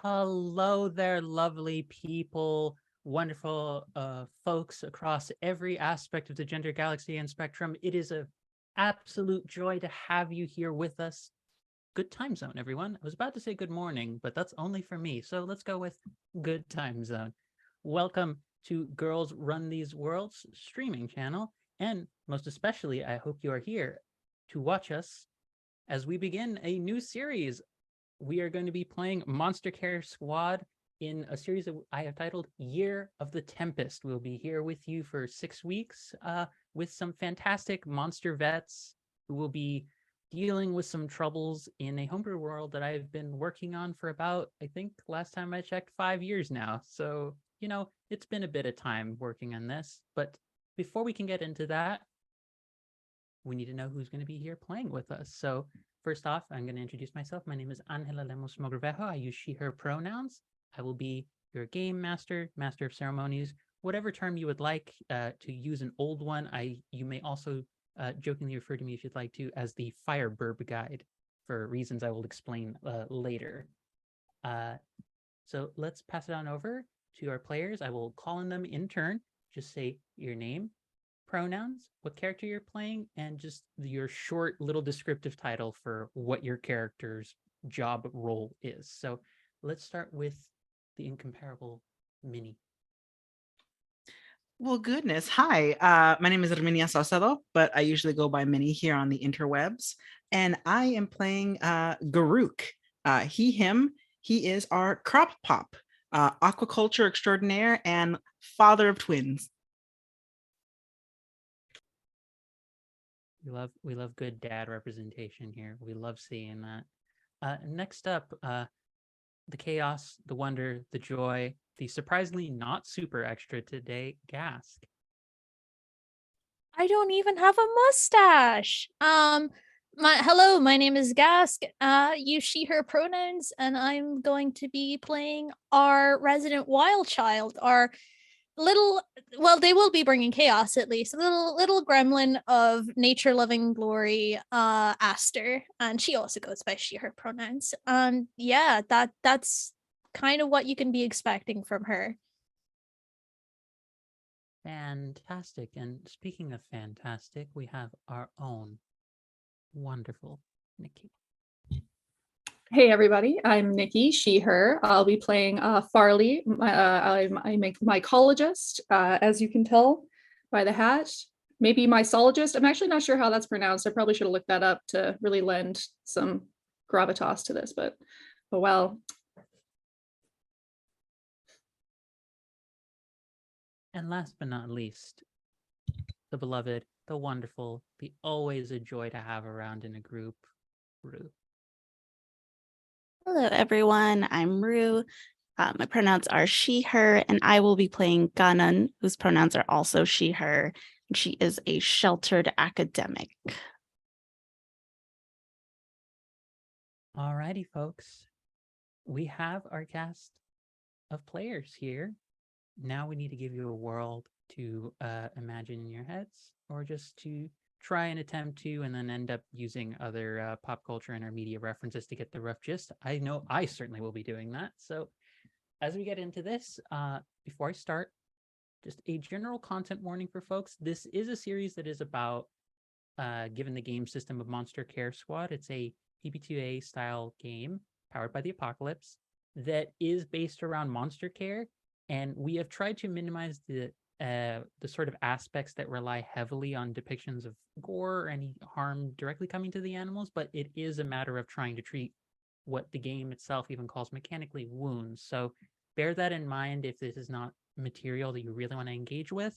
Hello there, lovely people, wonderful folks across every aspect of the gender galaxy and spectrum. It is an absolute joy to have you here with us. Good time zone, everyone. I was about to say good morning, but that's only for me. So let's go with good time zone. Welcome to Girls Run These Worlds streaming channel. And most especially, I hope you are here to watch us as we begin a new series. We are going to be playing Monster Care Squad in a series that I have titled Year of the Tempest. We'll be here with you for 6 weeks with some fantastic monster vets who will be dealing with some troubles in a homebrew world that I've been working on for about, I think last time I checked, 5 years now. So, you know, it's been a bit of time working on this. But before we can get into that, we need to know who's going to be here playing with us. So first off, I'm going to introduce myself. My name is Angela Lemos Mogrovejo. I use she, her pronouns. I will be your game master, master of ceremonies, whatever term you would like to use an old one. You may also jokingly refer to me, if you'd like to, as the Fireburb Guide for reasons I will explain later. So let's pass it on over to our players. I will call on them in turn. Just say your name, pronouns, what character you're playing, and just your short little descriptive title for what your character's job role is. So let's start with the incomparable Minnie. Well, goodness. Hi, my name is Herminia Saucedo, but I usually go by Minnie here on the interwebs. And I am playing Garuk. He, him, he is our crop pop, aquaculture extraordinaire and father of twins. We love good dad representation here. We love seeing that. Next up, the chaos, the wonder, the joy, the surprisingly not super extra today, Gask. I don't even have a mustache. Hello, my name is Gask. Use she, her pronouns, and I'm going to be playing our resident wild child, our little, well, they will be bringing chaos at least, little gremlin of nature loving glory, Aster, and she also goes by she, her pronouns. Yeah, that's kind of what you can be expecting from her. Fantastic. And speaking of fantastic, we have our own wonderful Nikki. Hey everybody, I'm Nikki, she, her. I'll be playing Farley. I'm a mycologist, as you can tell by the hat. Maybe mycologist. I'm actually not sure how that's pronounced. I probably should have looked that up to really lend some gravitas to this, but oh well. And last but not least, the beloved, the wonderful, the always a joy to have around in a group, Rue. Hello, everyone. I'm Rue. My pronouns are she, her, and I will be playing Ganon, whose pronouns are also she, her. And she is a sheltered academic. Alrighty, folks. We have our cast of players here. Now we need to give you a world to imagine in your heads, or just to try and attempt to, and then end up using other pop culture and our media references to get the rough gist. I know I certainly will be doing that. So as we get into this, before I start, just a general content warning for folks. This is a series that is about, given the game system of Monster Care Squad, it's a PB2A style game powered by the Apocalypse that is based around monster care. And we have tried to minimize the sort of aspects that rely heavily on depictions of gore or any harm directly coming to the animals, but it is a matter of trying to treat what the game itself even calls mechanically wounds. So bear that in mind if this is not material that you really want to engage with.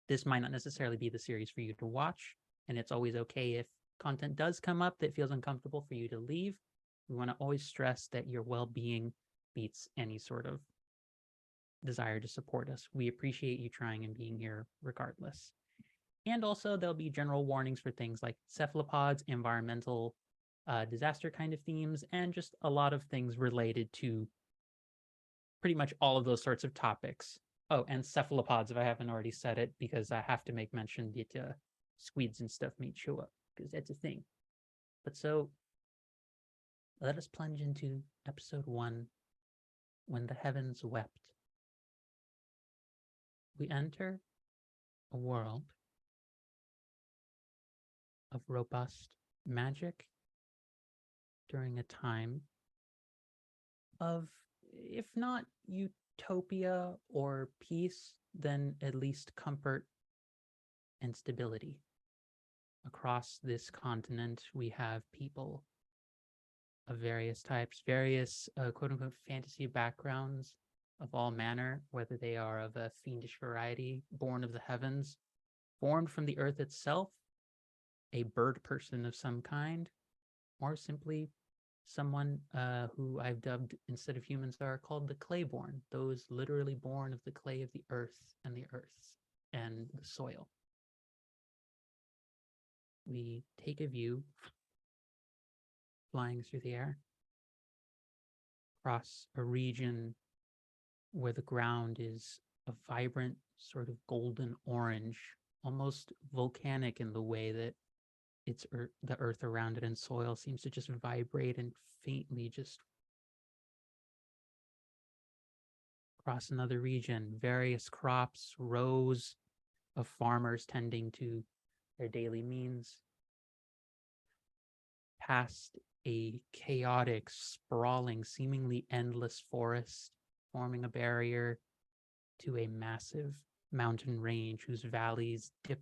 This might not necessarily be the series for you to watch, and it's always okay if content does come up that feels uncomfortable for you to leave. We want to always stress that your well-being beats any sort of desire to support us. We appreciate you trying and being here regardless. And also there'll be general warnings for things like cephalopods, environmental disaster kind of themes, and just a lot of things related to pretty much all of those sorts of topics. Oh, and cephalopods, if I haven't already said it, because I have to make mention that squids and stuff may show up, because that's a thing. But so let us plunge into episode 1 when the heavens wept. We enter a world of robust magic during a time of, if not utopia or peace, then at least comfort and stability. Across this continent, we have people of various types, various quote-unquote fantasy backgrounds of all manner, whether they are of a fiendish variety, born of the heavens, formed from the earth itself, a bird person of some kind, or simply someone who I've dubbed, instead of humans, are called the clayborn, those literally born of the clay of the earth and the soil. We take a view flying through the air across a region where the ground is a vibrant sort of golden orange, almost volcanic in the way that the earth around it and soil seems to just vibrate and faintly just across another region, various crops, rows of farmers tending to their daily means, past a chaotic, sprawling, seemingly endless forest, forming a barrier to a massive mountain range whose valleys dip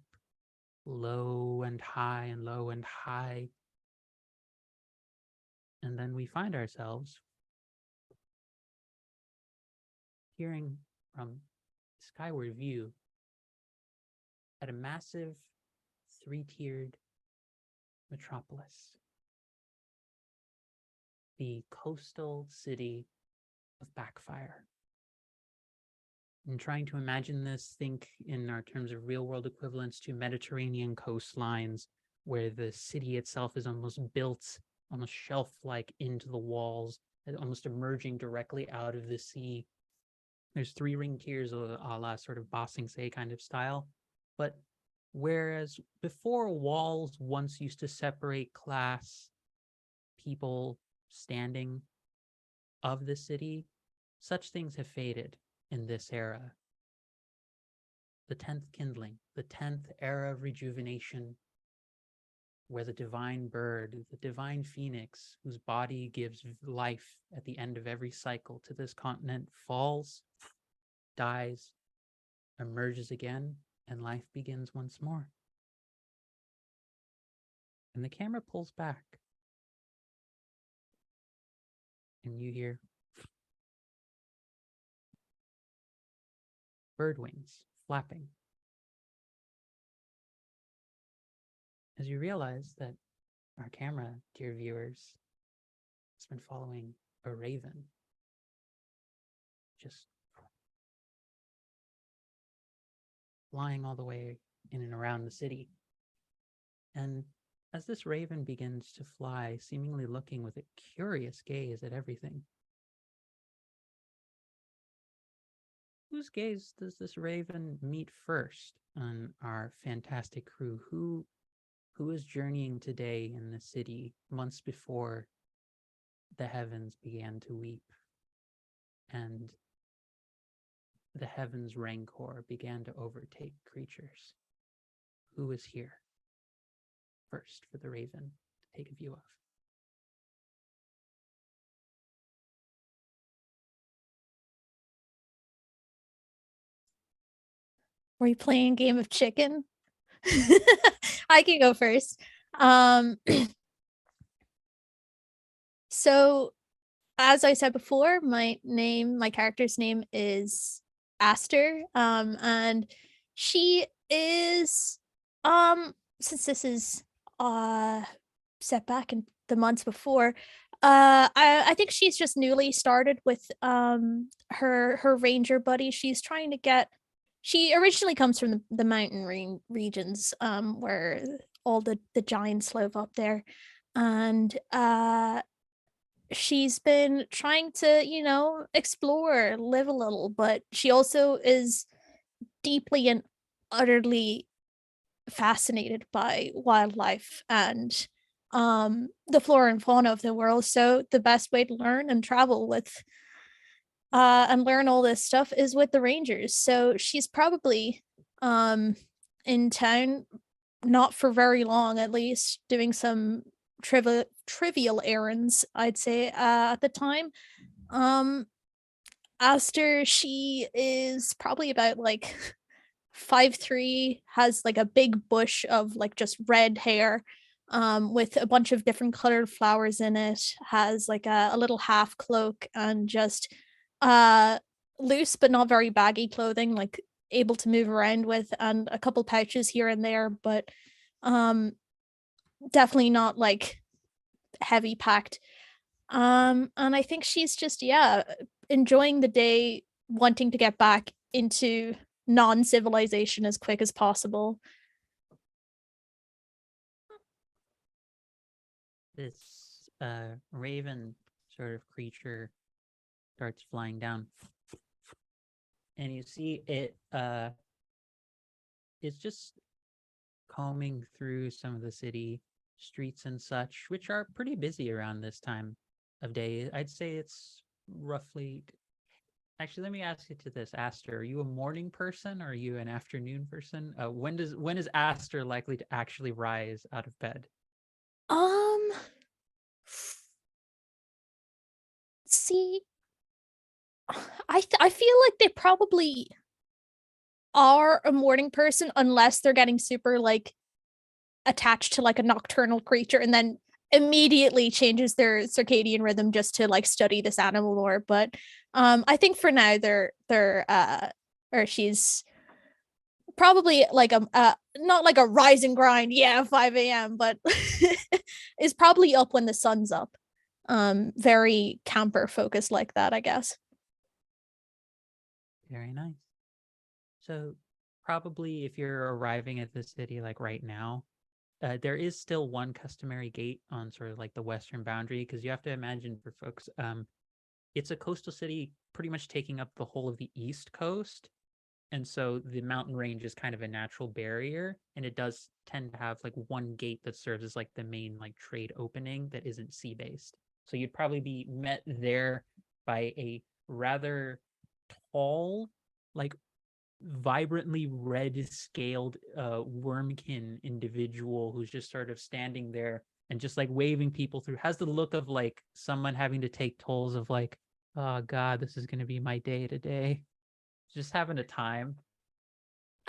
low and high and low and high. And then we find ourselves peering from skyward view at a massive 3-tiered metropolis, the coastal city of Backfire. And trying to imagine this, think in our terms of real-world equivalents to Mediterranean coastlines, where the city itself is almost built, almost shelf-like into the walls, almost emerging directly out of the sea. There's 3 ring tiers, a la sort of Ba Sing Se kind of style. But whereas before, walls once used to separate class, people standing of the city, such things have faded in this era. The 10th kindling, the 10th era of rejuvenation, where the divine bird, the divine phoenix, whose body gives life at the end of every cycle to this continent, falls, dies, emerges again, and life begins once more. And the camera pulls back, and you hear bird wings flapping, as you realize that our camera, dear viewers, has been following a raven just flying all the way in and around the city. And as this raven begins to fly, seemingly looking with a curious gaze at everything, whose gaze does this raven meet first on our fantastic crew? Who is journeying today in the city months before the heavens began to weep and the heavens' rancor began to overtake creatures? Who is here first for the raven to take a view of? Are we playing a game of chicken? I can go first. So as I said before, my character's name is Aster. And she is, since this is set back in the months before, I think she's just newly started with her ranger buddy. She's trying to get, she originally comes from the mountain regions, where all the giants live up there. And she's been trying to, explore, live a little, but she also is deeply and utterly fascinated by wildlife and the flora and fauna of the world. So the best way to learn and travel with and learn all this stuff is with the Rangers. So she's probably in town, not for very long, at least, doing some trivial errands, I'd say, at the time. Aster, she is probably about like 5'3", has like a big bush of like just red hair, with a bunch of different colored flowers in it, has like a little half cloak and just uh loose but not very baggy clothing, like able to move around with, and a couple pouches here and there, but um definitely not like heavy packed. And I think she's just, yeah, enjoying the day, wanting to get back into non-civilization as quick as possible. This raven sort of creature starts flying down, and you see it it's just combing through some of the city streets and such, which are pretty busy around this time of day. I'd say it's roughly, actually, let me ask you to this, Aster, are you a morning person or are you an afternoon person? When is Aster likely to actually rise out of bed? See, I feel like they probably are a morning person unless they're getting super like attached to like a nocturnal creature and then immediately changes their circadian rhythm just to like study this animal more. But I think for now they're or she's probably like not like a rise and grind, yeah, 5 a.m, but is probably up when the sun's up. Very camper focused like that, I guess. Very nice. So probably if you're arriving at the city like right now, there is still one customary gate on sort of like the western boundary, because you have to imagine for folks, it's a coastal city pretty much taking up the whole of the east coast. And so the mountain range is kind of a natural barrier, and it does tend to have like one gate that serves as like the main like trade opening that isn't sea-based. So you'd probably be met there by a rather tall, like vibrantly red scaled wormkin individual who's just sort of standing there and just like waving people through, has the look of like someone having to take tolls of like, oh god, this is going to be my day today, just having a time.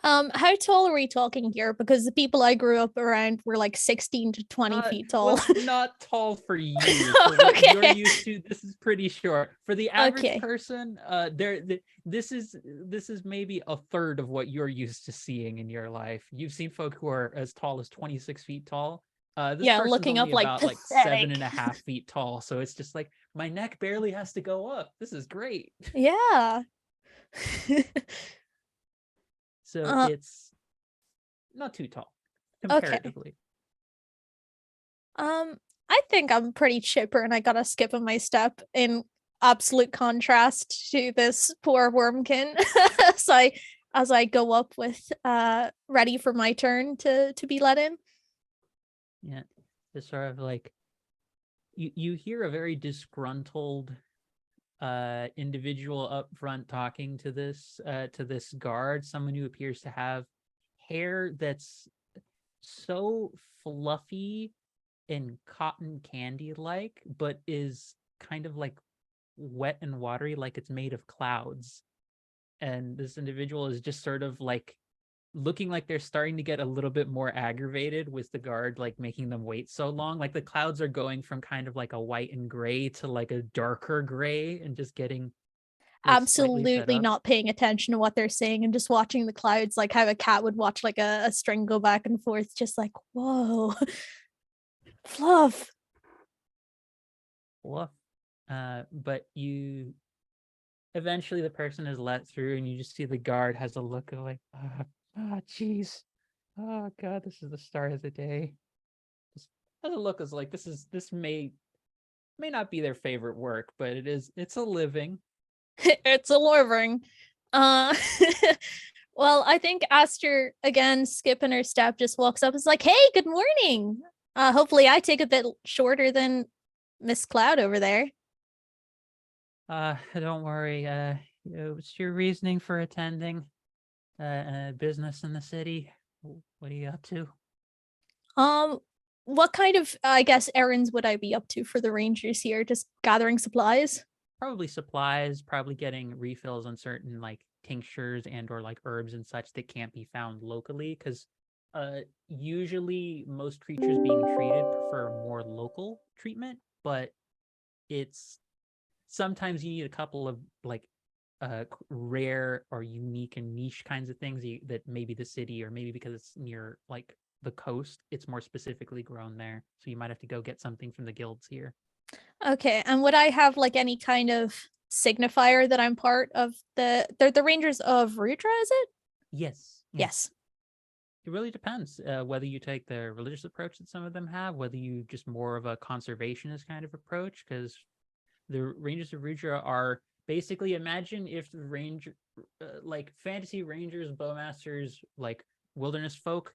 How tall are we talking here? Because the people I grew up around were like 16 to 20 feet tall. Well, not tall for you. For what you're Okay. used to, this is pretty short. For the average Okay. person, this is maybe a third of what you're used to seeing in your life. You've seen folk who are as tall as 26 feet tall. This Yeah, person's looking only up like about like pathetic. 7.5 feet tall. So it's just like my neck barely has to go up. This is great. Yeah. So it's not too tall comparatively. I think I'm pretty chipper and I got a skip in my step in absolute contrast to this poor wormkin. So as I go up with ready for my turn to be let in. Yeah. It's sort of like you hear a very disgruntled individual up front talking to this guard, someone who appears to have hair that's so fluffy and cotton candy like, but is kind of like wet and watery, like it's made of clouds. And this individual is just sort of like looking like they're starting to get a little bit more aggravated with the guard like making them wait so long. Like the clouds are going from kind of like a white and gray to like a darker gray and just getting like Absolutely not paying attention to what they're saying and just watching the clouds, like how a cat would watch like a string go back and forth, just like, whoa. Fluff. But you eventually, the person is let through and you just see the guard has a look of like, geez, oh god, this is the start of the day. Just has a look as like this may not be their favorite work, but it's a living. It's a living. Well, I think Aster, again skipping her step, just walks up and is like, hey, good morning. Hopefully I take a bit shorter than Miss Cloud over there. Don't worry. What's your reasoning for attending business in the city? What are you up to? What kind of, I guess, errands would I be up to for the Rangers here? Just gathering supplies? Probably supplies, probably getting refills on certain like tinctures and or like herbs and such that can't be found locally, because usually most creatures being treated prefer more local treatment, but it's sometimes you need a couple of like rare or unique and niche kinds of things that maybe the city, or maybe because it's near like the coast, it's more specifically grown there, so you might have to go get something from the guilds here. Okay, and would I have like any kind of signifier that I'm part of the Rangers of Rudra, is it? Yes. Yes. It really depends whether you take the religious approach that some of them have, whether you just more of a conservationist kind of approach, because the Rangers of Rudra are basically, imagine if the like fantasy rangers, bowmasters, like wilderness folk,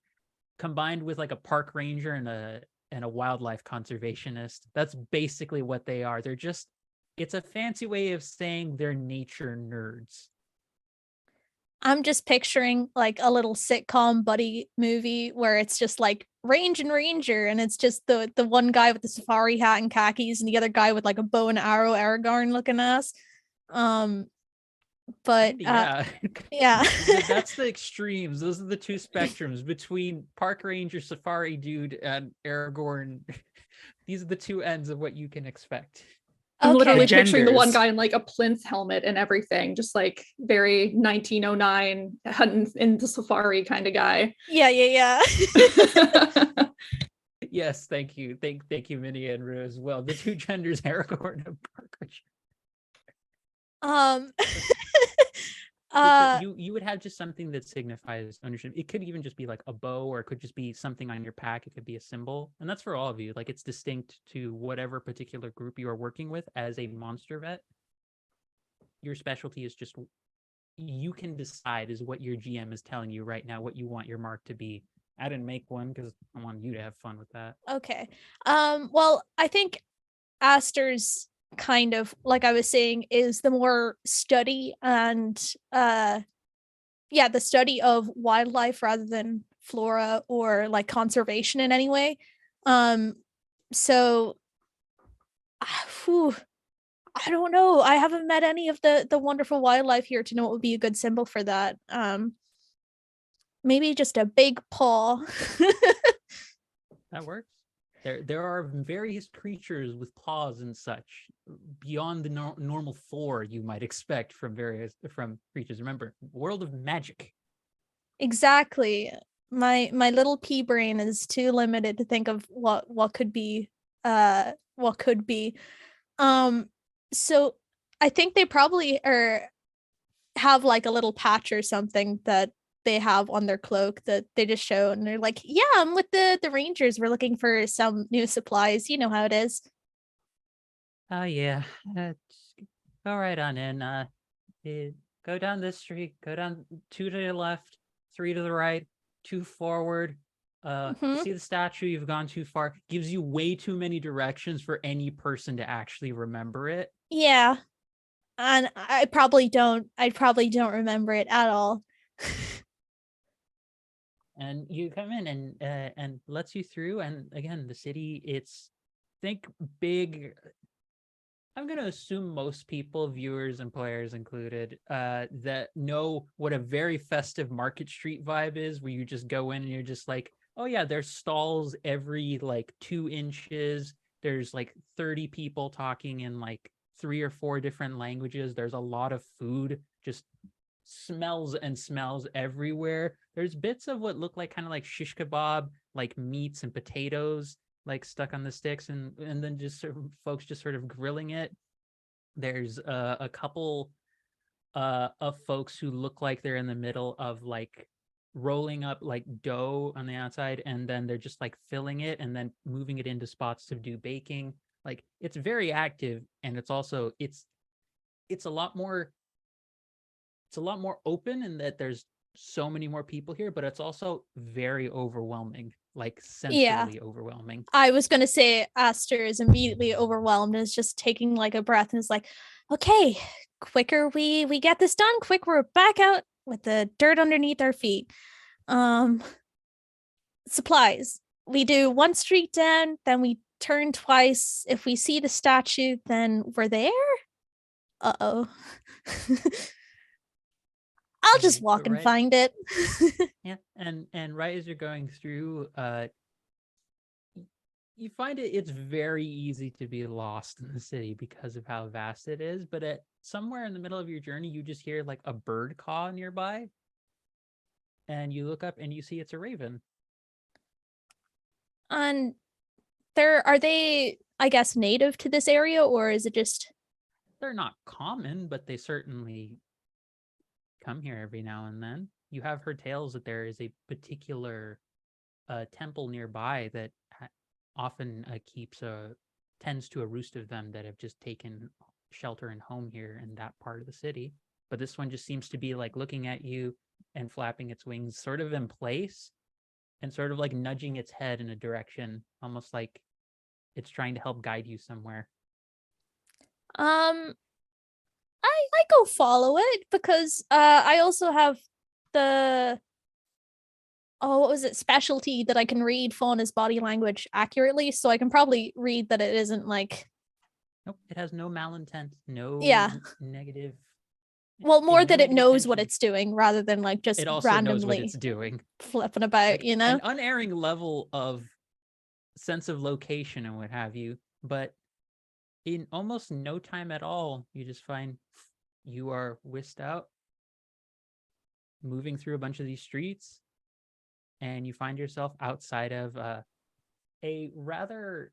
combined with like a park ranger and a wildlife conservationist. That's basically what they are. They're just, it's a fancy way of saying they're nature nerds. I'm just picturing like a little sitcom buddy movie where it's just like Range and Ranger, and it's just the one guy with the safari hat and khakis, and the other guy with like a bow and arrow Aragorn looking ass. But yeah. yeah. That's the extremes. Those are the two spectrums between park ranger, safari dude, and Aragorn. These are the two ends of what you can expect. I'm literally The picturing the one genders. guy in like a plinth helmet and everything, just like very 1909 hunting in the safari kind of guy. Yeah. Yes, thank you. Thank you, Minnie and Rue as well. The two genders, Aragorn and park ranger. You would have just something that signifies ownership. It could even just be like a bow, or it could just be something on your pack. It could be a symbol, and that's for all of you. Like, it's distinct to whatever particular group you are working with. As a monster vet, your specialty is just, you can decide is what your GM is telling you right now what you want your mark to be. I didn't make one because I want you to have fun with that. Okay. Well, I think Aster's kind of, like I was saying, is the more study and the study of wildlife rather than flora or like conservation in any way. So I don't know. I haven't met any of the wonderful wildlife here to know what would be a good symbol for that. Maybe just a big paw. That works. There are various creatures with paws and such beyond the normal 4 you might expect from creatures. Remember, world of magic. Exactly. My little pea brain is too limited to think of what could be. So I think they probably have like a little patch or something that they have on their cloak that they just show, and they're like, yeah, I'm with the Rangers, we're looking for some new supplies, you know how it is. Oh yeah. Go right on in. Go down this street, go down 2 to the left, 3 to the right, 2 forward. See the statue, you've gone too far. Gives you way too many directions for any person to actually remember it. Yeah. And I probably don't remember it at all. And you come in and lets you through. And again, the city, it's, think big. I'm going to assume most people, viewers and players included, that know what a very festive Market Street vibe is, where you just go in and you're just like, oh yeah, there's stalls every like 2 inches. There's like 30 people talking in like 3 or 4 different languages. There's a lot of food, just smells and smells everywhere. There's bits of what look like kind of like shish kebab, like meats and potatoes, like stuck on the sticks, and then just sort of folks just sort of grilling it. There's a couple of folks who look like they're in the middle of like rolling up like dough on the outside, and then they're just like filling it and then moving it into spots to do baking. Like, it's very active, and it's also it's a lot more open in that there's so many more people here, but it's also very overwhelming like Yeah. sensorily overwhelming. I was going to say Aster is immediately overwhelmed and is just taking like a breath and is like, okay, quicker we get this done, quick we're back out with the dirt underneath our feet. Supplies. We do one street down, then we turn twice. If we see the statue, then we're there. Uh-oh. I'll just Okay, walk but and find it. Yeah, and right as you're going through, you find it's very easy to be lost in the city because of how vast it is. But at somewhere in the middle of your journey, you just hear like a bird caw nearby, and you look up and you see it's a raven. And are they, I guess, native to this area, or is it just? They're not common, but they certainly come here every now and then. You have heard tales that there is a particular temple nearby that often tends to a roost of them that have just taken shelter and home here in that part of the city. But this one just seems to be like looking at you and flapping its wings sort of in place and sort of like nudging its head in a direction, almost like it's trying to help guide you somewhere. I go follow it because I also have the what was it, specialty that I can read Fauna's body language accurately, so I can probably read that it isn't like. Nope, it has no malintent, no negative. Well, more that it negative knows what intention. it's doing rather than like just It also knows what randomly it's doing. flipping about, Like, you know? an unerring level of sense of location and what have you, but in almost no time at all, you just find you are whisked out, moving through a bunch of these streets, and you find yourself outside of a rather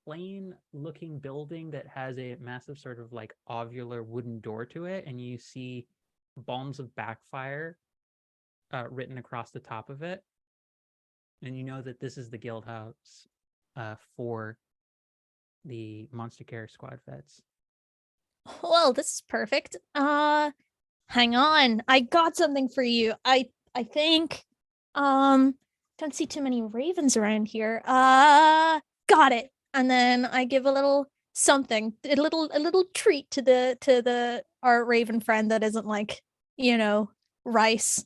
plain looking building that has a massive sort of like ovular wooden door to it, and you see bombs of backfire written across the top of it, and you know that this is the guild house for the Monster Care Squad vets. Well, this is perfect. Hang on. I got something for you. I think don't see too many ravens around here. Got it. And then I give a little something, a little treat to our raven friend that isn't like, you know, rice.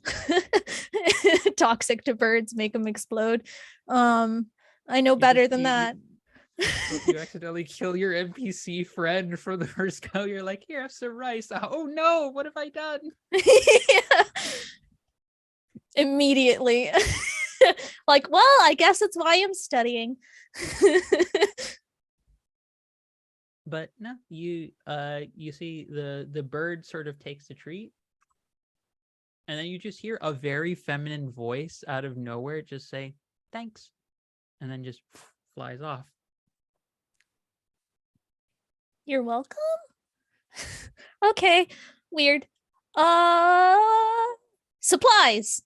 Toxic to birds, make them explode. I know better than that. You accidentally kill your NPC friend for the first go. You're like, here, have some rice. Oh no, what have I done? Yeah. Immediately. Like, well, I guess that's why I'm studying. But no, you see the bird sort of takes a treat, and then you just hear a very feminine voice out of nowhere just say thanks, and then just flies off. You're welcome. Okay, weird. Supplies.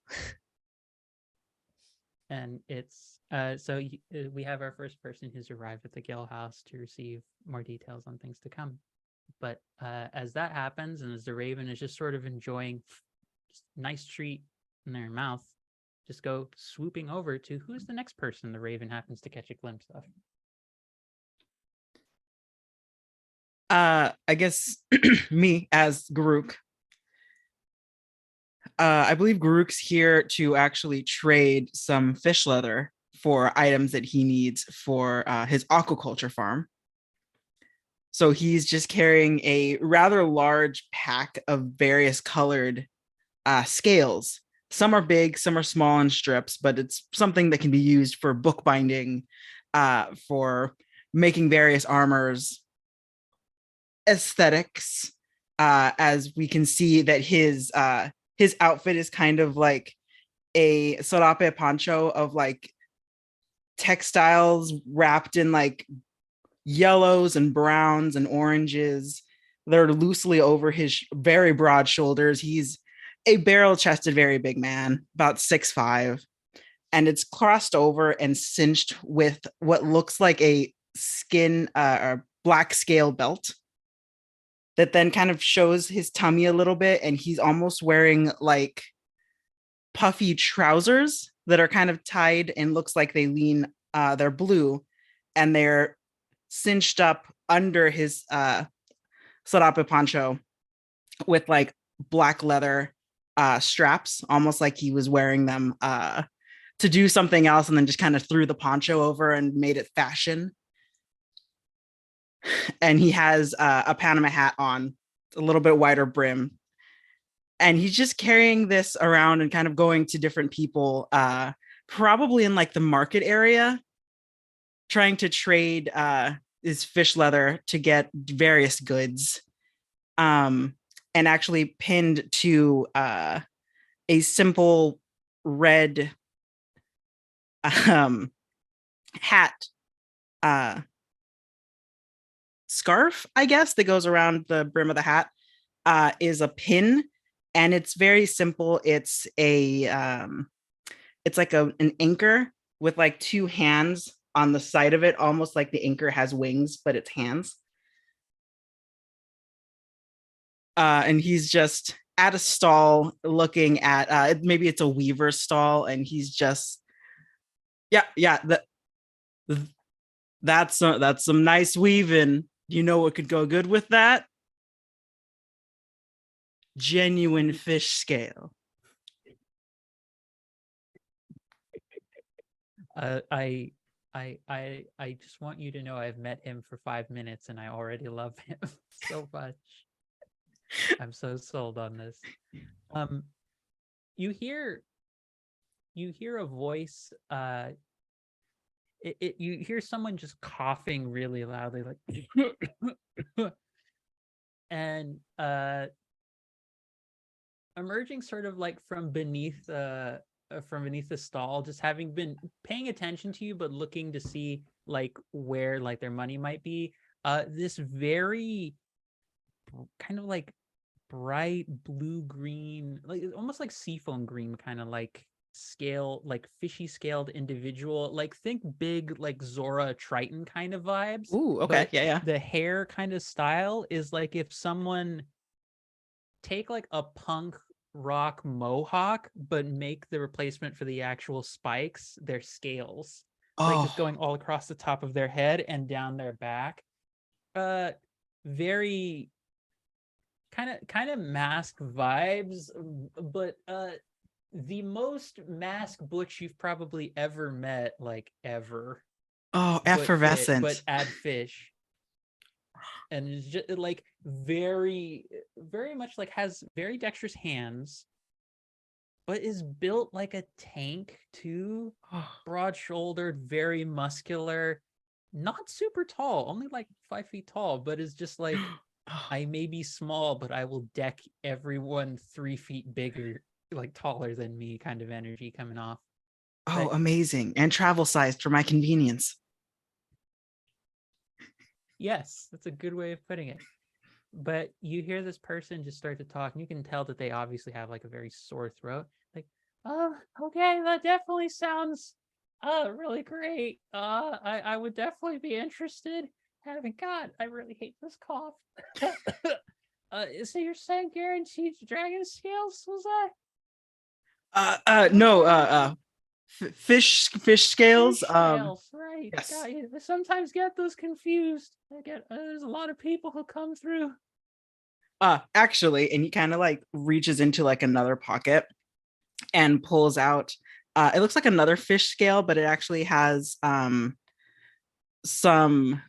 And it's we have our first person who's arrived at the Gill House to receive more details on things to come. But as that happens, and as the raven is just sort of enjoying just nice treat in their mouth, just go swooping over to who's the next person the raven happens to catch a glimpse of. I guess me as Garuk. I believe Garuk's here to actually trade some fish leather for items that he needs for his aquaculture farm. So he's just carrying a rather large pack of various colored scales. Some are big, some are small in strips, but it's something that can be used for bookbinding, for making various armors, aesthetics, as we can see that his outfit is kind of like a sarape poncho of like textiles wrapped in like yellows and browns and oranges. They're loosely over his very broad shoulders. He's a barrel-chested, very big man, about 6'5", and it's crossed over and cinched with what looks like a skin or black scale belt that then kind of shows his tummy a little bit, and he's almost wearing like puffy trousers that are kind of tied and looks like they lean, they're blue, and they're cinched up under his sarape poncho with like black leather straps, almost like he was wearing them to do something else, and then just kind of threw the poncho over and made it fashion. And he has a Panama hat on, a little bit wider brim. And he's just carrying this around and kind of going to different people, probably in like the market area, trying to trade his fish leather to get various goods. And actually pinned to a simple red hat, scarf, I guess, that goes around the brim of the hat, is a pin, and it's very simple. It's it's like an anchor with like two hands on the side of it, almost like the anchor has wings, but it's hands. And he's just at a stall looking at maybe it's a weaver stall, and he's just that's some nice weaving. You know what could go good with that? Genuine fish scale. I just want you to know I've met him for 5 minutes and I already love him so much. I'm so sold on this. You hear a voice. You hear someone just coughing really loudly, like, and emerging sort of like from beneath the stall, just having been paying attention to you, but looking to see like where like their money might be. This very kind of like bright blue-green, like almost like seafoam green, kind of like scale, like fishy scaled individual, like think big like Zora Triton kind of vibes. Ooh, okay. Yeah. The hair kind of style is like if someone take like a punk rock mohawk, but make the replacement for the actual spikes their scales. Like just going all across the top of their head and down their back. Very kind of mask vibes, but the most mask butch you've probably ever met, like ever. Effervescent. But add fish. And it's just like very, very much like has very dexterous hands, but is built like a tank too. Broad-shouldered, very muscular, not super tall, only like 5 feet tall, but is just like, I may be small, but I will deck everyone 3 feet bigger, like taller than me kind of energy coming off. Oh, amazing. And travel sized for my convenience. Yes, that's a good way of putting it. But you hear this person just start to talk, and you can tell that they obviously have like a very sore throat. Like, oh, okay, that definitely sounds really great. I would definitely be interested. God, I really hate this cough. So you're saying guaranteed dragon scales, was that? No, fish scales. Fish scales, right. Yes. God, I sometimes get those confused. There's a lot of people who come through. Actually, and he kind of like reaches into like another pocket and pulls out, it looks like another fish scale, but it actually has some,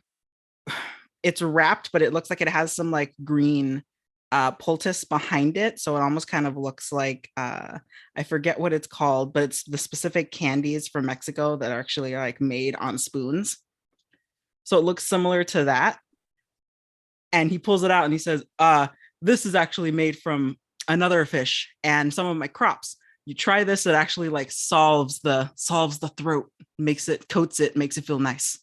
it's wrapped, but it looks like it has some like green poultice behind it, so it almost kind of looks like I forget what it's called, but it's the specific candies from Mexico that are actually like made on spoons, so it looks similar to that. And he pulls it out and he says, this is actually made from another fish and some of my crops. You try this, it actually like solves the throat, coats it, makes it feel nice.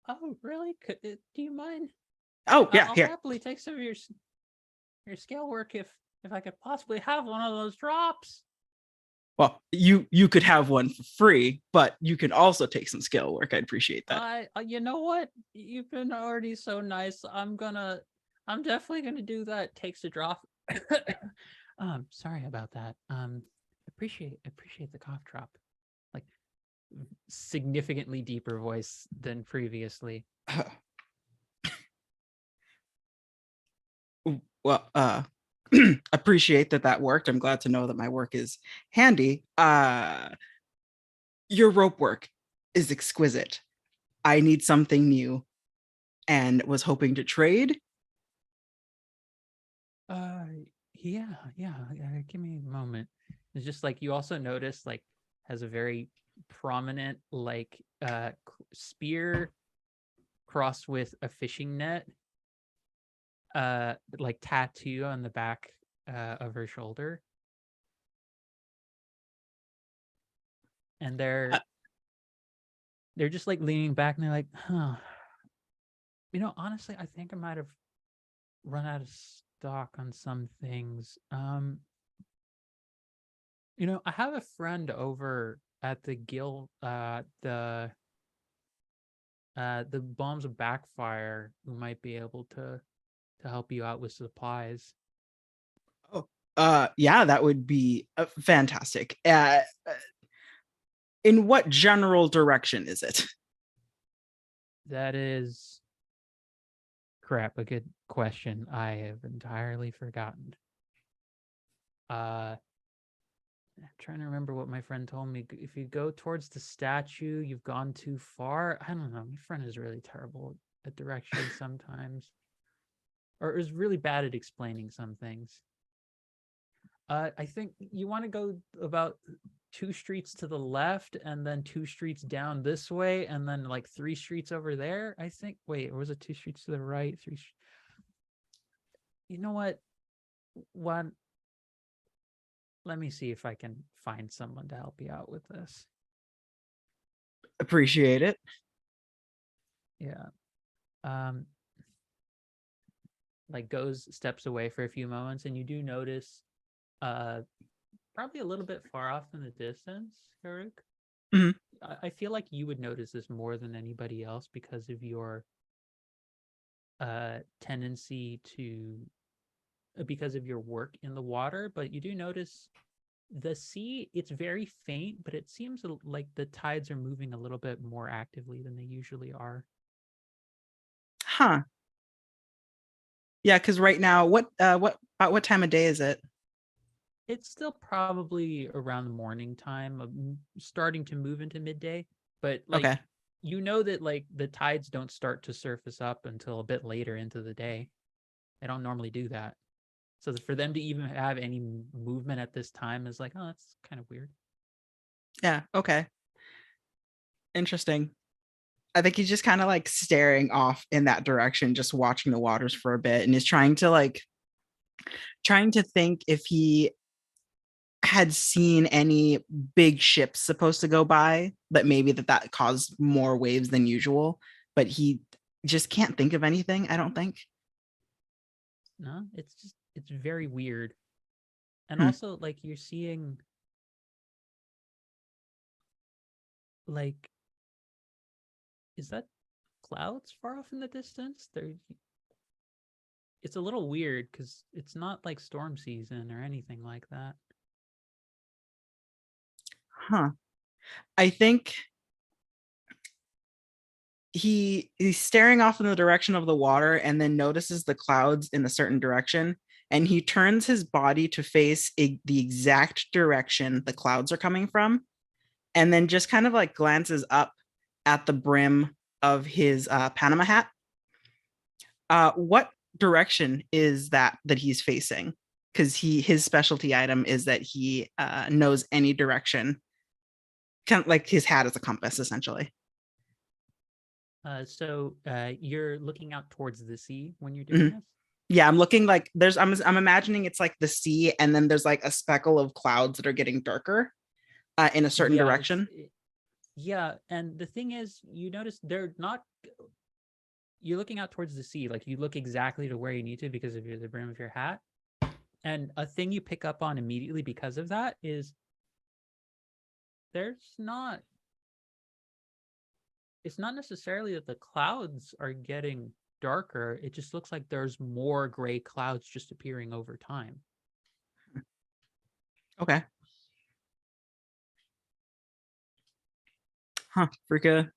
Oh, really? Do you mind? Oh, yeah, I'll here. happily take some of your scale work if I could possibly have one of those drops. Well, you could have one for free, but you can also take some scale work. I'd appreciate that. You know what? You've been already so nice. I'm definitely gonna do that. Takes a drop. Sorry about that. Appreciate the cough drop. significantly deeper voice than previously. Well, appreciate that worked. I'm glad to know that my work is handy. Your rope work is exquisite. I need something new and was hoping to trade. Yeah, give me a moment. It's just like you also notice like has a very prominent like spear crossed with a fishing net like tattoo on the back of her shoulder. And they're just like leaning back and they're like, huh. You know, honestly, I think I might have run out of stock on some things. You know, I have a friend over at the guild, the bombs of backfire who might be able to help you out with supplies. Oh, yeah, that would be fantastic. In what general direction is it? That is crap, a good question. I have entirely forgotten. I'm trying to remember what my friend told me. If you go towards the statue, you've gone too far. I don't know. My friend is really terrible at directions sometimes, or is really bad at explaining some things. I think you want to go about 2 streets to the left and then 2 streets down this way and then like 3 streets over there. I think. Wait, or was it 2 streets to the right? 3. You know what? One. Let me see if I can find someone to help you out with this. Appreciate it. Yeah. Like steps away for a few moments, and you do notice probably a little bit far off in the distance, Karuk. Mhm. I feel like you would notice this more than anybody else because of your tendency to because of your work in the water, but you do notice the sea, it's very faint, but it seems like the tides are moving a little bit more actively than they usually are. Huh. Yeah, because right now, what about what time of day is it? It's still probably around the morning time, starting to move into midday, but like Okay. you know that like the tides don't start to surface up until a bit later into the day. They don't normally do that. So for them to even have any movement at this time is like, oh, that's kind of weird. Yeah. Okay. Interesting. I think he's just kind of like staring off in that direction, just watching the waters for a bit, and is trying to think if he had seen any big ships supposed to go by, but maybe that caused more waves than usual. But he just can't think of anything, I don't think. No, it's very weird. And also like you're seeing like, is that clouds far off in the distance? It's a little weird because it's not like storm season or anything like that. Huh. I think he's staring off in the direction of the water and then notices the clouds in a certain direction, and he turns his body to face the exact direction the clouds are coming from, and then just kind of like glances up at the brim of his Panama hat. What direction is that he's facing? Because his specialty item is that he knows any direction, kind of like his hat is a compass essentially. So you're looking out towards the sea when you're doing this? Yeah, I'm looking like I'm imagining it's like the sea, and then there's like a speckle of clouds that are getting darker in a certain direction. Yeah, and the thing is, you notice they're not. You're looking out towards the sea, like you look exactly to where you need to because of the brim of your hat. And a thing you pick up on immediately because of that is it's not necessarily that the clouds are getting darker. It just looks like there's more gray clouds just appearing over time. Okay. Frika.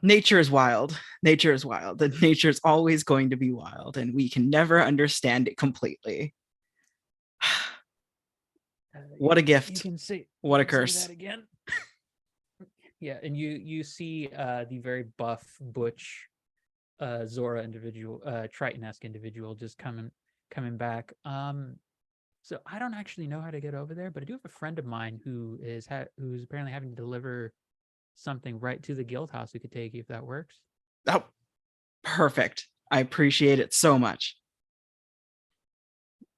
Nature is wild. Nature is wild. And nature is always going to be wild, and we can never understand it completely. What a gift. You can say What a you can say curse. that again. Yeah, and you see the very buff butch Zora individual, Triton-esque individual just coming back. So I don't actually know how to get over there, but I do have a friend of mine who is who's apparently having to deliver something right to the guild house who could take you if that works. Oh, perfect. I appreciate it so much.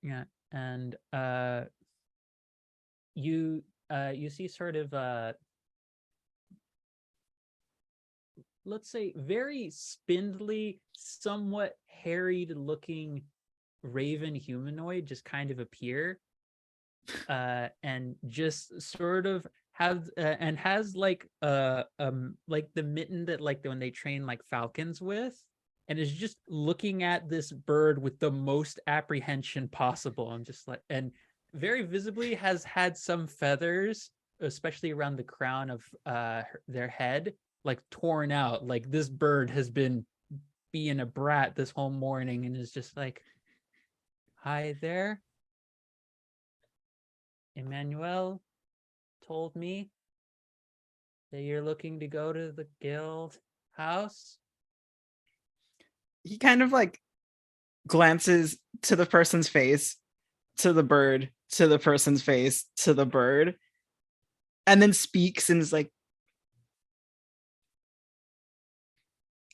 Yeah, and you see sort of let's say very spindly, somewhat harried looking raven humanoid just kind of appear and just sort of have and has like the mitten that like when they train like falcons with, and is just looking at this bird with the most apprehension possible. I'm just like, and very visibly has had some feathers, especially around the crown of their head, like torn out. Like this bird has been being a brat this whole morning and is just like, hi there. Emmanuel told me that you're looking to go to the guild house. He kind of like glances to the person's face, to the bird, to the person's face, to the bird, and then speaks and is like,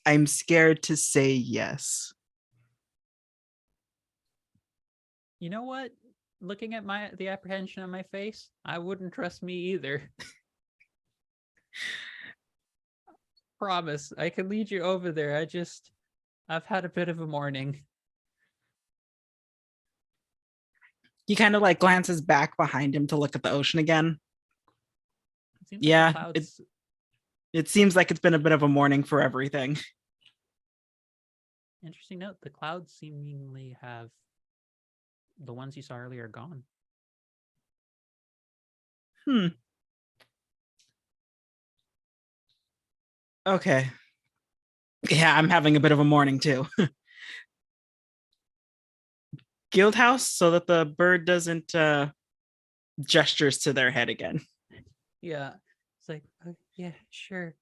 I'm scared to say yes. You know what? Looking at the apprehension on my face, I wouldn't trust me either. Promise, I can lead you over there. I've had a bit of a morning. He kind of like glances back behind him to look at the ocean again. It seems like the Yeah, clouds... it seems like it's been a bit of a morning for everything. Interesting note, the clouds seemingly have the ones you saw earlier gone. Okay. Yeah, I'm having a bit of a morning too. Guild house so that the bird doesn't gestures to their head again. Yeah. It's like, oh, yeah, sure.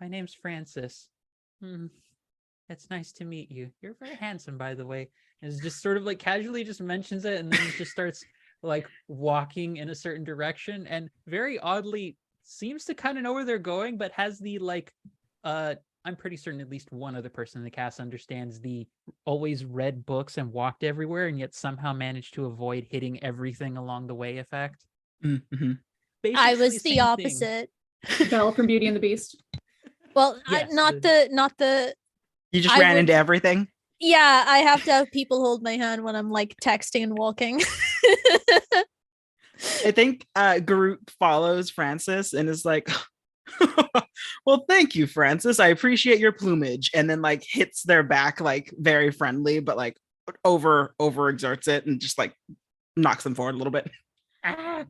My name's Francis. It's nice to meet you. You're very handsome, by the way. And it's just sort of like casually just mentions it, and then it just starts like walking in a certain direction, and very oddly seems to kind of know where they're going, but has the like I'm pretty certain at least one other person in the cast understands the always read books and walked everywhere and yet somehow managed to avoid hitting everything along the way effect. Mm-hmm. I was Basically the same opposite. Belle from Beauty and the Beast. Well, Yes, not the. You just I ran would- into everything? Yeah, I have to have people hold my hand when I'm like texting and walking. I think Garuk follows Francis and is like, well, thank you, Francis. I appreciate your plumage. And then like hits their back like very friendly, but like overexerts it and just like knocks them forward a little bit. Ah!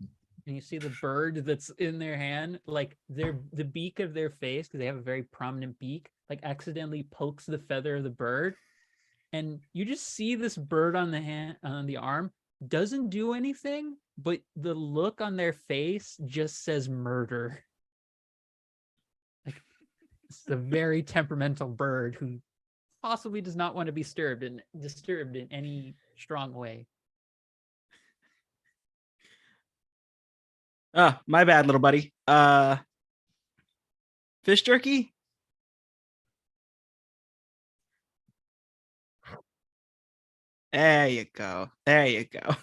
And you see the bird that's in their hand, like the beak of their face, because they have a very prominent beak, like accidentally pokes the feather of the bird. And you just see this bird on the hand, on the arm, doesn't do anything, but the look on their face just says murder. Like, it's a very temperamental bird who possibly does not want to be disturbed in any strong way. My bad, little buddy. Fish jerky? There you go. There you go.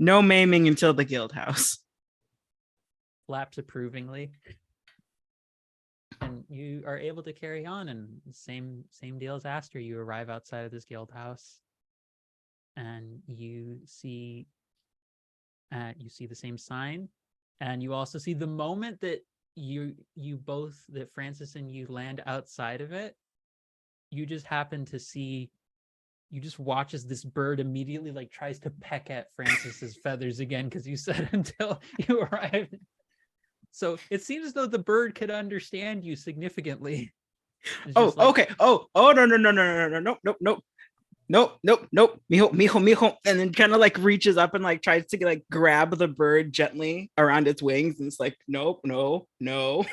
No maiming until the guild house. Flaps approvingly. And you are able to carry on, and same deal as Aster. You arrive outside of this guild house and you see the same sign, and you also see the moment that you both, that Francis and you land outside of it, you just happen to see, you just watch as this bird immediately like tries to peck at Francis's feathers again, because you said until you arrived. So it seems as though the bird could understand you significantly. It's Oh, just like, okay. Oh, no, no, no, no, no, no, no, no, no. Nope, nope, nope. Mijo, mijo, mijo. And then kind of like reaches up and like tries to like grab the bird gently around its wings. And it's like, nope, no, no.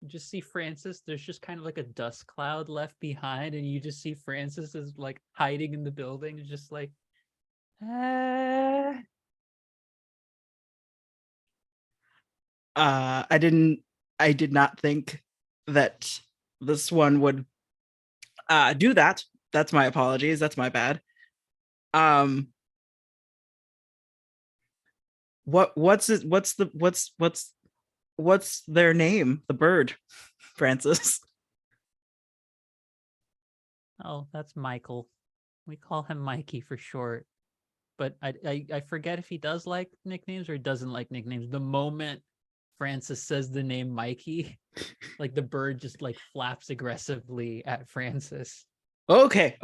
you just see Francis. There's just kind of like a dust cloud left behind, and you just see Francis is like hiding in the building. It's just like, I did not think that this one would do that. That's my apologies. That's my bad. What's their name? The bird, Francis. oh, that's Michael. We call him Mikey for short. But I forget if he does like nicknames or he doesn't like nicknames. The moment Francis says the name Mikey, like the bird just like flaps aggressively at Francis. Okay,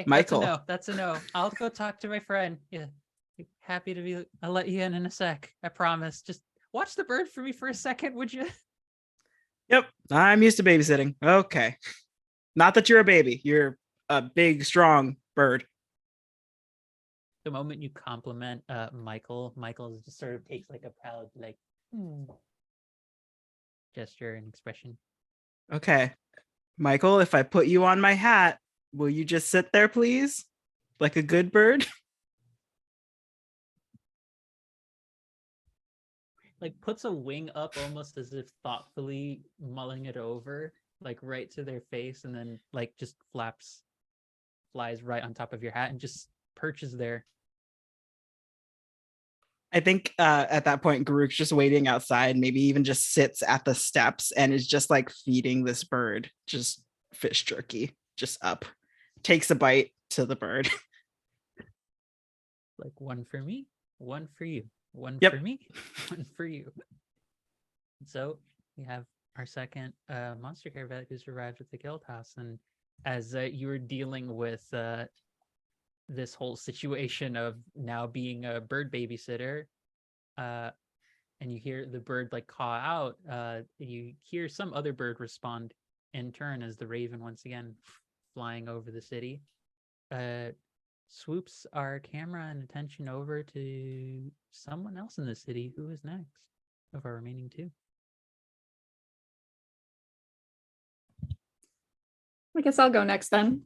Michael. That's a no. I'll go talk to my friend. Yeah, happy to be. I'll let you in a sec. I promise. Just watch the bird for me for a second, would you? Yep, I'm used to babysitting. Okay, not that you're a baby. You're a big, strong bird. The moment you compliment Michael just sort of takes like a proud like gesture and expression. Okay, Michael, if I put you on my hat, will you just sit there, please? Like a good bird? Like puts a wing up almost as if thoughtfully mulling it over, like right to their face, and then like just flies right on top of your hat and just perches there. I think at that point, Garuk's just waiting outside, maybe even just sits at the steps and is just like feeding this bird just fish jerky, just up, takes a bite to the bird. Like one for me, one for you, one Yep. for me, one for you. So we have our second monster care vet who's arrived at the guild house, and as you were dealing with this whole situation of now being a bird babysitter, and you hear the bird like caw out, you hear some other bird respond in turn as the raven once again flying over the city swoops our camera and attention over to someone else in the city. Who is next of our remaining two? I guess I'll go next then.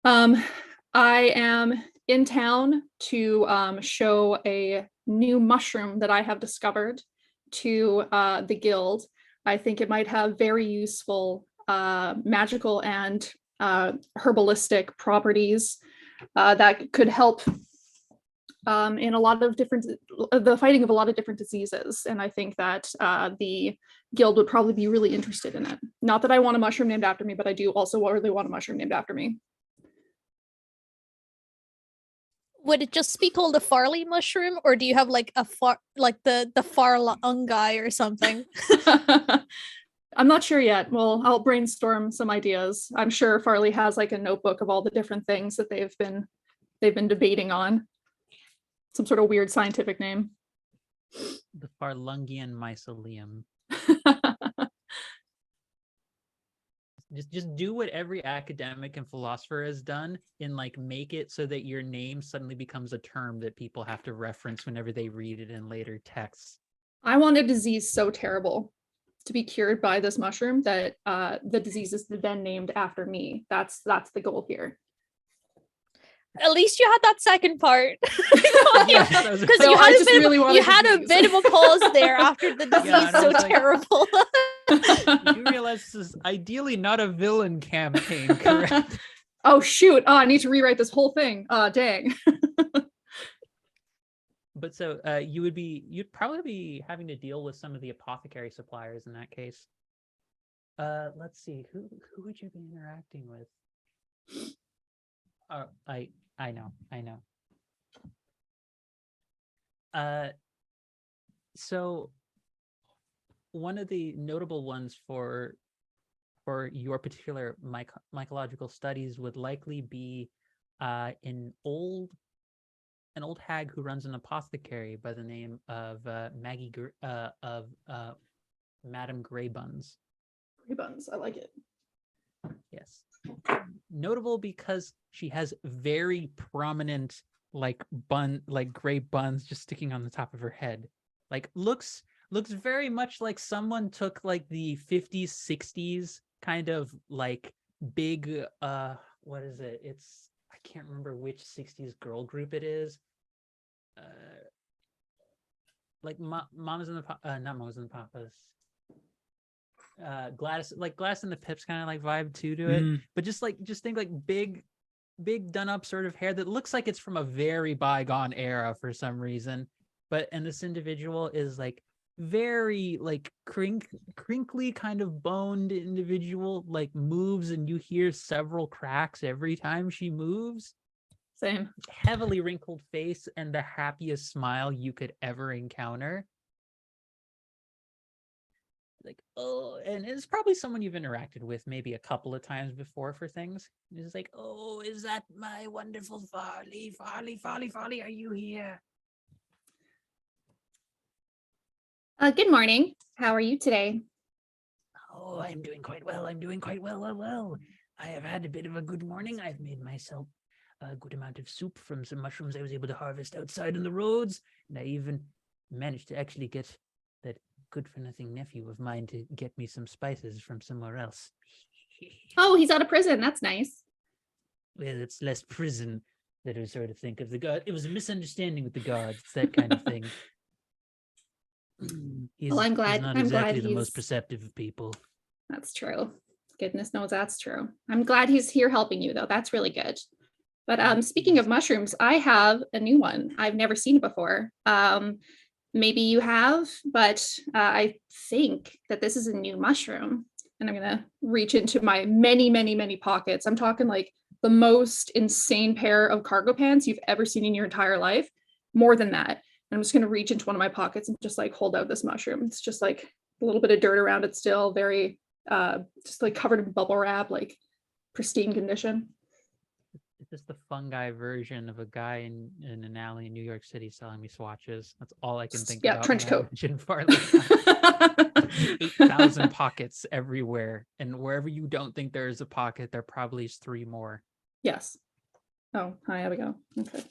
I am in town to show a new mushroom that I have discovered to the guild. I think it might have very useful magical and herbalistic properties that could help in a lot of the fighting of a lot of different diseases. And I think that the guild would probably be really interested in it. Not that I want a mushroom named after me, but I do also really want a mushroom named after me. Would it just be called a Farley mushroom, or do you have like the Farlungi or something? I'm not sure yet. Well, I'll brainstorm some ideas. I'm sure Farley has like a notebook of all the different things that they've been debating on. Some sort of weird scientific name. The Farlungian mycelium. Just do what every academic and philosopher has done, and like make it so that your name suddenly becomes a term that people have to reference whenever they read it in later texts. I want a disease so terrible to be cured by this mushroom that the disease is then named after me. That's the goal here. At least you had that second part. Yeah, Because So I just really wanted you had a disease. bit of a pause there after the disease Yeah, and I so was like- terrible. You do realize this is ideally not a villain campaign, correct? Oh shoot! Oh, I need to rewrite this whole thing. Dang. But so you'd probably be having to deal with some of the apothecary suppliers in that case. Let's see, who would you be interacting with? I know. So one of the notable ones for your particular mycological studies would likely be an old an old hag who runs an apothecary by the name of Madame Greybuns. Greybuns, I like it. Yes. Notable because she has very prominent like gray buns just sticking on the top of her head. Like looks very much like someone took like the 50s, 60s kind of like big what is it? It's I can't remember which 60s girl group it is. Like Mamas and the not Mamas and the Papas. Gladys and the Pips kind of like vibe too to it, but just think like big done up sort of hair that looks like it's from a very bygone era for some reason. And this individual is like very like crinkly kind of boned individual, like moves and you hear several cracks every time she moves. Same. Heavily wrinkled face and the happiest smile you could ever encounter. Like, oh, and it's probably someone you've interacted with maybe a couple of times before for things. It's like, oh, is that my wonderful Farley? Farley, are you here? Good morning. How are you today? Oh, I'm doing quite well. Well. I have had a bit of a good morning. I've made myself a good amount of soup from some mushrooms I was able to harvest outside on the roads. And I even managed to actually get that good-for-nothing nephew of mine to get me some spices from somewhere else. Oh, he's out of prison. That's nice. Well, it's less prison that I sort of think of the guard. It was a misunderstanding with the guards. It's that kind of thing. Well, I'm glad. He's not I'm exactly glad the most perceptive of people. That's true. Goodness knows that's true. I'm glad he's here helping you, though. That's really good. But speaking of mushrooms, I have a new one. I've never seen it before. Maybe you have, but I think that this is a new mushroom. And I'm going to reach into my many pockets. I'm talking like the most insane pair of cargo pants you've ever seen in your entire life. More than that. I'm just going to reach into one of my pockets and just like hold out this mushroom. It's just like a little bit of dirt around it still, very just like covered in bubble wrap, like pristine condition. It's just the fungi version of a guy in an alley in New York City selling me swatches. That's all I can think about. Trench coat. 8,000 pockets everywhere. And wherever you don't think there is a pocket, there probably is 3 more. Yes. Oh, hi, there we go. Okay.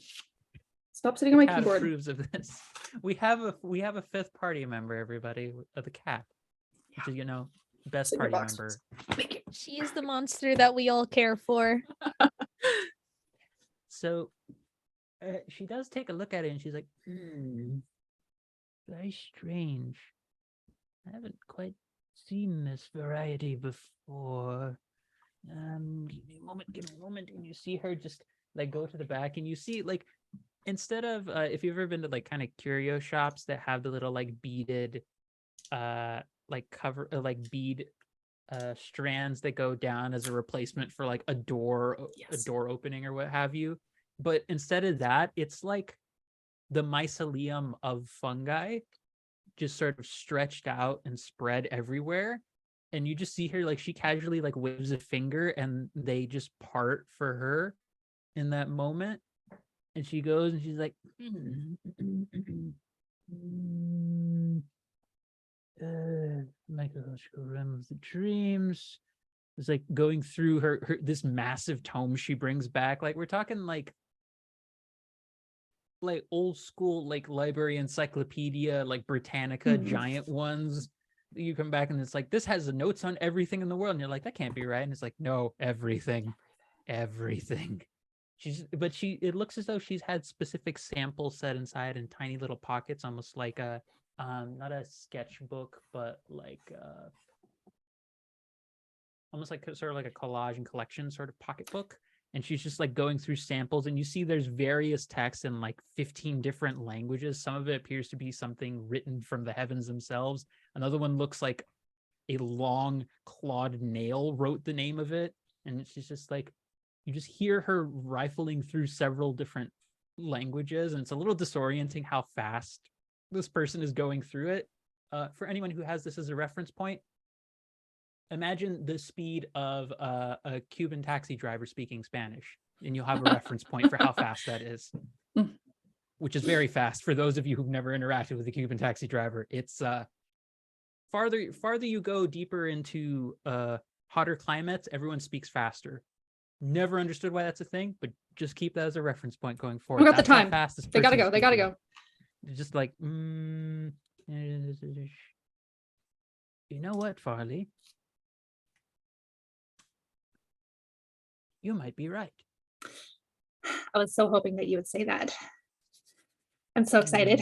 Stop sitting on my cat keyboard. Approves of this. We have a 5th party member, everybody, of the cat. Which is, best Sit in your party box. member. Thank you. She is the monster that we all care for. So she does take a look at it and she's like, very strange. I haven't quite seen this variety before. Give me a moment. And you see her just like go to the back and you see like, instead of if you've ever been to like kind of curio shops that have the little like beaded bead strands that go down as a replacement for like a door opening or what have you, but instead of that, it's like the mycelium of fungi just sort of stretched out and spread everywhere, and you just see her like she casually like waves a finger and they just part for her in that moment, and she goes and she's like mycological realm of the dreams. It's like going through her this massive tome she brings back. Like we're talking like old school like library encyclopedia, like Britannica giant ones. You come back and it's like, this has the notes on everything in the world, and you're like, that can't be right. And it's like, no, everything. It looks as though she's had specific samples set inside in tiny little pockets, almost like a not a sketchbook, but like almost like sort of like a collage and collection sort of pocketbook. And she's just like going through samples, and you see there's various texts in like 15 different languages. Some of it appears to be something written from the heavens themselves. Another one looks like a long clawed nail wrote the name of it. And she's just like, you just hear her rifling through several different languages, and it's a little disorienting how fast this person is going through it. For anyone who has this as a reference point, imagine the speed of a Cuban taxi driver speaking Spanish, and you'll have a reference point for how fast that is. which is very fast for those of you who've never interacted with a Cuban taxi driver. It's farther you go deeper into hotter climates, everyone speaks faster. Never understood why that's a thing, but just keep that as a reference point going forward. We got the That's how time. fast this They gotta person go. They gotta speaking. go. Just like, you know what, Farley? You might be right. I was so hoping that you would say that. I'm so excited.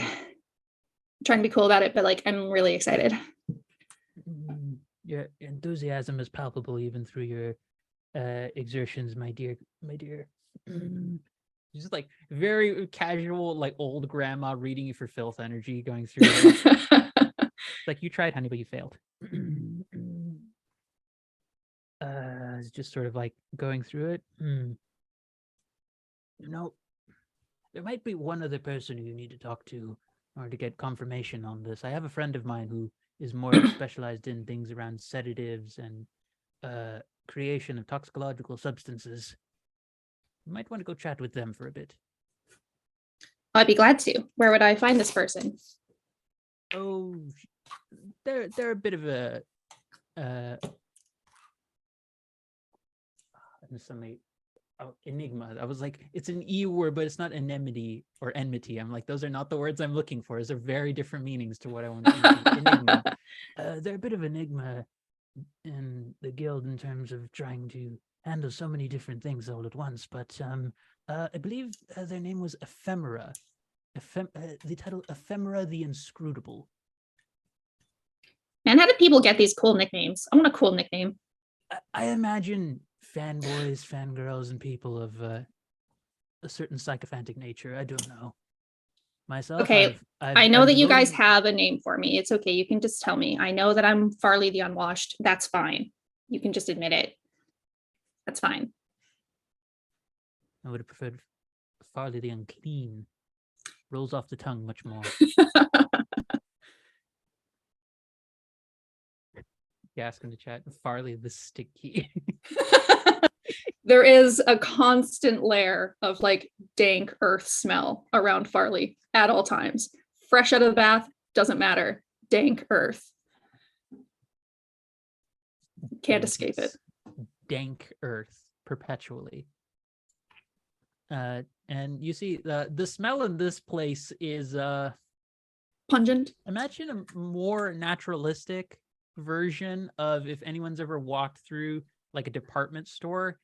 Trying to be cool about it, but like I'm really excited. Your enthusiasm is palpable even through your exertions, my dear. Just like very casual, like old grandma reading you for filth energy going through it. Like, you tried, honey, but you failed. It's just sort of like going through it. You know, there might be one other person who you need to talk to or to get confirmation on this. I have a friend of mine who is more specialized in things around sedatives and creation of toxicological substances. You might want to go chat with them for a bit. I'd be glad to. Where would I find this person? Oh, they're a bit of a suddenly enigma. I was like, it's an E word, but it's not enmity or enmity. I'm like, those are not the words I'm looking for. Those are very different meanings to what I want to use. Enigma. They're a bit of enigma in the guild in terms of trying to handle so many different things all at once. But I believe their name was Ephemera. The title Ephemera the Inscrutable. Man, how do people get these cool nicknames? I want a cool nickname. I imagine fanboys, fangirls, and people of a certain sycophantic nature. I don't know. Myself, Okay, I've I know that you guys devoted- have a name for me. It's okay. You can just tell me. I know that I'm Farley the Unwashed. That's fine. You can just admit it. That's fine. I would have preferred Farley the Unclean. Rolls off the tongue much more. Ask in the chat. Farley the Sticky. There is a constant layer of like dank earth smell around Farley at all times. Fresh out of the bath, doesn't matter. Dank earth. Can't escape it. Dank earth perpetually. And you see the smell in this place is Pungent. imagine a more naturalistic version of if anyone's ever walked through like a department store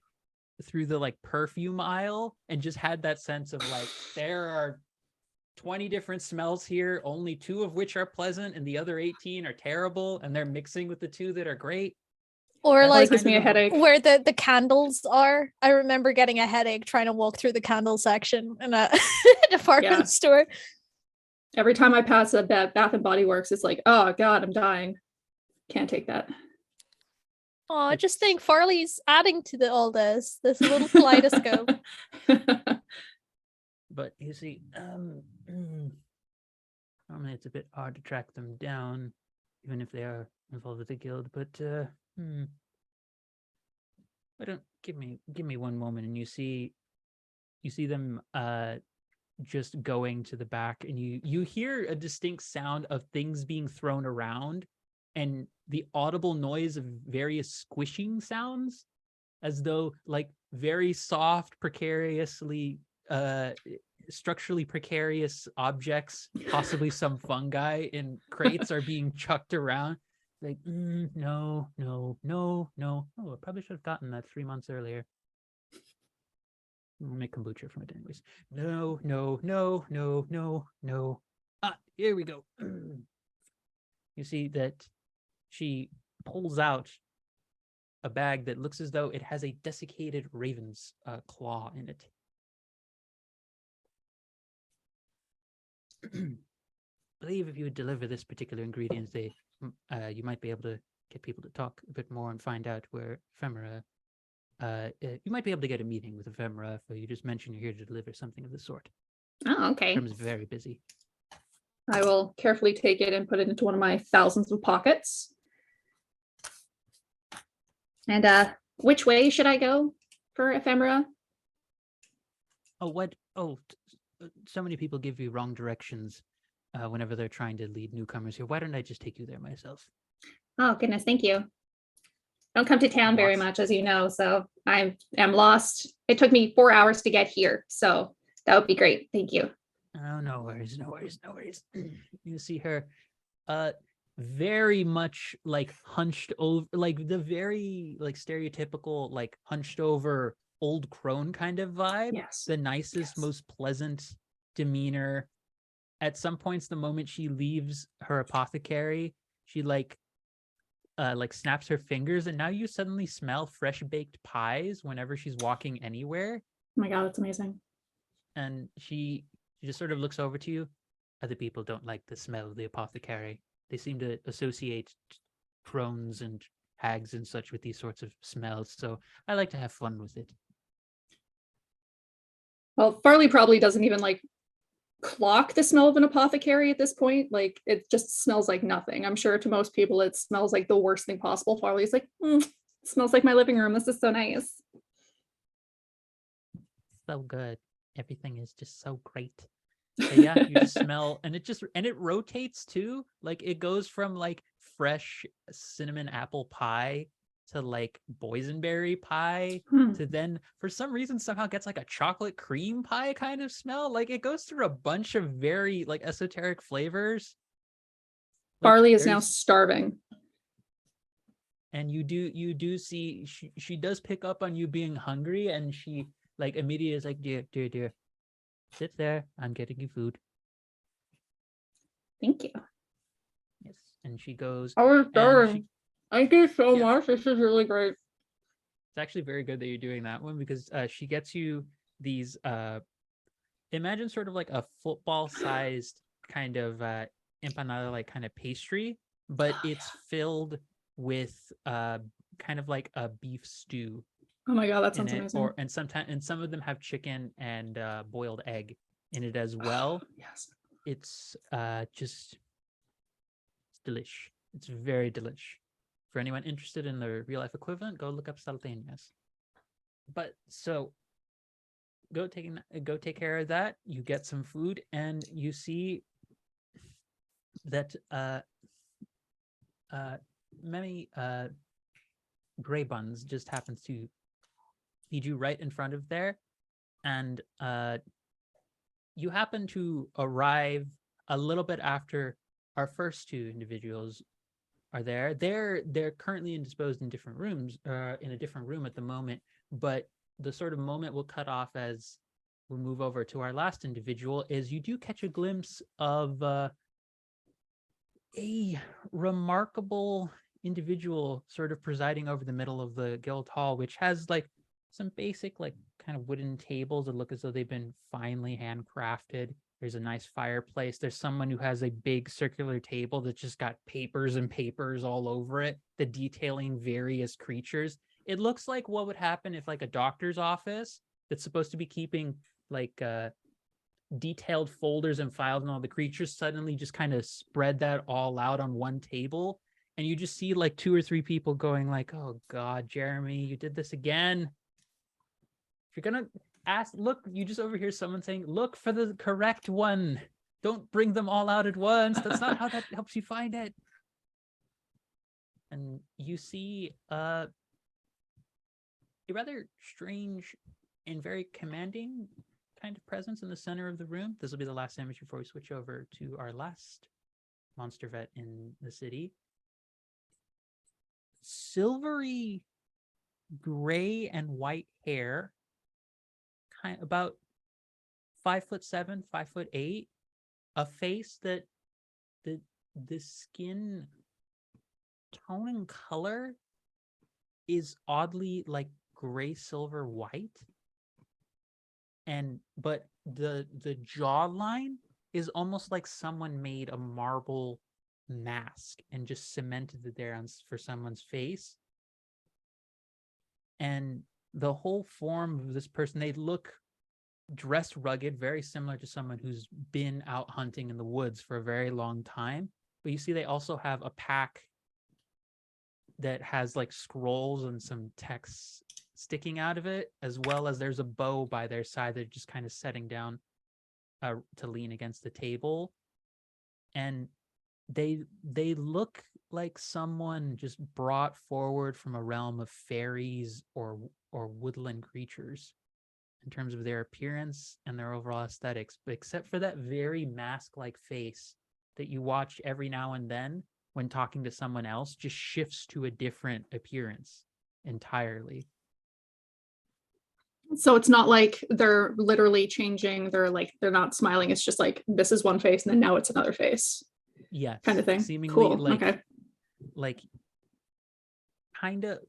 through the like perfume aisle and just had that sense of like there are 20 different smells here, only 2 of which are pleasant and the other 18 are terrible, and they're mixing with the 2 that are great. Or That's like gives me a headache. where the candles are. I remember getting a headache trying to walk through the candle section in a department Yeah. store. Every time I pass a Bath and Body Works, it's like, oh God, I'm dying. Can't take that. Oh, I just think Farley's adding to all this little kaleidoscope. But you see, normally it's a bit hard to track them down, even if they are involved with the guild. But I don't give me one moment, and you see them just going to the back, and you hear a distinct sound of things being thrown around, and the audible noise of various squishing sounds, as though like very soft, precariously structurally precarious objects, possibly some fungi in crates, are being chucked around. Like, no. Oh, I probably should have gotten that 3 months earlier. I'll make kombucha from it anyways. No. Ah, here we go. You see that she pulls out a bag that looks as though it has a desiccated raven's claw in it. I believe if you would deliver this particular ingredient, you might be able to get people to talk a bit more and find out where Ephemera. You might be able to get a meeting with Ephemera if you just mention you're here to deliver something of the sort. Oh, okay. Ephemera's very busy. I will carefully take it and put it into one of my thousands of pockets. And which way should I go for Ephemera? Oh, what? Oh, so many people give you wrong directions whenever they're trying to lead newcomers here. Why don't I just take you there myself? Oh, goodness. Thank you. I don't come to town very Lots. much, as you know, so I am lost. It took me 4 hours to get here, so that would be great. Thank you. Oh, no worries, no worries, no worries. You see her very much like hunched over, like the very like stereotypical like hunched over old crone kind of vibe. Yes. The nicest, Yes. most pleasant demeanor. At some points, the moment she leaves her apothecary, she like snaps her fingers, and now you suddenly smell fresh baked pies whenever she's walking anywhere. Oh my God, that's amazing. And she just sort of looks over to you. Other people don't like the smell of the apothecary. They seem to associate crones and hags and such with these sorts of smells, so I like to have fun with it. Well, Farley probably doesn't even like clock the smell of an apothecary at this point. Like it just smells like nothing. I'm sure to most people it smells like the worst thing possible. Farley's like, it smells like my living room. This is so nice. So good. Everything is just so great. But yeah, you just smell, and it rotates too. Like it goes from like fresh cinnamon apple pie to like boysenberry pie to then for some reason somehow gets like a chocolate cream pie kind of smell. Like it goes through a bunch of very like esoteric flavors. Like, Farley is now starving. And you do see she does pick up on you being hungry, and she like immediately is like, dear, sit there. I'm getting you food. Thank you. Yes. And she goes. I was and starving. Thank you so Yeah. much. This is really great. It's actually very good that you're doing that one, because she gets you these imagine sort of like a football sized kind of empanada like kind of pastry, but it's filled with kind of like a beef stew Oh my God, that in sounds it, amazing. and some of them have chicken and boiled egg in it as well. Yes. It's just it's delish. It's very delish. For anyone interested in the real life equivalent, go look up salteñas. But so go take care of that. You get some food, and you see that many gray buns just happens to lead you right in front of there, and you happen to arrive a little bit after our first two individuals are there. They're currently indisposed in different rooms, in a different room at the moment, but the sort of moment we'll cut off as we move over to our last individual is you do catch a glimpse of a remarkable individual sort of presiding over the middle of the guild hall, which has like some basic like kind of wooden tables that look as though they've been finely handcrafted. There's a nice fireplace. There's someone who has a big circular table that just got papers and papers all over it, the detailing various creatures. It looks like what would happen if like a doctor's office that's supposed to be keeping like detailed folders and files and all the creatures suddenly just kind of spread that all out on one table, and you just see like 2 or 3 people going like, oh God, Jeremy, you did this again. If you're gonna ask, look, you just overhear someone saying, look for the correct one. Don't bring them all out at once. That's not how that helps you find it. And you see a rather strange and very commanding kind of presence in the center of the room. This will be the last image before we switch over to our last monster vet in the city. Silvery gray and white hair, kind of about 5'7", 5'8", a face that the skin tone and color is oddly like gray, silver, white, but the jawline is almost like someone made a marble mask and just cemented it there for someone's face. And the whole form of this person, they look dressed rugged, very similar to someone who's been out hunting in the woods for a very long time. But you see they also have a pack that has like scrolls and some text sticking out of it, as well as there's a bow by their side. They're just kind of setting down. to lean against the table, and they look like someone just brought forward from a realm of fairies or woodland creatures in terms of their appearance and their overall aesthetics, but except for that very mask-like face that you watch every now and then when talking to someone else, just shifts to a different appearance entirely. So it's not like they're literally changing. They're not smiling. It's just like, this is one face and then now it's another face. Yes. Kind of thing. Seemingly cool. like, Okay. like kind of,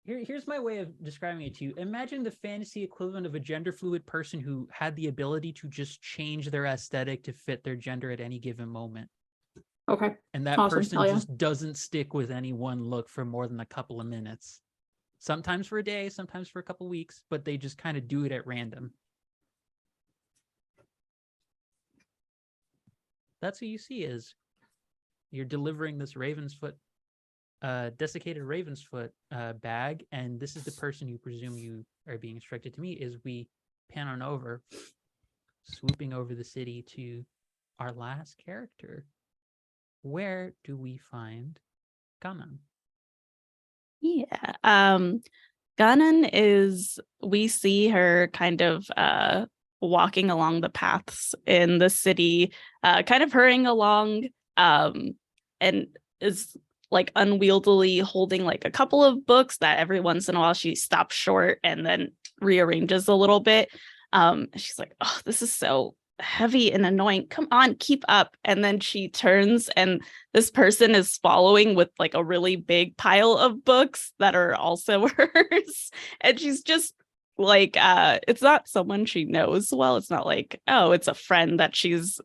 here's my way of describing it to you. Imagine the fantasy equivalent of a gender fluid person who had the ability to just change their aesthetic to fit their gender at any given moment. Okay. And that Awesome. person Hell yeah. just doesn't stick with any one look for more than a couple of minutes. Sometimes for a day, sometimes for a couple of weeks, but they just kind of do it at random. That's who you see is you're delivering this Ravensfoot, desiccated Ravensfoot bag, and this is the person you presume you are being instructed to meet. As we pan on over, swooping over the city to our last character. Where do we find Ganon? Yeah. Ganon is, we see her kind of walking along the paths in the city, kind of hurrying along, and is like unwieldily holding like a couple of books that every once in a while she stops short and then rearranges a little bit. She's like, oh, this is so heavy and annoying. Come on, keep up. And then she turns and this person is following with like a really big pile of books that are also hers. And she's just like, it's not someone she knows well. It's not like, oh, it's a friend that she's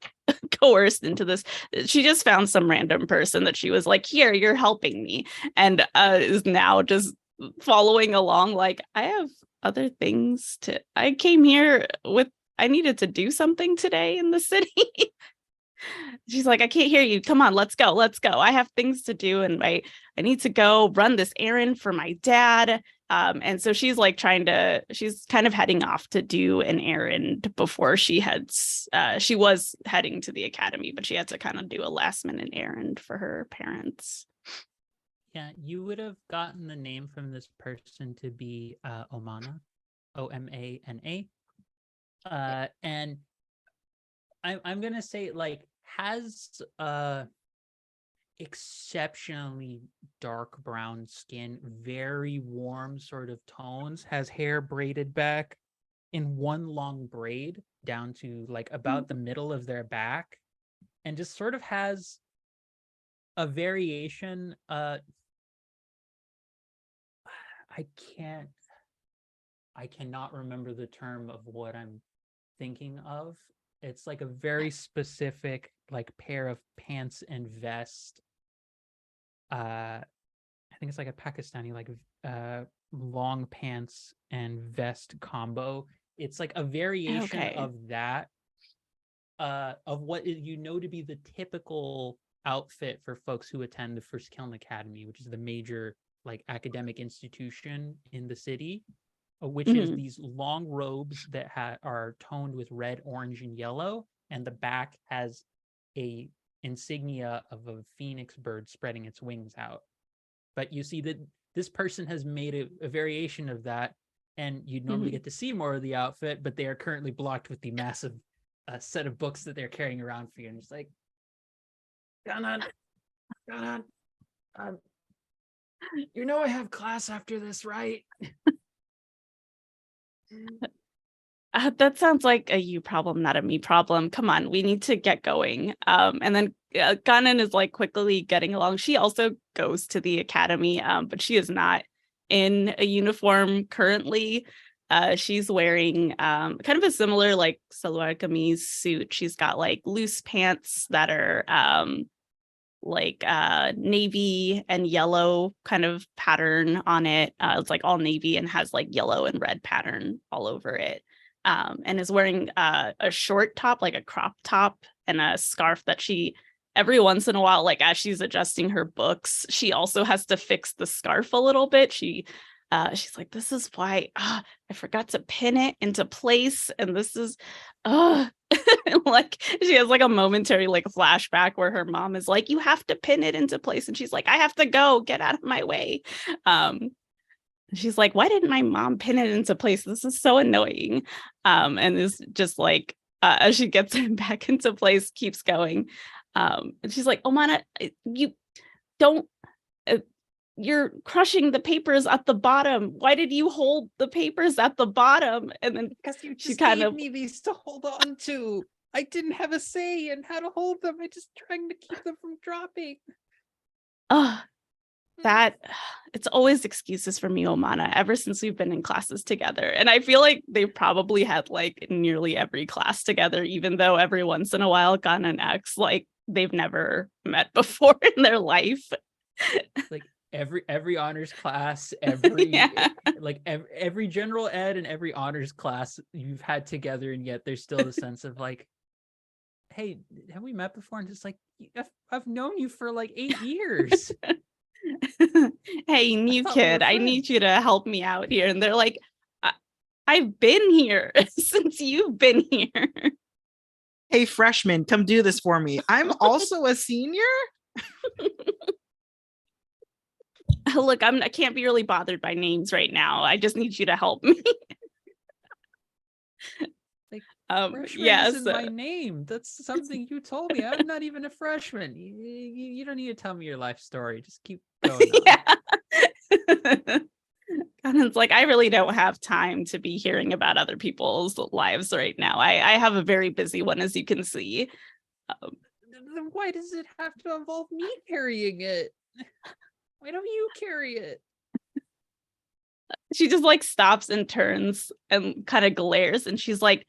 coerced into this. She just found some random person that she was like, here, you're helping me. And is now just following along like, I have other things to, I came here with, I needed to do something today in the city. She's like, I can't hear you. Come on, let's go. Let's go. I have things to do. And I need to go run this errand for my dad. And so she's like she's kind of heading off to do an errand before she heads, she was heading to the academy, but she had to kind of do a last minute errand for her parents. Yeah, you would have gotten the name from this person to be Omana, Omana. And I'm gonna say like has exceptionally dark brown skin, very warm sort of tones, has hair braided back in one long braid down to like about the middle of their back, and just sort of has a variation. I cannot remember the term of what I'm thinking of. It's like a very specific like pair of pants and vest. I think it's like a Pakistani like long pants and vest combo. It's like a variation of that, of what you know to be the typical outfit for folks who attend the First Kiln Academy, which is the major like academic institution in the city, which is these long robes that are toned with red, orange, and yellow, and the back has a insignia of a phoenix bird spreading its wings out. But you see that this person has made a variation of that, and you'd normally get to see more of the outfit, but they are currently blocked with the massive set of books that they're carrying around for you. And it's like, Ganon, you know I have class after this, right? That sounds like a you problem, not a me problem. Come on, we need to get going. And then Ganon is like quickly getting along. She also goes to the academy, but she is not in a uniform currently. She's wearing kind of a similar like salwar kameez suit. She's got like loose pants that are like navy and yellow kind of pattern on it. It's like all navy and has like yellow and red pattern all over it. And is wearing a short top, like a crop top, and a scarf that she every once in a while, like as she's adjusting her books, she also has to fix the scarf a little bit. She She's like, this is why I forgot to pin it into place, and this is like she has like a momentary like flashback where her mom is like, you have to pin it into place, and she's like, I have to go, get out of my way. She's like, why didn't my mom pin it into place? This is so annoying. And is just like, as she gets it back into place, keeps going. And she's like, Omana, you don't, you're crushing the papers at the bottom. Why did you hold the papers at the bottom? And then Because you she just kind gave of, me these to hold on to. I didn't have a say in how to hold them. I just trying to keep them from dropping. oh, that it's always excuses for me, Omana, ever since we've been in classes together. And I feel like they probably had like nearly every class together, even though every once in a while Gun and X, like they've never met before in their life. Like every honors class, every Yeah. like every general ed and every honors class you've had together, and yet there's still a sense of like, hey, have we met before? And just like, I've known you for like 8 years. Hey, new thought we were kid, I friends. need you to help me out here. And they're like, I've been here since you've been here. Hey, freshman, come do this for me. I'm also a senior. Look, I can't be really bothered by names right now. I just need you to help me. Like, freshman yes. isn't my name. That's something you told me. I'm not even a freshman. You don't need to tell me your life story. Just keep going on. Yeah. Cannon's like, I really don't have time to be hearing about other people's lives right now. I have a very busy one, as you can see. Then why does it have to involve me carrying it? Why don't you carry it? She just like stops and turns and kind of glares, and she's like,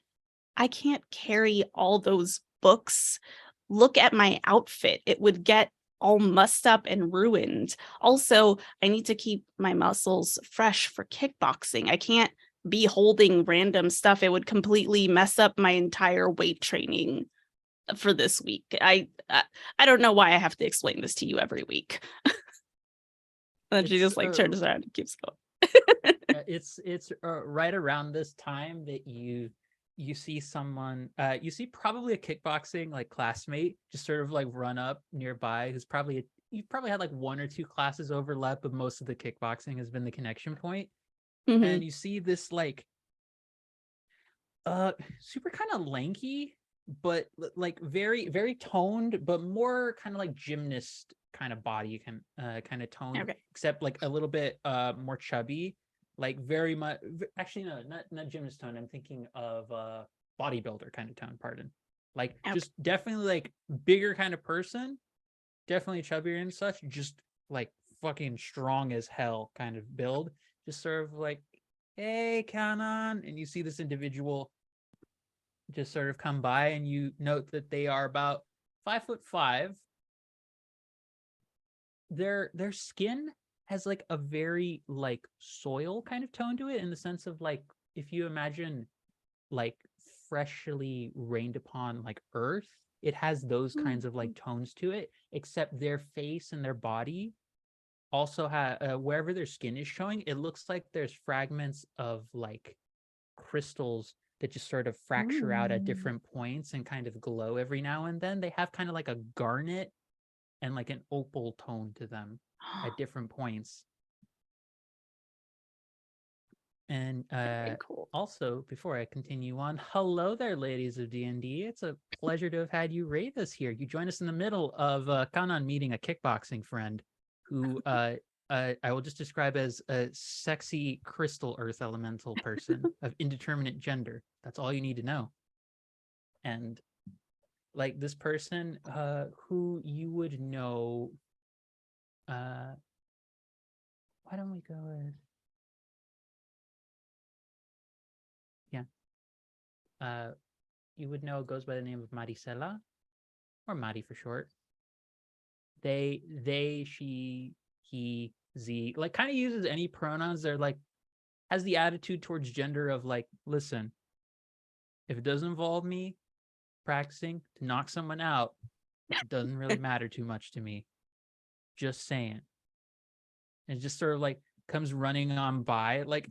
I can't carry all those books. Look at my outfit. It would get all mussed up and ruined. Also, I need to keep my muscles fresh for kickboxing. I can't be holding random stuff. It would completely mess up my entire weight training for this week. I don't know why I have to explain this to you every week. And then she just like turns around and keeps going. It's right around this time that you see someone, you see probably a kickboxing like classmate just sort of like run up nearby, who's probably, you've probably had like 1 or 2 classes overlap, but most of the kickboxing has been the connection point. Mhm. And you see this like super kind of lanky, but like very very toned, but more kind of like gymnast kind of body kind of toned, Okay. except like a little bit more chubby, like very much, actually no, not gymnast tone. I'm thinking of bodybuilder kind of tone, pardon. Like Okay. just definitely like bigger kind of person, definitely chubbier and such, just like fucking strong as hell kind of build, just sort of like, hey, Canon. And you see this individual just sort of come by, and you note that they are about 5'5". Their skin has like a very like soil kind of tone to it, in the sense of like, if you imagine like freshly rained upon like earth, it has those kinds of like tones to it, except their face and their body also have, wherever their skin is showing, it looks like there's fragments of like crystals that just sort of fracture out at different points and kind of glow every now and then. They have kind of like a garnet and like an opal tone to them at different points. And Very cool. also, before I continue on, hello there, ladies of D&D. It's a pleasure to have had you raid us here. You join us in the middle of Kanan meeting a kickboxing friend who I will just describe as a sexy crystal earth elemental person of indeterminate gender. That's all you need to know. And like this person who you would know, why don't we go with, you would know, goes by the name of Maricela, or Mari for short. They, she, he, z, like kind of uses any pronouns. They're like, has the attitude towards gender of like, listen, if it doesn't involve me practicing to knock someone out, it doesn't really matter too much to me. Just saying. And just sort of like comes running on by, like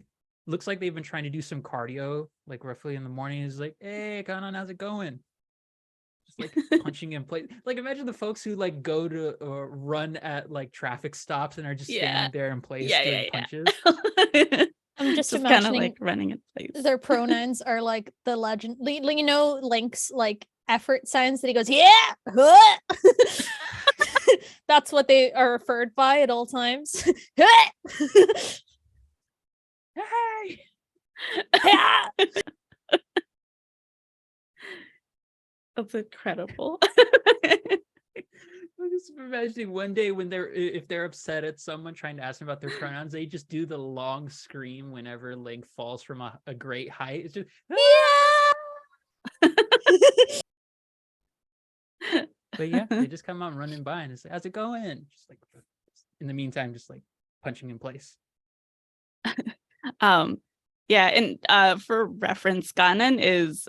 looks like they've been trying to do some cardio, like roughly in the morning. Is like, hey, Ganon, how's it going? Just like punching in place. Like imagine the folks who like go to run at like traffic stops and are just standing there in place doing punches. I'm just kind of imagining like running in place. their pronouns are like the legend, you know, Link's like effort signs that he goes, yeah, huh." That's what they are referred by at all times. Hey, Yeah. That's incredible. I'm just imagining one day when if they're upset at someone trying to ask them about their pronouns, they just do the long scream whenever Link falls from a great height. It's just But yeah, they just come on running by and it's like, how's it going? Just like in the meantime, just like punching in place. Yeah, and for reference, Ganon is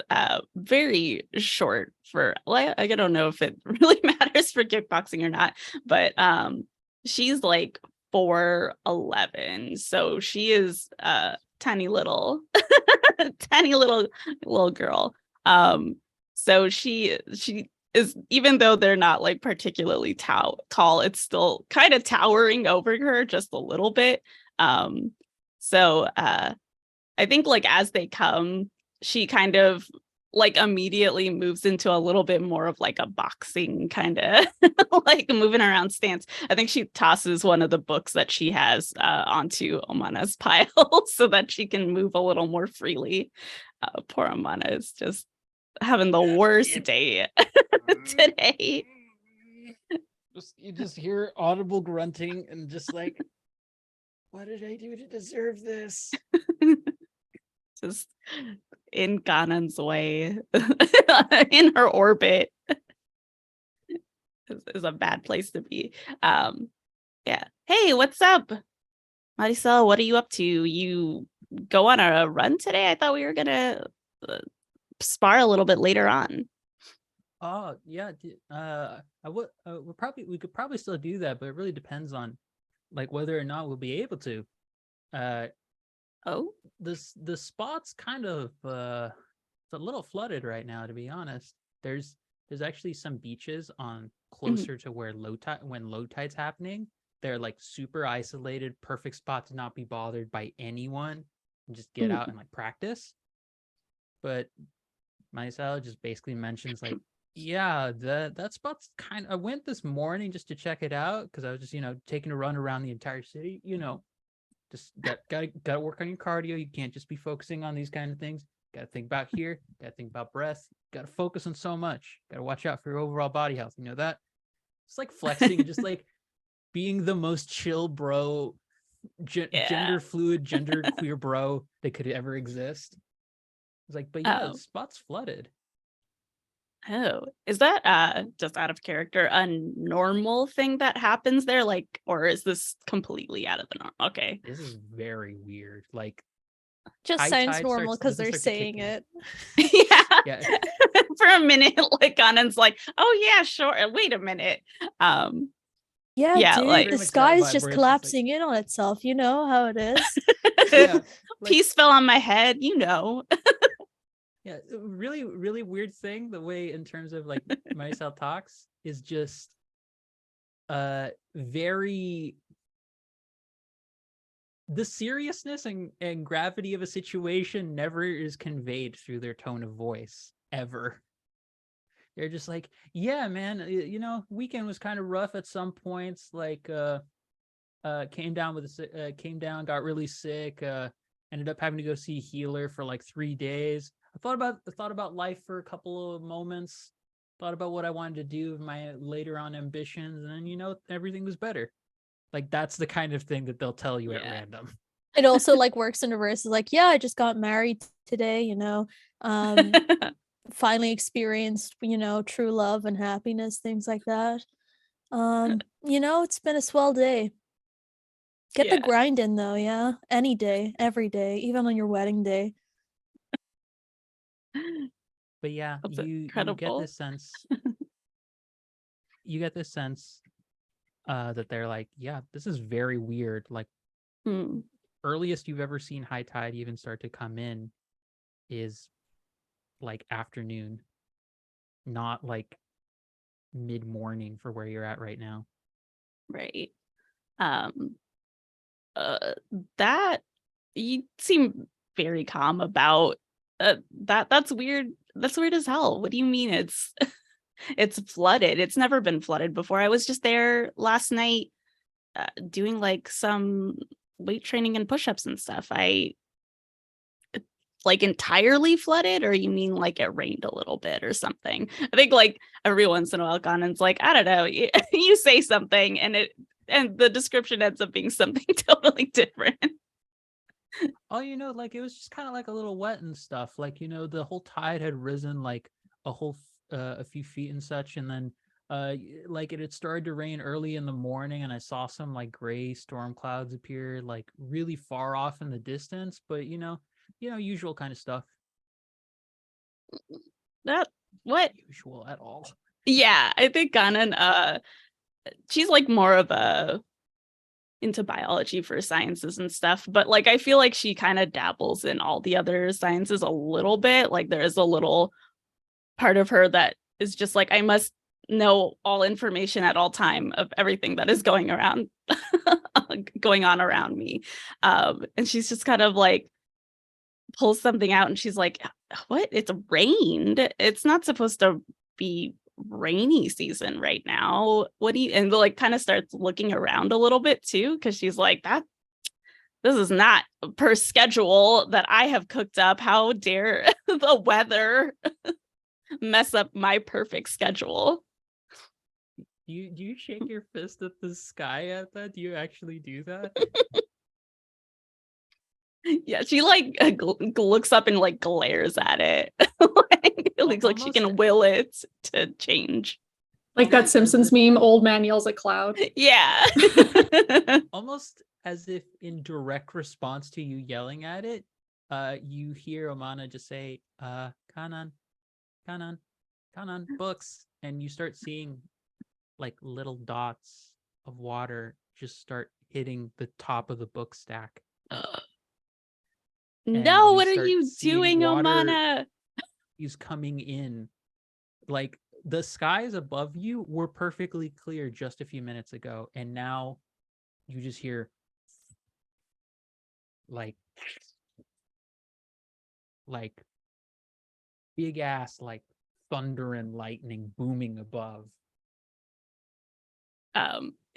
very short for, like, I don't know if it really matters for kickboxing or not, but she's like 4'11", so she is tiny little tiny little girl. So she is, even though they're not like particularly tall, it's still kind of towering over her just a little bit. So I think like as they come, she kind of like immediately moves into a little bit more of like a boxing kind of like moving around stance. I think she tosses one of the books that she has onto Omana's pile so that she can move a little more freely. Poor Omana is just having the worst day today. You just hear audible grunting and just like, what did I do to deserve this? Just in Ganon's way, in her orbit, is a bad place to be. Yeah. Hey, what's up, Maricel? What are you up to? You go on a run today? I thought we were gonna spar a little bit later on. Oh yeah, I would. We could probably still do that, but it really depends on like whether or not we'll be able to. Oh, the spot's kind of it's a little flooded right now, to be honest. There's actually some beaches on closer to where low tide's happening. They're like super isolated, perfect spot to not be bothered by anyone and just get out and like practice. But Maisel just basically mentions like, yeah, that spot's kind of, I went this morning just to check it out because I was just, taking a run around the entire city, just gotta work on your cardio. You can't just be focusing on these kind of things. Gotta think about here, gotta think about breath, gotta focus on so much. Gotta watch out for your overall body health. You know that? It's like flexing and just like being the most chill bro, gender fluid, gender queer bro that could ever exist. It's like, but yeah, the spot's flooded. Oh, is that just out of character a normal thing that happens there? Like, or is this completely out of the norm? Okay. This is very weird. Like, just sounds normal because they're saying it. Yeah. For a minute, like Ganon's like, oh yeah, sure. Wait a minute. Yeah, dude, like the sky's just collapsing in on itself. You know how it is. Yeah, like, peace fell on my head, you know. Yeah, really, really weird thing. The way in terms of like Marisol talks is just very, the seriousness and gravity of a situation never is conveyed through their tone of voice ever. They're just like, yeah, man, weekend was kind of rough at some points. Like, came down, got really sick. Ended up having to go see a healer for like 3 days. I thought about life for a couple of moments, thought about what I wanted to do with my later on ambitions, and then everything was better. Like that's the kind of thing that they'll tell you at random. It also like works in reverse. It's like, yeah, I just got married today, finally experienced, true love and happiness, things like that. It's been a swell day. Get the grind in though, yeah. Any day, every day, even on your wedding day. But yeah, you get this sense. You get this sense that they're like, yeah, this is very weird. Like, Hmm. Earliest you've ever seen high tide even start to come in is like afternoon, not like mid-morning for where you're at right now. Right. Um, that you seem very calm about that. That's weird. That's weird as hell. What do you mean it's it's flooded? It's never been flooded before. I was just there last night doing like some weight training and push-ups and stuff. I like entirely flooded, or you mean like it rained a little bit or something? I think like every once in a while Ganon's like, I don't know, you say something and the description ends up being something totally different. Oh, like it was just kind of like a little wet and stuff. Like, the whole tide had risen like a few feet and such, and then like it had started to rain early in the morning, and I saw some like gray storm clouds appear like really far off in the distance, but usual kind of stuff. That what? Usual at all. Yeah, I think Ganon she's like more of a into biology for sciences and stuff, but like I feel like she kind of dabbles in all the other sciences a little bit. Like there is a little part of her that is just like, I must know all information at all time of everything that is going on around me. And she's just kind of like pulls something out and she's like, what? It's rained. It's not supposed to be rainy season right now. What do you, and like kind of starts looking around a little bit too, because she's like, this is not per schedule that I have cooked up. How dare the weather mess up my perfect schedule? Do you shake your fist at the sky at that? Do you actually do that? Yeah, she like looks up and like glares at it. Like, it looks like she can will it to change. Like that Simpsons meme, old man yells at cloud. Yeah. Almost as if in direct response to you yelling at it, you hear Amana just say, Kanan, books. And you start seeing like little dots of water just start hitting the top of the book stack. No, what are you doing, Amana? He's coming in. Like the skies above you were perfectly clear just a few minutes ago, and now you just hear like big ass like thunder and lightning booming above.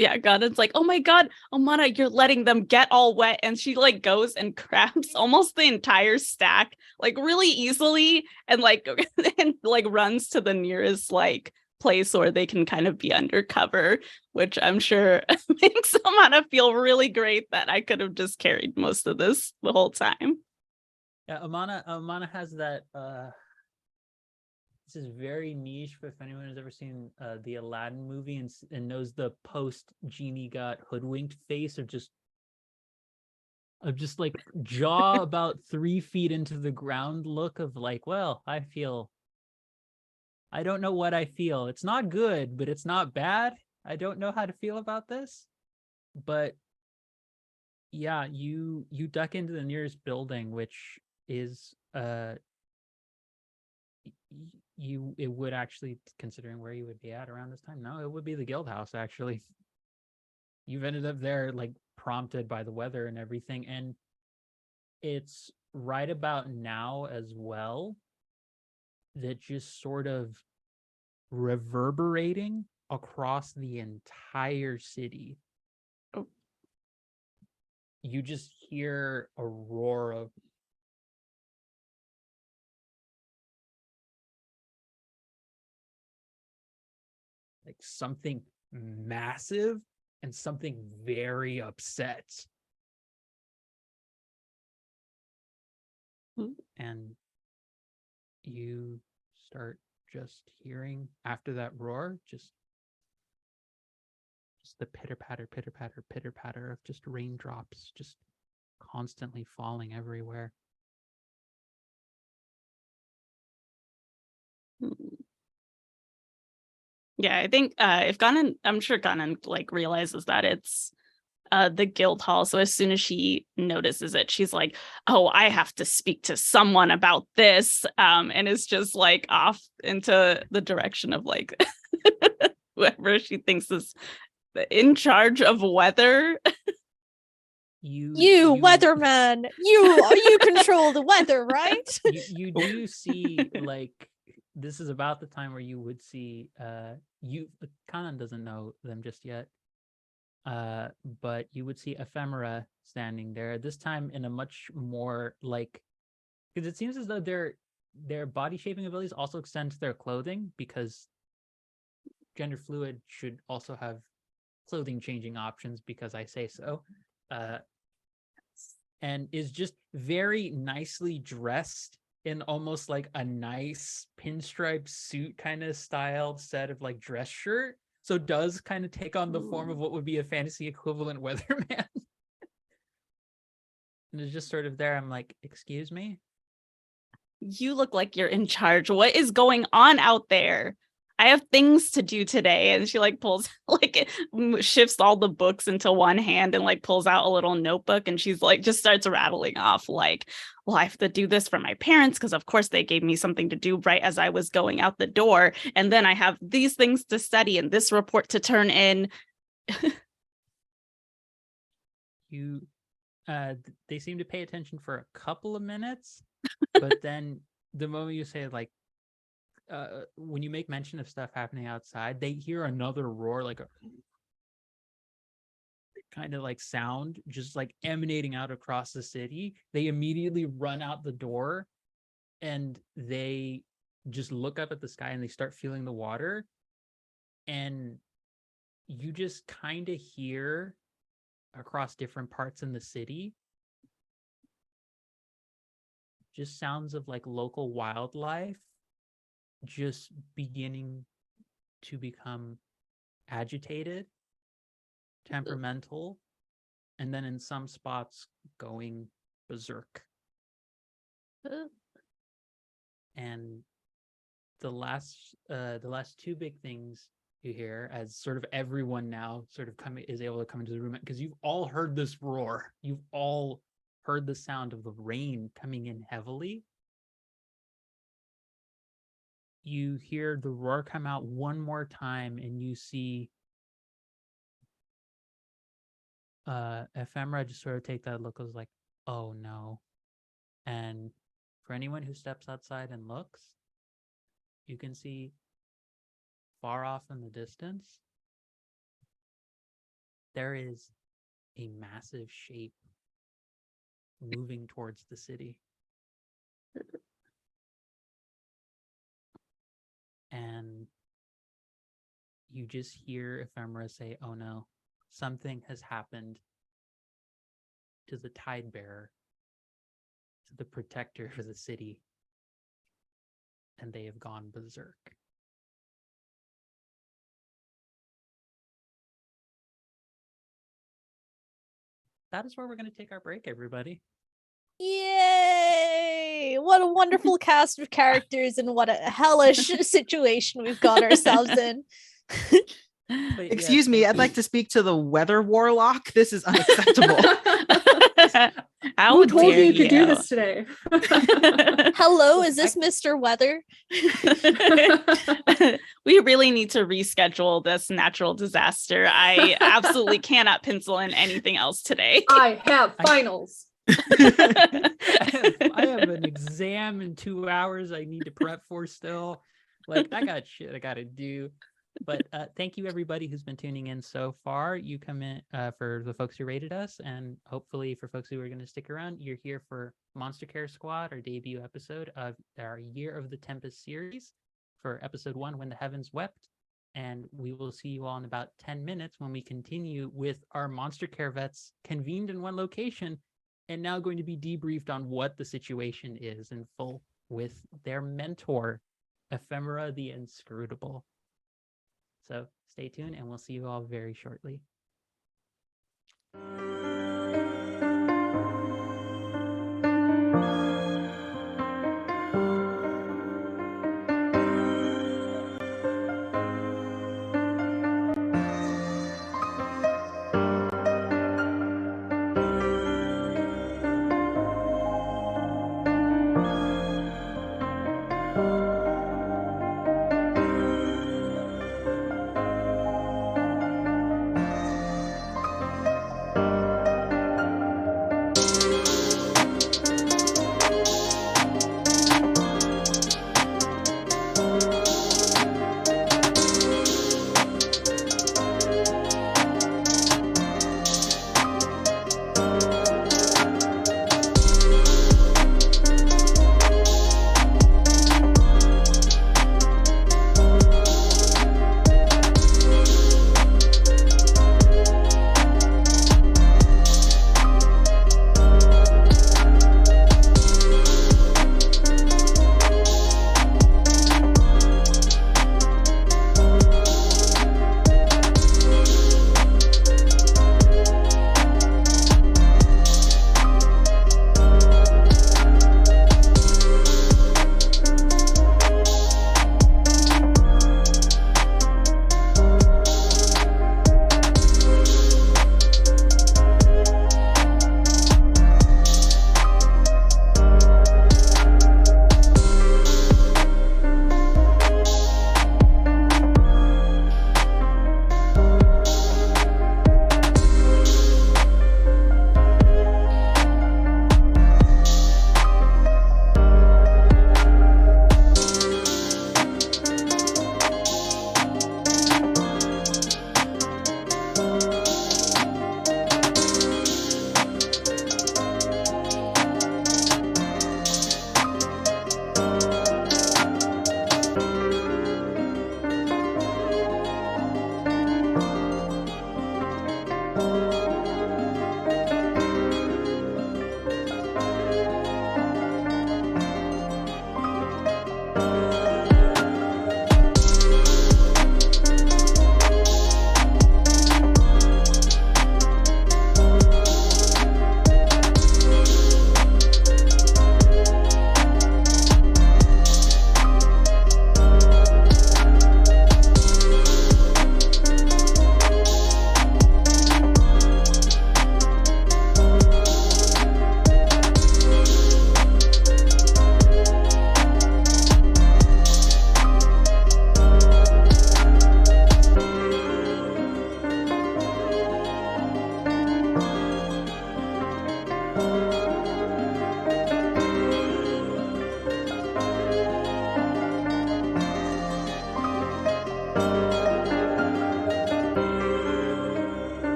Yeah, Ganon's like, oh my god, Amana, you're letting them get all wet, and she like goes and grabs almost the entire stack like really easily and like runs to the nearest like place where they can kind of be undercover, which I'm sure makes Amana feel really great that I could have just carried most of this the whole time. Yeah, Amana has that this is very niche, but if anyone has ever seen the Aladdin movie and knows the post Genie got hoodwinked face of just like jaw about 3 feet into the ground look of like, well, I don't know what I feel. It's not good, but it's not bad. I don't know how to feel about this. But yeah, you duck into the nearest building, which is it would actually, considering where you would be at around this time, no, it would be the guild house. Actually, you've ended up there like prompted by the weather and everything, and it's right about now as well that just sort of reverberating across the entire city. Oh. You just hear a roar of like something massive and something very upset. And you start just hearing after that roar, just the pitter patter of just raindrops just constantly falling everywhere. Yeah, I think if Ganon, I'm sure Ganon like realizes that it's the guild hall. So as soon as she notices it, she's like, oh, I have to speak to someone about this. And is just like off into the direction of like whoever she thinks is in charge of weather. You weatherman, you control the weather, right? You do see, like, this is about the time where you would see Kanan doesn't know them just yet. But you would see Ephemera standing there, this time in a much more like, because it seems as though their body shaping abilities also extend to their clothing, because gender fluid should also have clothing changing options, because I say so. And is just very nicely dressed in almost like a nice pinstripe suit kind of styled set of like dress shirt. So does kind of take on the form of what would be a fantasy equivalent weatherman. And it's just sort of there. I'm like, excuse me? You look like you're in charge. What is going on out there? I have things to do today. And she like pulls, like shifts all the books into one hand and like pulls out a little notebook. And she's like, just starts rattling off like, well, I have to do this for my parents because of course they gave me something to do right as I was going out the door. And then I have these things to study and this report to turn in. They seem to pay attention for a couple of minutes, but then the moment you say like, when you make mention of stuff happening outside, they hear another roar, like a kind of like sound just like emanating out across the city. They immediately run out the door and they just look up at the sky and they start feeling the water. And you just kind of hear across different parts in the city just sounds of like local wildlife just beginning to become agitated, temperamental, and then in some spots going berserk. And the last two big things you hear, as sort of everyone now sort of is able to come into the room, because you've all heard this roar, you've all heard the sound of the rain coming in heavily. You hear the roar come out one more time, and you see Ephemera just sort of take that look, was like, oh no. And for anyone who steps outside and looks, you can see far off in the distance, there is a massive shape moving towards the city. And you just hear Ephemera say, oh no, something has happened to the tide bearer, to the protector for the city, and they have gone berserk. That is where we're going to take our break, everybody. Yay! What a wonderful cast of characters, and what a hellish situation we've got ourselves in. Excuse me, I'd like to speak to the weather warlock. This is unacceptable. Who told you could do this today? Hello, is this Mr. Weather? We really need to reschedule this natural disaster. I absolutely cannot pencil in anything else today. I have finals. I have an exam in 2 hours I need to prep for still. Like, I got shit I gotta do. But thank you everybody who's been tuning in so far. You come in for the folks who rated us, and hopefully for folks who are going to stick around, you're here for Monster Care Squad, our debut episode of our Year of the Tempest series, for episode 1, When the Heavens Wept. And we will see you all in about 10 minutes when we continue with our Monster Care vets convened in one location and now going to be debriefed on what the situation is in full with their mentor, Ephemera the Inscrutable. So stay tuned, and we'll see you all very shortly.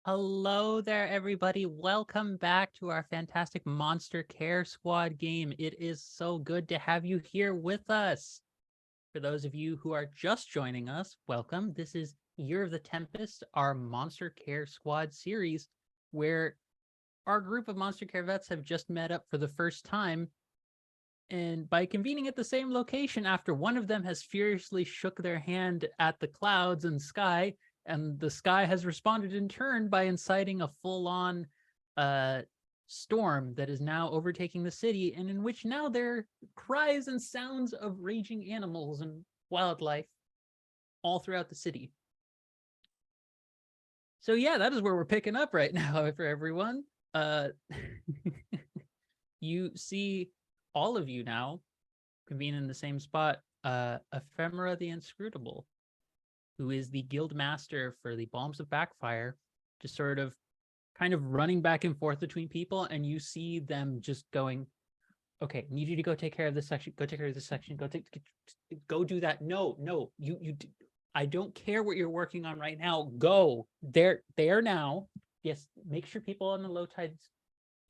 Hello there, everybody. Welcome back to our fantastic Monster Care Squad game. It is so good to have you here with us. For those of you who are just joining us, welcome. This is Year of the Tempest, our Monster Care Squad series, where our group of Monster Care vets have just met up for the first time. And by convening at the same location after one of them has furiously shook their hand at the clouds and sky, and the sky has responded in turn by inciting a full-on storm that is now overtaking the city, and in which now there are cries and sounds of raging animals and wildlife all throughout the city. So yeah, that is where we're picking up right now for everyone. You see all of you now convene in the same spot. Ephemera the Inscrutable, who is the guild master for the Bombs of Backfire, just sort of kind of running back and forth between people, and you see them just going, okay, need you to go take care of this section, go take care of this section, go do that. No, I don't care what you're working on right now. Go. There now. Yes, make sure people on the low tides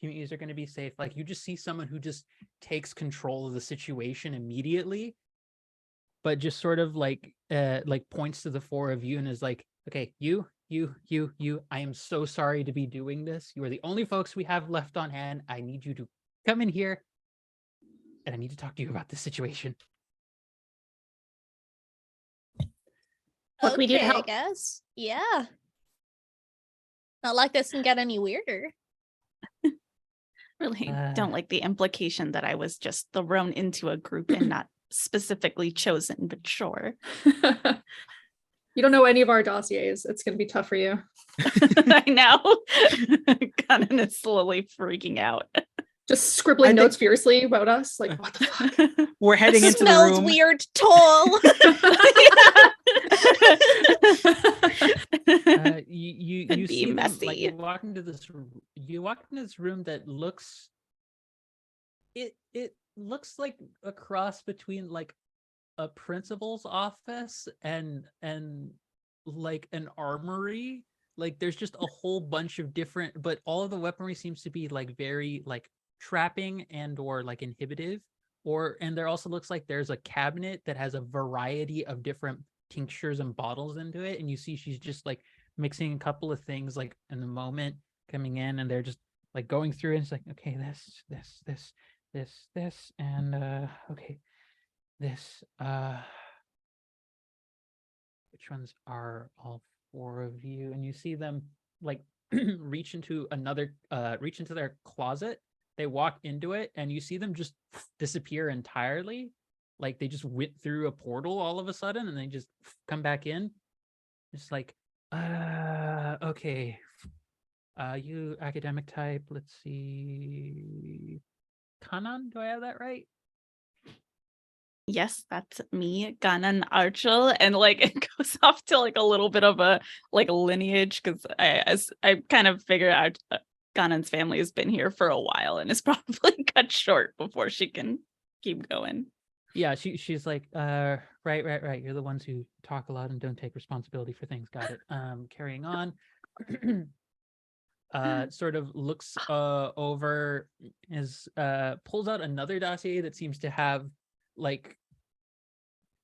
communities are going to be safe. Like, you just see someone who just takes control of the situation immediately, but just sort of like points to the four of you and is like, okay, you, I am so sorry to be doing this. You are the only folks we have left on hand. I need you to come in here and I need to talk to you about this situation. What can we do to Okay, help? I guess. Yeah. Not like this can get any weirder. Really don't like the implication that I was just thrown into a group and not specifically chosen, but sure. You don't know any of our dossiers. It's going to be tough for you. I know. Gunnan is slowly freaking out. Just scribbling I think- notes furiously about us. Like, what the fuck? We're heading It into the smells room. weird, tall. You Could be see them, like, messy. you walk into this room that looks, it looks like a cross between like a principal's office and like an armory. Like, there's just a whole bunch of different, but all of the weaponry seems to be like very like trapping and or like inhibitive, and there also looks like there's a cabinet that has a variety of different tinctures and bottles into it, and you see she's just like mixing a couple of things like in the moment coming in, and they're just like going through it, and it's like, okay, this and okay, this which ones are all four of you? And you see them like reach into their closet. They walk into it and you see them just disappear entirely. Like, they just went through a portal all of a sudden and they just come back in. It's like, okay. You academic type, let's see. Kanan, do I have that right? Yes, that's me, Gunnan Archel, and like it goes off to like a little bit of a like lineage, because I kind of figure out Gunnan's family has been here for a while and is probably cut short before she can keep going. Yeah, she's like, right. You're the ones who talk a lot and don't take responsibility for things. Got it. Carrying on. Sort of looks over, pulls out another dossier that seems to have like,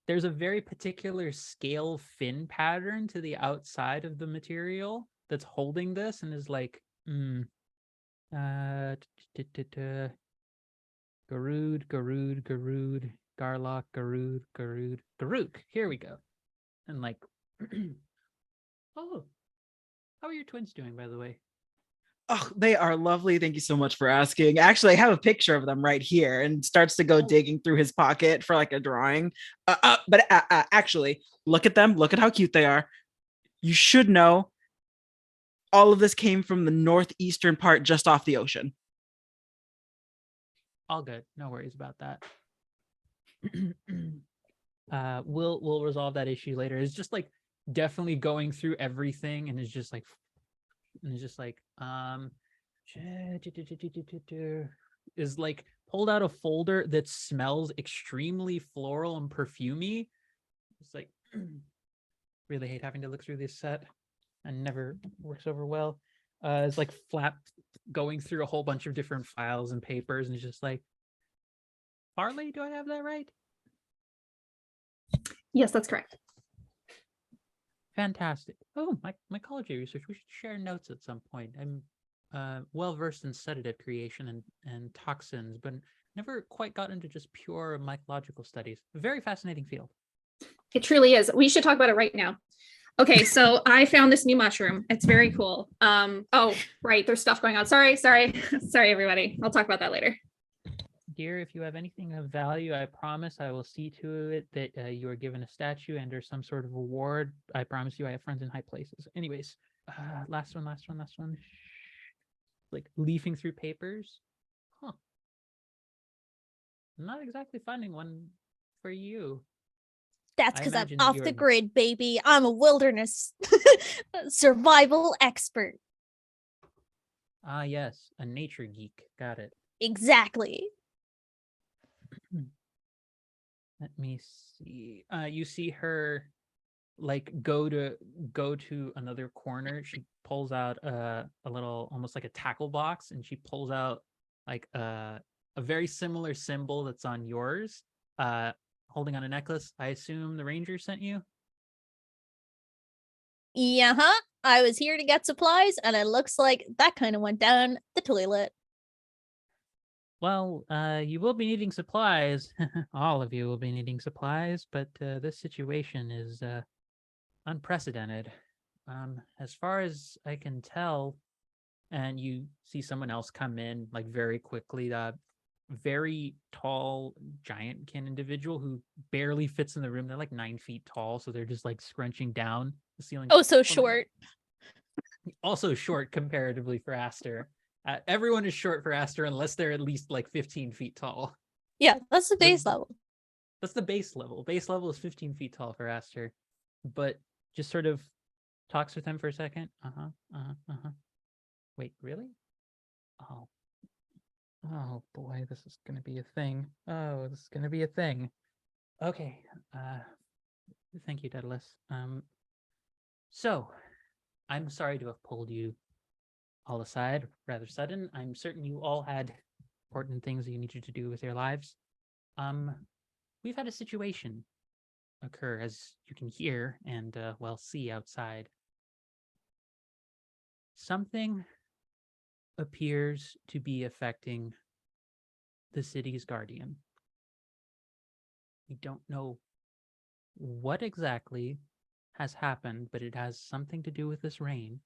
there's a very particular scale fin pattern to the outside of the material that's holding this, and is like, Garud, Garlock, Garuk. Here we go. And like, oh, how are your twins doing, by the way? Oh, they are lovely. Thank you so much for asking. Actually, I have a picture of them right here, and starts to go digging through his pocket for like a drawing. But actually, look at them. Look at how cute they are. You should know all of this came from the northeastern part just off the ocean. All good. No worries about that. We'll resolve that issue later. It's just like definitely going through everything, and it's just like is like pulled out a folder that smells extremely floral and perfumey, It's like really hate having to look through this set and never works over well. It's like Flap going through a whole bunch of different files and papers, and it's just like, Farley, do I have that right? Yes, that's correct. Fantastic. Oh, my college research. We should share notes at some point. I'm well versed in sedative creation and toxins, but never quite got into just pure mycological studies. Very fascinating field. It truly is. We should talk about it right now. Okay, so I found this new mushroom. It's very cool. Oh, right, there's stuff going on. Sorry, everybody. I'll talk about that later. Dear, if you have anything of value, I promise I will see to it that you are given a statue and or some sort of award. I promise you I have friends in high places. Anyways, last one. Like leafing through papers. Huh. Not exactly finding one for you. That's I because I'm imagine that off you're- the grid, baby. I'm a wilderness survival expert. Ah, yes, a nature geek. Got it. Exactly. Let me see. You see her like go to another corner. She pulls out a little, almost like a tackle box, and she pulls out like a very similar symbol that's on yours, holding on a necklace. I assume the ranger sent you. Yeah, I was here to get supplies, and it looks like that kind of went down the toilet. Well, you will be needing supplies. All of you will be needing supplies, but this situation is unprecedented. As far as I can tell, and you see someone else come in like very quickly, the very tall giant-kin individual who barely fits in the room. They're like 9 feet tall, so they're just like scrunching down the ceiling. Oh, so my short. God. Also short comparatively for Aster. Everyone is short for Aster unless they're at least like 15 feet tall. Yeah, that's the base level. That's the base level. Base level is 15 feet tall for Aster, but just sort of talks with him for a second. Wait, really? Oh boy, this is gonna be a thing. Oh, this is gonna be a thing. Okay. Thank you, Daedalus. So I'm sorry to have pulled you all aside rather sudden. I'm certain you all had important things that you needed to do with your lives. We've had a situation occur, as you can hear and well see outside. Something appears to be affecting the city's guardian. We don't know what exactly has happened, but it has something to do with this rain.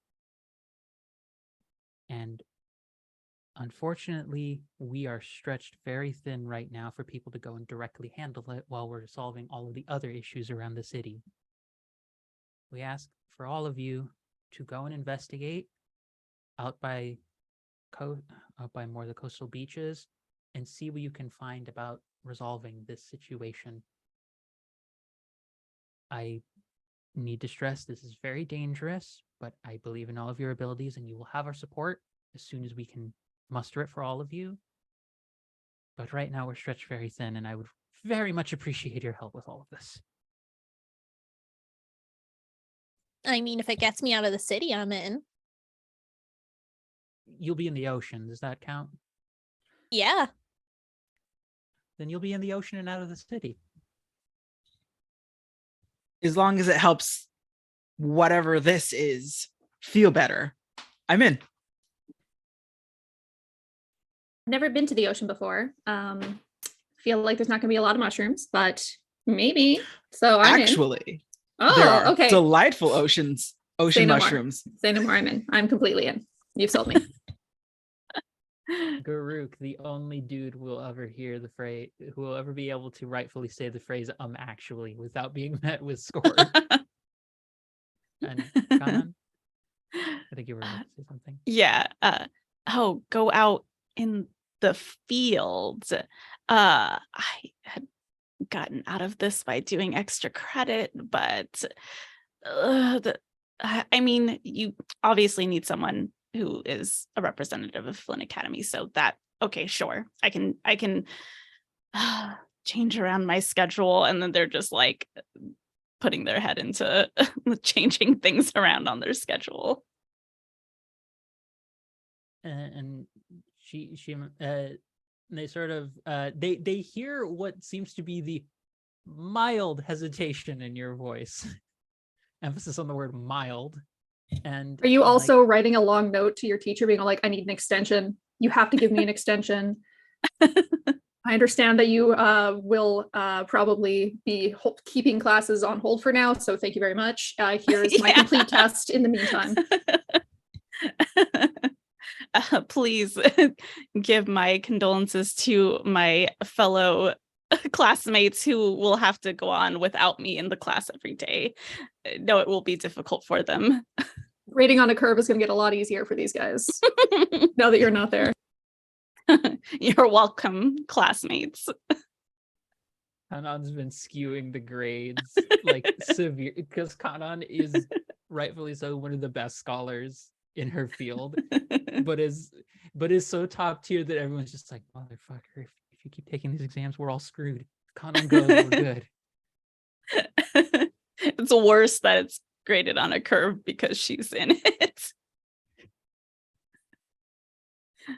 And unfortunately, we are stretched very thin right now for people to go and directly handle it while we're solving all of the other issues around the city. We ask for all of you to go and investigate out by more of the coastal beaches and see what you can find about resolving this situation. I need to stress this is very dangerous, but I believe in all of your abilities and you will have our support as soon as we can muster it for all of you. But right now we're stretched very thin, and I would very much appreciate your help with all of this. I mean, if it gets me out of the city, I'm in. You'll be in the ocean. Does that count? Yeah. Then you'll be in the ocean and out of the city. As long as it helps whatever this is feel better, I'm in. Never been to the ocean before. Feel like there's not going to be a lot of mushrooms, but maybe. So I'm Actually, in. there Oh, are okay. delightful ocean Say no more. mushrooms. Say no more. I'm in. I'm completely in. You've sold me. Garuk, the only dude who will ever hear the phrase, who will ever be able to rightfully say the phrase actually without being met with scorn. And Kanan, I think you were about to say something. Yeah. Go out in the fields. I had gotten out of this by doing extra credit, but I mean, you obviously need someone who is a representative of Flynn Academy. So that, okay, sure. I can change around my schedule. And then they're just like putting their head into changing things around on their schedule. And they sort of they hear what seems to be the mild hesitation in your voice. Emphasis on the word mild. And Are you also writing a long note to your teacher being like, I need an extension. You have to give me an extension. I understand that you will probably be keeping classes on hold for now. So thank you very much. Here's my complete test in the meantime. Please give my condolences to my fellow classmates who will have to go on without me in the class every day. No, it will be difficult for them. Rating on a curve is going to get a lot easier for these guys now that you're not there. You're welcome, classmates. Kanan's been skewing the grades like severe, because Kanan is rightfully so one of the best scholars in her field, but is so top tier that everyone's just like, motherfucker, if you keep taking these exams, we're all screwed. Kanan goes, we're good. It's worse that it's graded on a curve because she's in it.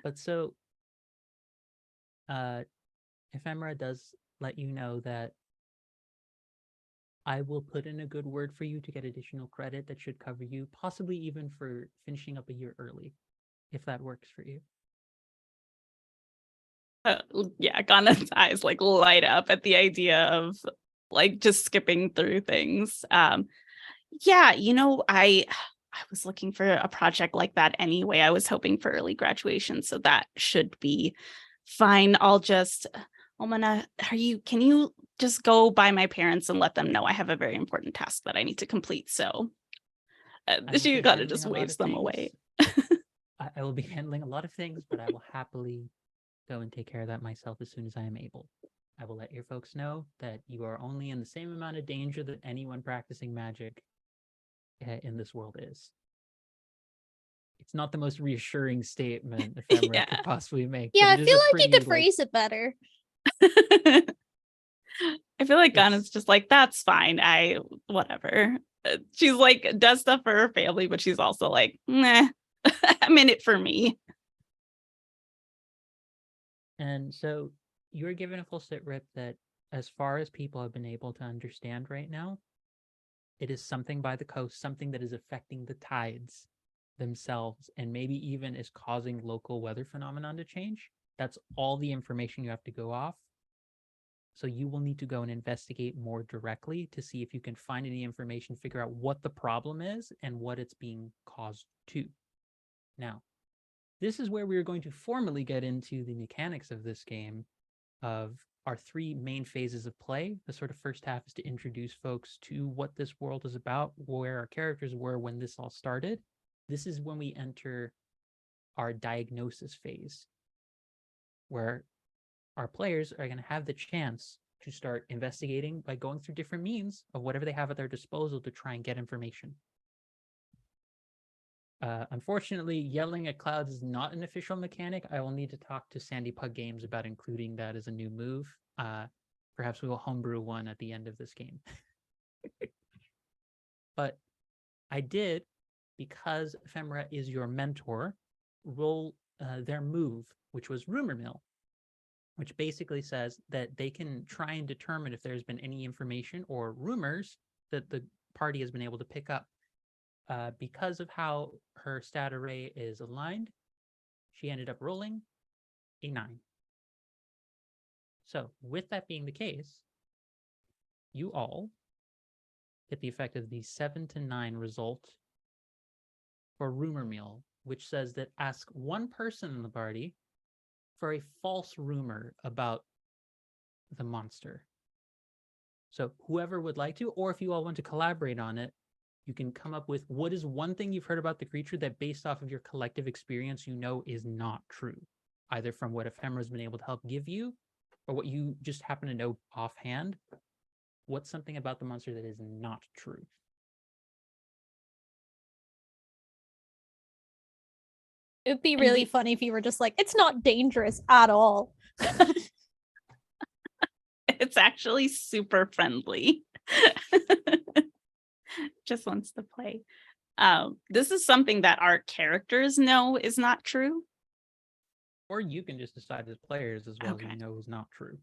But so Ephemera does let you know that I will put in a good word for you to get additional credit that should cover you, possibly even for finishing up a year early, if that works for you. Yeah, Ghana's eyes like light up at the idea of like just skipping through things. Yeah, I was looking for a project like that anyway. I was hoping for early graduation, so that should be fine. Can you just go by my parents and let them know I have a very important task that I need to complete? So she gotta just waves them away. I will be handling a lot of things, but I will happily go and take care of that myself as soon as I am able. I will let your folks know that you are only in the same amount of danger that anyone practicing magic in this world is. It's not the most reassuring statement Ephemera could possibly make. Yeah, I but feel like you could phrase it better. I feel like Ghana's just like, that's fine. Whatever. She's like, does stuff for her family, but she's also like, nah, I'm in it for me. And so you're given a full sit rip that as far as people have been able to understand right now, it is something by the coast, something that is affecting the tides themselves, and maybe even is causing local weather phenomenon to change. That's all the information you have to go off. So you will need to go and investigate more directly to see if you can find any information, figure out what the problem is and what it's being caused to. Now, this is where we are going to formally get into the mechanics of this game, of our three main phases of play. The sort of first half is to introduce folks to what this world is about, where our characters were when this all started. This is when we enter our diagnosis phase, where our players are going to have the chance to start investigating by going through different means of whatever they have at their disposal to try and get information. Unfortunately, yelling at clouds is not an official mechanic. I will need to talk to Sandy Pug Games about including that as a new move. Perhaps we will homebrew one at the end of this game. But I did, because Ephemera is your mentor, roll their move, which was Rumor Mill, which basically says that they can try and determine if there's been any information or rumors that the party has been able to pick up. Because of how her stat array is aligned, she ended up rolling a 9. So with that being the case, you all get the effect of the 7 to 9 result for Rumor Mill, which says that ask one person in the party for a false rumor about the monster. So whoever would like to, or if you all want to collaborate on it, you can come up with what is one thing you've heard about the creature that based off of your collective experience, you know is not true, either from what Ephemera's been able to help give you or what you just happen to know offhand. What's something about the monster that is not true? It would be really funny if you were just like, it's not dangerous at all. It's actually super friendly. just wants to play. This is something that our characters know is not true. Or you can just decide as players as well as Okay. you know is not true.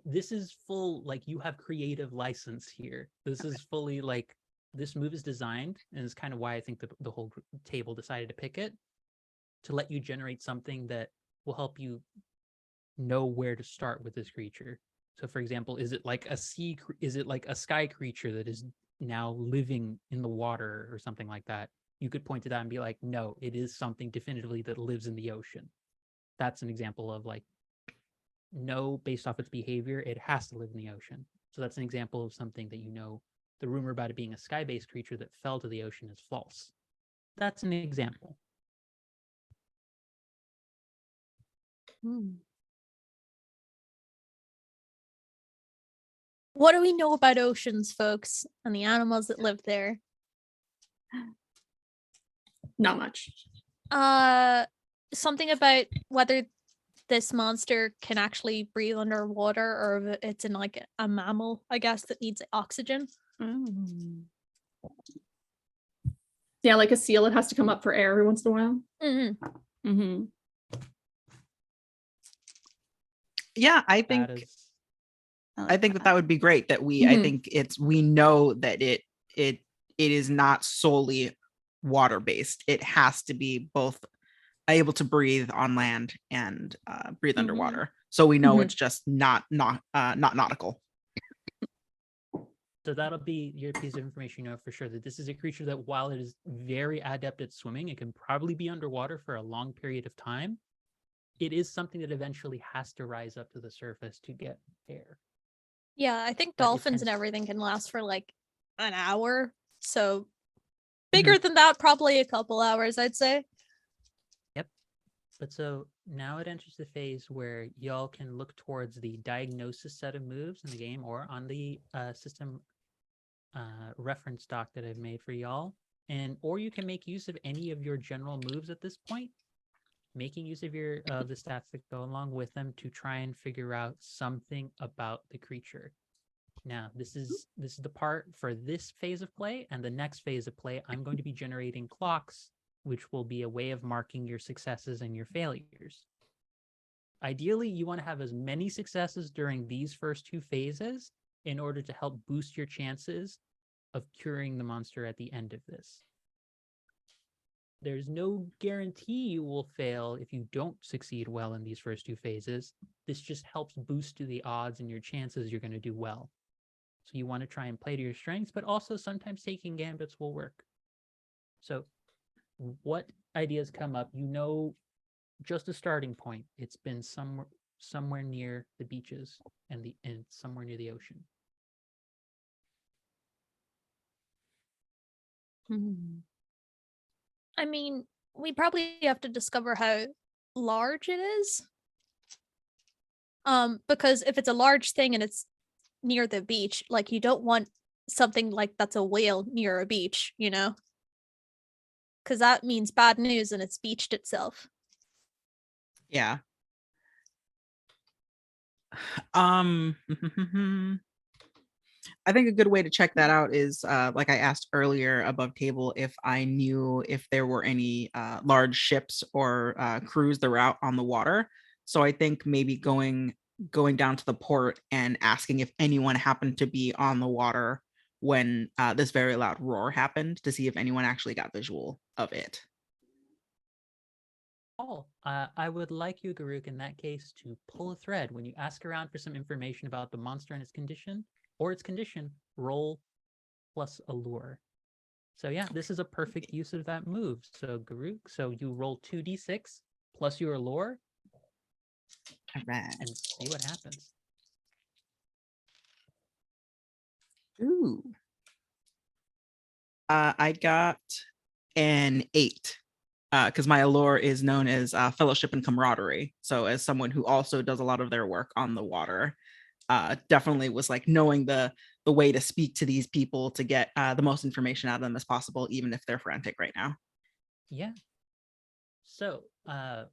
This is full, like, you have creative license here. This is fully like, this move is designed, and it's kind of why I think the whole table decided to pick it, to let you generate something that will help you know where to start with this creature. So for example, is it like a sky creature that is now living in the water or something like that? You could point to that and be like, no, it is something definitively that lives in the ocean. That's an example of like, no, based off its behavior, it has to live in the ocean. So that's an example of something that, you know, the rumor about it being a sky-based creature that fell to the ocean is false. That's an example. What do we know about oceans, folks, and the animals that live there? Not much. Something about whether this monster can actually breathe underwater, or if it's in like a mammal, I guess, that needs oxygen. Yeah, like a seal, it has to come up for air every once in a while. Yeah, I That think is, I think that would be great. That I think we know that it is not solely water based. It has to be both able to breathe on land and breathe underwater. So we know it's just not nautical. so that'll be your piece of information, you know, for sure, that this is a creature that, while it is very adept at swimming, it can probably be underwater for a long period of time. It is something that eventually has to rise up to the surface to get air. Yeah, I think But it dolphins and tends- everything can last for like an hour. So bigger than that, probably a couple hours, I'd say. Yep. But so now it enters the phase where y'all can look towards the diagnosis set of moves in the game, or on the system reference doc that I've made for y'all. Or you can make use of any of your general moves at this point, making use of your the stats that go along with them to try and figure out something about the creature. Now, this is the part for this phase of play, and the next phase of play, I'm going to be generating clocks, which will be a way of marking your successes and your failures. Ideally, you want to have as many successes during these first two phases in order to help boost your chances of curing the monster at the end of this. There's no guarantee you will fail if you don't succeed well in these first two phases. This just helps boost the odds and your chances you're going to do well. So you want to try and play to your strengths, but also sometimes taking gambits will work. So what ideas come up? You know, just a starting point. It's been somewhere near the beaches and somewhere near the ocean. I mean, we probably have to discover how large it is. Because if it's a large thing and it's near the beach, like, you don't want something like that's a whale near a beach, you know? Because that means bad news and it's beached itself. Yeah. I think a good way to check that out is, like I asked earlier above table, if I knew if there were any large ships or crews that were out on the water. So I think maybe going down to the port and asking if anyone happened to be on the water when this very loud roar happened, to see if anyone actually got visual of it. I would like you, Garuk, in that case, to pull a thread. When you ask around for some information about the monster and its condition, roll plus allure. So yeah, this is a perfect use of that move. So Garuk, so you roll 2d6 plus your allure, All right. and see what happens. Ooh. I got an 8. Because my allure is known as fellowship and camaraderie. So as someone who also does a lot of their work on the water, definitely was like knowing the way to speak to these people to get the most information out of them as possible, even if they're frantic right now. Yeah. So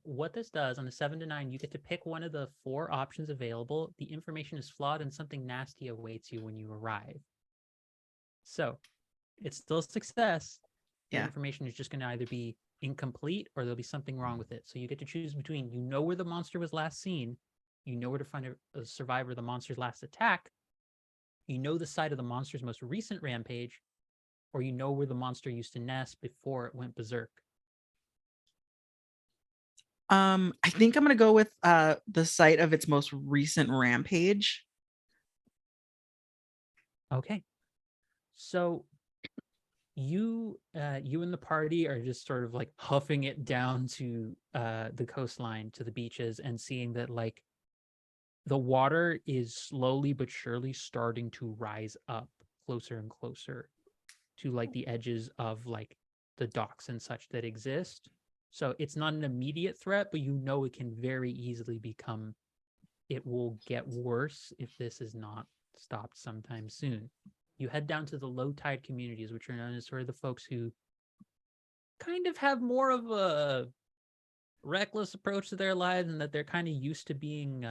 what this does on a 7 to 9, you get to pick one of the 4 options available. The information is flawed and something nasty awaits you when you arrive. So It's still a success. The Yeah. information is just going to either be incomplete or there'll be something wrong with it. So you get to choose between, you know where the monster was last seen, you know where to find a survivor of the monster's last attack, you know the site of the monster's most recent rampage, or you know where the monster used to nest before it went berserk. I think I'm gonna go with the site of its most recent rampage. Okay. So you and the party are just sort of like huffing it down to the coastline, to the beaches, and seeing that like the water is slowly but surely starting to rise up closer and closer to like the edges of like the docks and such that exist. So it's not an immediate threat, but you know it can very easily become, it will get worse if this is not stopped sometime soon. You head down to the low tide communities, which are known as sort of the folks who kind of have more of a reckless approach to their lives, and that they're kind of used to being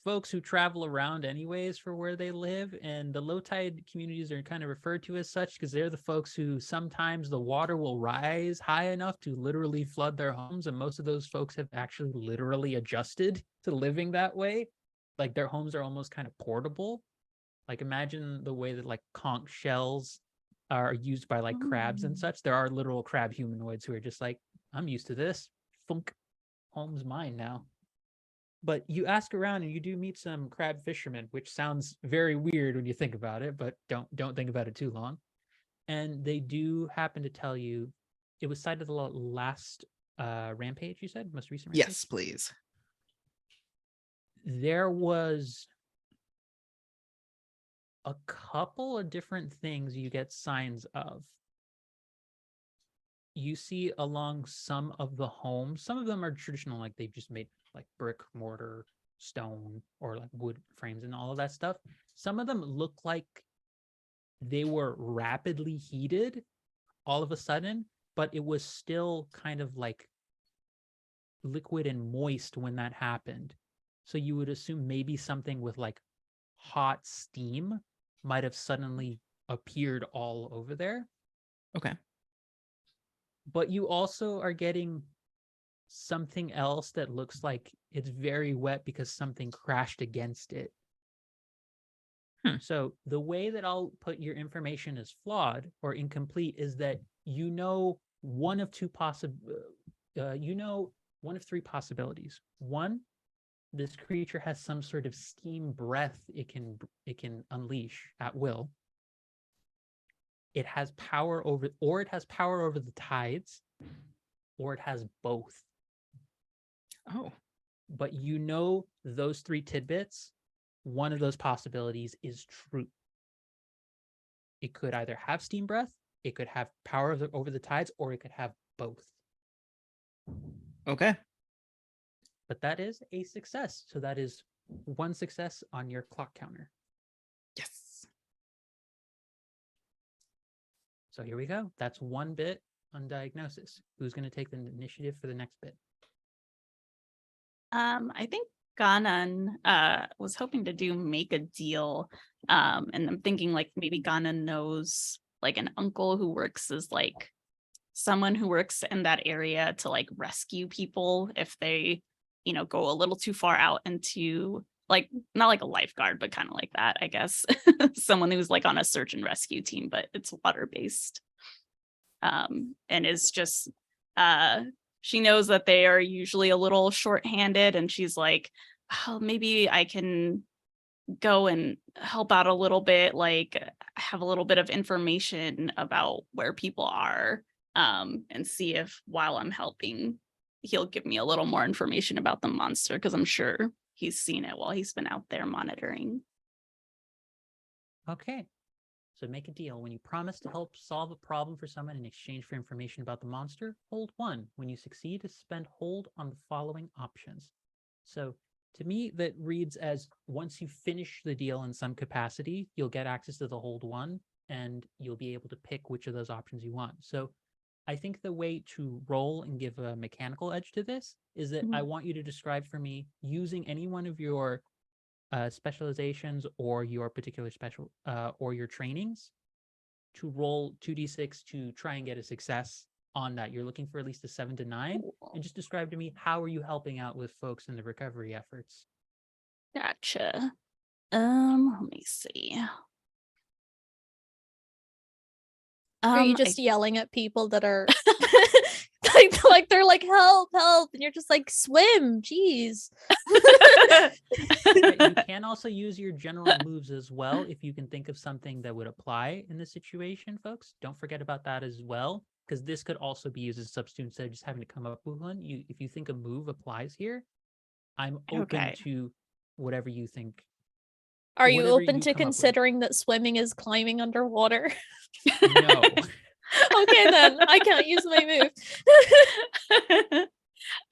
folks who travel around anyways for where they live. And the low tide communities are kind of referred to as such because they're the folks who sometimes the water will rise high enough to literally flood their homes, and most of those folks have actually literally adjusted to living that way. Like their homes are almost kind of portable. Like imagine the way that like conch shells are used by like crabs and such. There are literal crab humanoids who are just like, I'm used to this. Funk, home's mine now. But you ask around and you do meet some crab fishermen, which sounds very weird when you think about it, but don't think about it too long. And they do happen to tell you it was cited the last rampage, you said? Most recent rampage? Yes, please. There was a couple of different things you get signs of. You see along some of the homes, some of them are traditional, like they've just made like brick, mortar, stone, or like wood frames and all of that stuff. Some of them look like they were rapidly heated all of a sudden, but it was still kind of like liquid and moist when that happened. So you would assume maybe something with like hot steam might have suddenly appeared all over there. Okay. But you also are getting something else that looks like it's very wet because something crashed against it. So the way that I'll put your information as flawed or incomplete is that you know one of three possibilities. One, this creature has some sort of steam breath it can unleash at will. It has power over, or it has power over the tides, or it has both. Oh. But you know those three tidbits, one of those possibilities is true. It could either have steam breath, it could have power over the tides, or it could have both. Okay. But that is a success. So that is one success on your clock counter. Yes. So here we go. That's one bit on diagnosis. Who's going to take the initiative for the next bit? I think Ganon was hoping to do make a deal. And I'm thinking like maybe Ganon knows like an uncle who works as like someone who works in that area to like rescue people if they, go a little too far out into like not like a lifeguard, but kind of like that, I guess. Someone who's like on a search and rescue team, but it's water based. And is just she knows that they are usually a little short-handed, and she's like, oh, maybe I can go and help out a little bit, like have a little bit of information about where people are, and see if while I'm helping, he'll give me a little more information about the monster, because I'm sure he's seen it while he's been out there monitoring. Okay. So make a deal. When you promise to help solve a problem for someone in exchange for information about the monster, hold 1. When you succeed, spend hold on the following options. So to me, that reads as once you finish the deal in some capacity, you'll get access to the hold 1, and you'll be able to pick which of those options you want. So I think the way to roll and give a mechanical edge to this is that I want you to describe for me, using any one of your specializations or your particular special or your trainings, to roll 2d6 to try and get a success on that. You're looking for at least a 7 to 9. And just describe to me, how are you helping out with folks in the recovery efforts? Gotcha. Let me see. Are you I- just yelling at people that are like they're like help, help, and you're just like swim, jeez. You can also use your general moves as well if you can think of something that would apply in this situation, folks. Don't forget about that as well, because this could also be used as a substitute instead of just having to come up with one. If you think a move applies here, I'm open Okay. to whatever you think. Are you Whatever open you to come up with. considering that swimming is climbing underwater? No. Okay, then I can't use my move.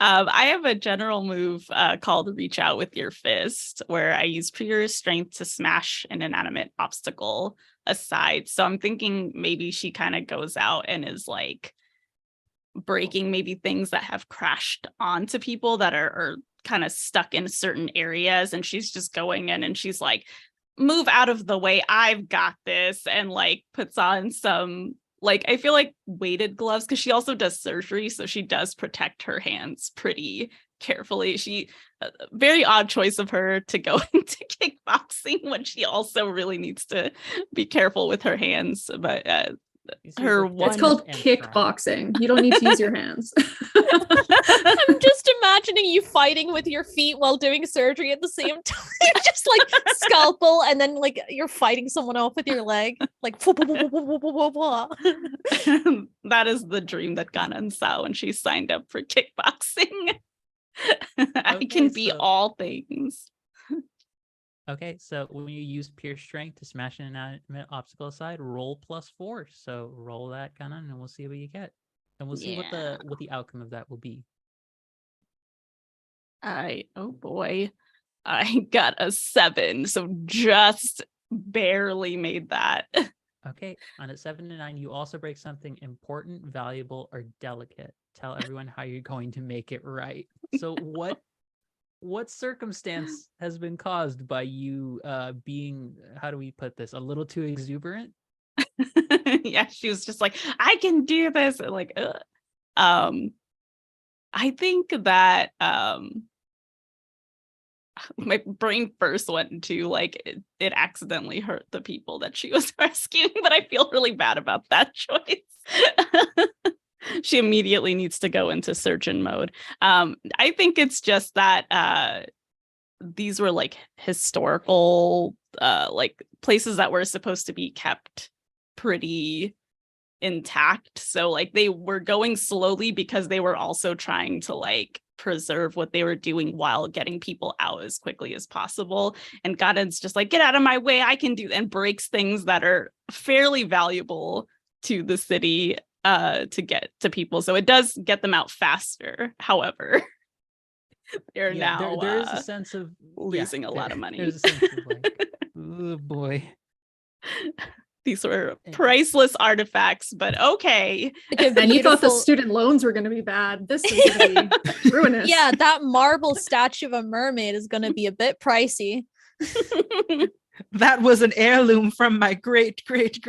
I have a general move called Reach Out with Your Fist, where I use pure strength to smash an inanimate obstacle aside. So I'm thinking maybe she kind of goes out and is like breaking maybe things that have crashed onto people that are kind of stuck in certain areas. And she's just going in and she's like, move out of the way, I've got this, and like puts on some, like, I feel like weighted gloves, because she also does surgery, so she does protect her hands pretty carefully. She very odd choice of her to go into kickboxing when she also really needs to be careful with her hands. But her one, It's called and kickboxing. You don't need to use your hands. I'm just imagining you fighting with your feet while doing surgery at the same time. Just like scalpel, and then like you're fighting someone off with your leg. Like that is the dream that Ganon saw when she signed up for kickboxing. I Okay, can be so- all things. Okay, so when you use pure strength to smash an inanimate obstacle aside, roll +4. So roll that, Ganon, and we'll see what you get. And we'll see what the outcome of that will be. Oh boy, I got a 7, so just barely made that. Okay, on a 7 to 9, you also break something important, valuable, or delicate. Tell everyone how you're going to make it right. So what circumstance has been caused by you being, how do we put this, a little too exuberant? Yeah, she was just like, I can do this. And like, ugh. I think that my brain first went into like it accidentally hurt the people that she was rescuing, but I feel really bad about that choice. She immediately needs to go into surgeon mode. I think it's just that these were like historical like places that were supposed to be kept pretty intact, so like they were going slowly because they were also trying to like preserve what they were doing while getting people out as quickly as possible. And Gadon's just like, get out of my way, I can do, and breaks things that are fairly valuable to the city to get to people, so it does get them out faster. However, they're now there is a sense of losing a lot of money. There's a sense of like, oh boy. These were priceless artifacts, but okay. And you thought the student loans were going to be bad. This is going to be ruinous. Yeah, that marble statue of a mermaid is going to be a bit pricey. That was an heirloom from my great grandmother.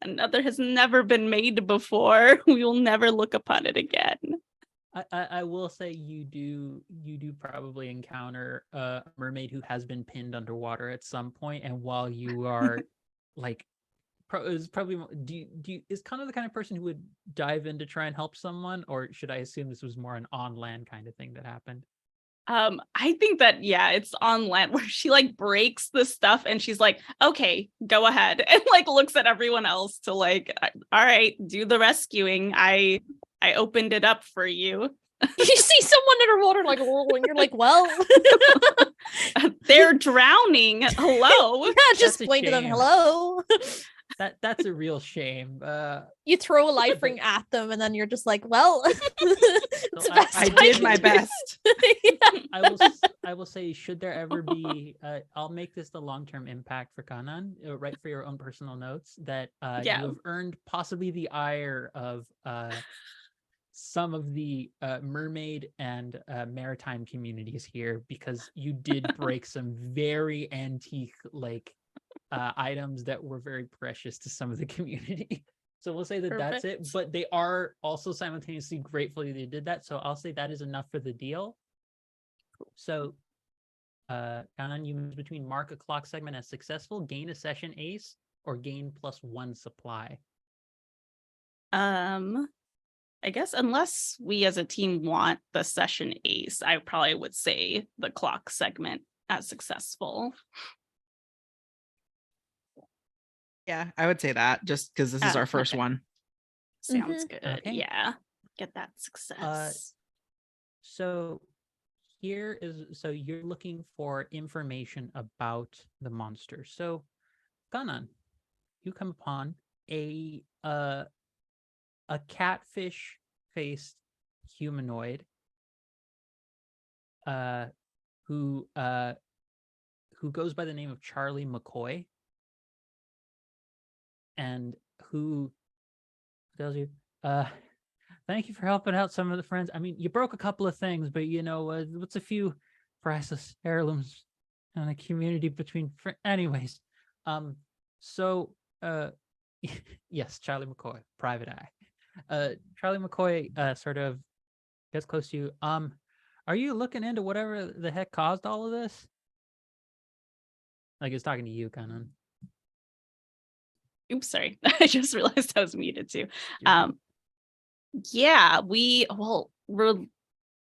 Another has never been made before. We will never look upon it again. I will say you do probably encounter a mermaid who has been pinned underwater at some point, and while you are like is probably do you is kind of the kind of person who would dive in to try and help someone, or should I assume this was more an on land kind of thing that happened? I think that, yeah, it's on land where she like breaks the stuff and she's like, okay, go ahead, and like looks at everyone else to like, all right, do the rescuing. I opened it up for you. You see someone underwater like rolling, you're like, well, they're drowning. Hello. yeah, just That's a point to them, shame. hello. That's a real shame. You throw a life ring at them, and then you're just like, well, it's the best I can did my do. best. Yeah. I will say, should there ever be, I'll make this the long-term impact for Kanan, right, for your own personal notes, that you have earned possibly the ire of some of the mermaid and maritime communities here, because you did break some very antique, like items that were very precious to some of the community. So we'll say that that's it, Perfect. but they are also simultaneously grateful they did that. So I'll say that is enough for the deal. So Kanan, you move between mark a clock segment as successful, gain a session ace, or gain +1 supply. I guess unless we as a team want the session ace, I probably would say the clock segment as successful. Yeah, I would say that just because this is our first Okay. one. Sounds good. Okay. Yeah. Get that success. So here is, so you're looking for information about the monster. So Kanan, you come upon a catfish faced humanoid who goes by the name of Charlie McCoy, and who tells you, thank you for helping out some of the friends. I mean, you broke a couple of things, but you know, what's a few priceless heirlooms in a community between anyways. So yes, Charlie McCoy, private eye. Charlie McCoy sort of gets close to you. Are you looking into whatever the heck caused all of this? Like, it's talking to you, Kanan. Oops, sorry. I just realized I was muted too. You're good. Yeah, we're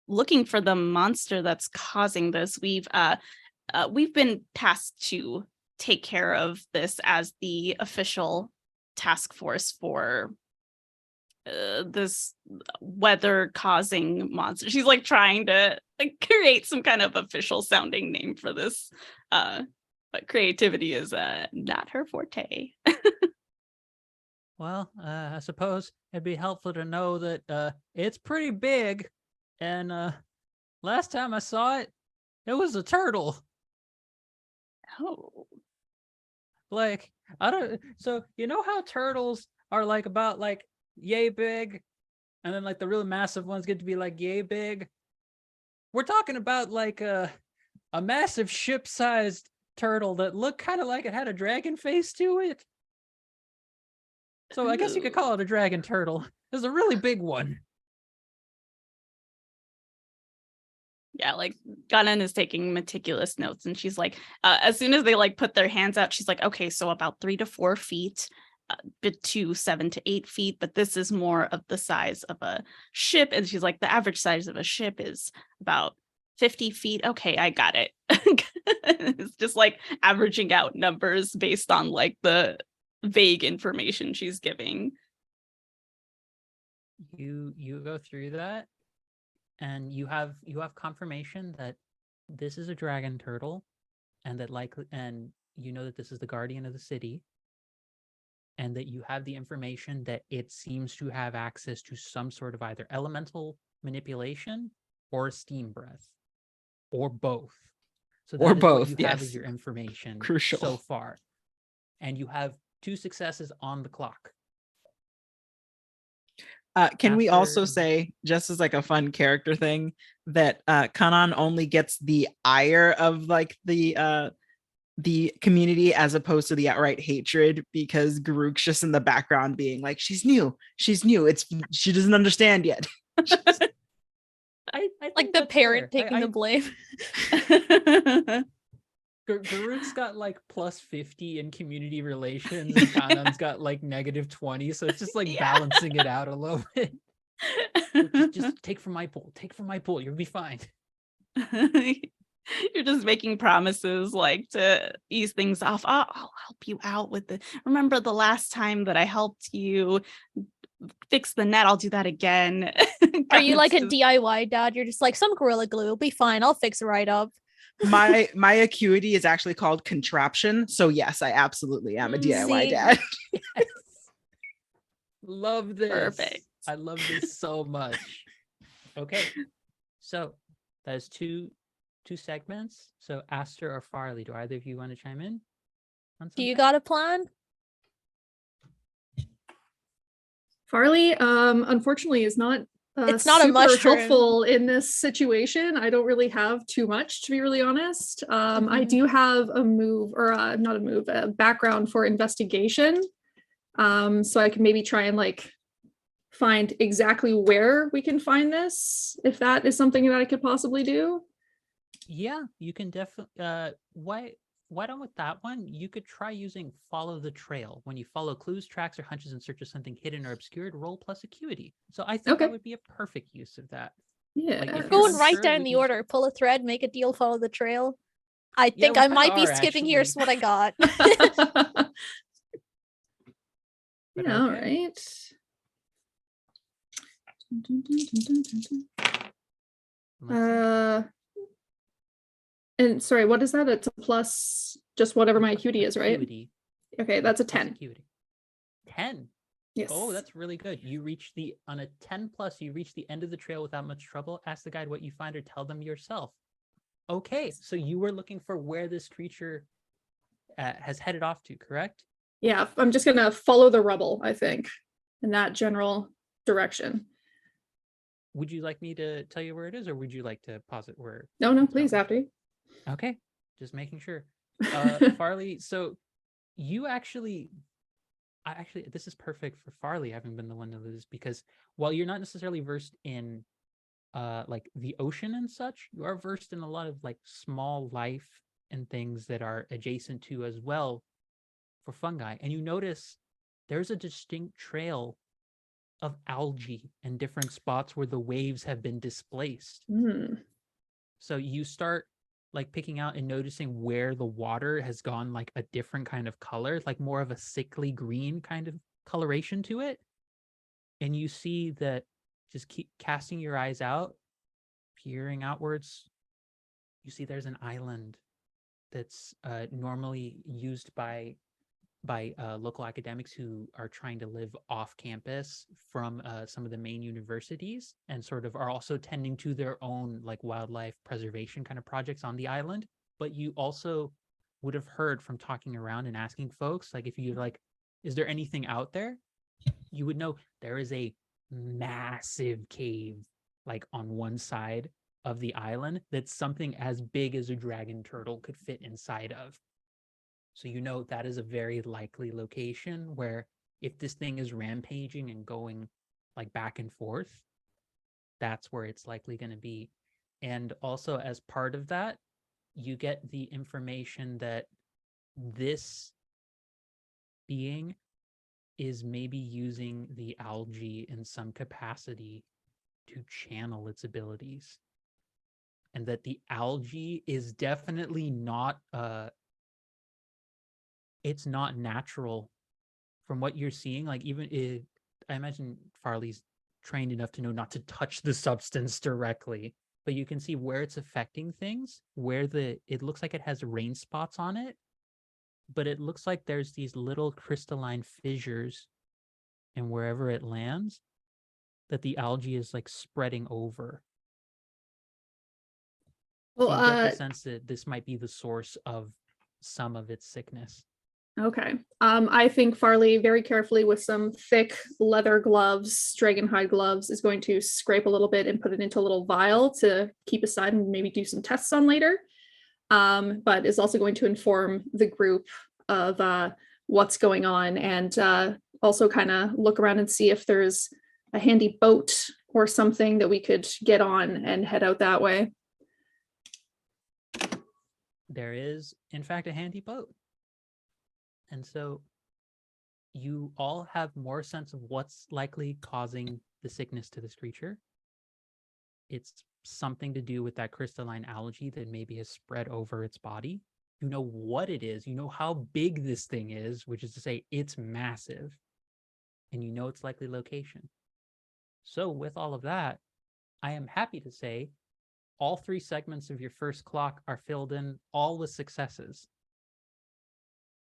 looking for the monster that's causing this. We've been tasked to take care of this as the official task force for this weather causing monster. She's like trying to create some kind of official sounding name for this, but creativity is not her forte. Well, I suppose it'd be helpful to know that it's pretty big, and last time I saw it, it was a turtle. Oh, Like, I don't. So you know how turtles are like about like yay big, and then like the really massive ones get to be like yay big. We're talking about like a massive ship-sized turtle that looked kind of like it had a dragon face to it. So I guess you could call it a dragon turtle. It's a really big one. yeah, like Ganon is taking meticulous notes, and she's like, as soon as they like put their hands out, she's like, okay, so about 3 to 4 feet, to 7 to 8 feet, but this is more of the size of a ship. And she's like, the average size of a ship is about 50 feet. Okay, I got it. It's just like averaging out numbers based on like the vague information she's giving. You go through that, and you have confirmation that this is a dragon turtle, and that likely, and you know that this is the guardian of the city, and that you have the information that it seems to have access to some sort of either elemental manipulation or steam breath, or both. So that Or is both, what you have yes. as your information Crucial. so far, and you have 2 successes on the clock. Can we also After- say, just as like a fun character thing, that Kanan only gets the ire of like the community as opposed to the outright hatred, because Garuk's just in the background being like, she's new, she doesn't understand yet. I Like think the that's parent fair. taking the blame. Garuk's got like +50 in community relations, and Kanan's got like -20, so it's just like Yeah. balancing it out a little bit. Just take from my pool, you'll be fine. You're just making promises like to ease things off. I'll help you out with the. Remember the last time that I helped you fix the net? I'll do that again. Are you like a Just- DIY dad? You're just like, some Gorilla Glue will be fine. I'll fix it right up. My acuity is actually called contraption, so yes, I absolutely am a DIY See? dad. Love this. Perfect. I love this so much. Okay, so that's two segments. So Aster or Farley, do either of you want to chime in on Do you something? got a plan? Farley, unfortunately, is not It's not a super mushroom. helpful in this situation. I don't really have too much, to be really honest. I do have a move, or not a move, a background for investigation. So I can maybe try and like find exactly where we can find this, if that is something that I could possibly do. Yeah, you can definitely. Why don't with that one? You could try using follow the trail. When you follow clues, tracks, or hunches in search of something hidden or obscured, roll plus acuity. So I think Okay. that would be a perfect use of that. Yeah. Like, if you're Going right unsure, down we the can just- order. Pull a thread, make a deal, follow the trail. I Yeah, think we I kinda might be are, skipping. actually. Here's what I got. But Yeah, all okay. right. Let's see. And sorry, what is that? It's a plus just whatever my acuity is, right? Acuity. Okay, Yeah, that's a plus 10. acuity. 10. Yes. Oh, that's really good. You reach on a 10 plus, you reach the end of the trail without much trouble. Ask the guide what you find or tell them yourself. Okay, so you were looking for where this creature has headed off to, correct? Yeah, I'm just gonna follow the rubble, I think, in that general direction. Would you like me to tell you where it is, or would you like to pause it where? No, it's please, going? after you. Okay, just making sure. Farley, so you actually, this is perfect for Farley having been the one to lose, because while you're not necessarily versed in like the ocean and such, you are versed in a lot of like small life and things that are adjacent to as well for fungi. And you notice there's a distinct trail of algae in different spots where the waves have been displaced. So you start like picking out and noticing where the water has gone like a different kind of color, like more of a sickly green kind of coloration to it. And you see that, just keep casting your eyes out, peering outwards, you see there's an island that's normally used by local academics who are trying to live off campus from some of the main universities, and sort of are also tending to their own like wildlife preservation kind of projects on the island. But you also would have heard from talking around and asking folks, like, if you like, is there anything out there? You would know there is a massive cave like on one side of the island that's something as big as a dragon turtle could fit inside of. So you know that is a very likely location where, if this thing is rampaging and going like back and forth, that's where it's likely going to be. And also, as part of that, you get the information that this being is maybe using the algae in some capacity to channel its abilities. And that the algae is definitely not it's not natural from what you're seeing. Like, even I imagine Farley's trained enough to know not to touch the substance directly, but you can see where it's affecting things, where it looks like it has rain spots on it, but it looks like there's these little crystalline fissures, and wherever it lands, that the algae is like spreading over. So Well, you get the sense that this might be the source of some of its sickness. okay. I think Farley, very carefully with some thick leather gloves, dragon hide gloves, is going to scrape a little bit and put it into a little vial to keep aside and maybe do some tests on later. But is also going to inform the group of what's going on, and also kind of look around and see if there's a handy boat or something that we could get on and head out that way. There is, in fact, a handy boat. And so you all have more sense of what's likely causing the sickness to this creature. It's something to do with that crystalline algae that maybe has spread over its body. You know what it is. You know how big this thing is, which is to say it's massive. And you know its likely location. So with all of that, I am happy to say all 3 segments of your first clock are filled in, all with successes.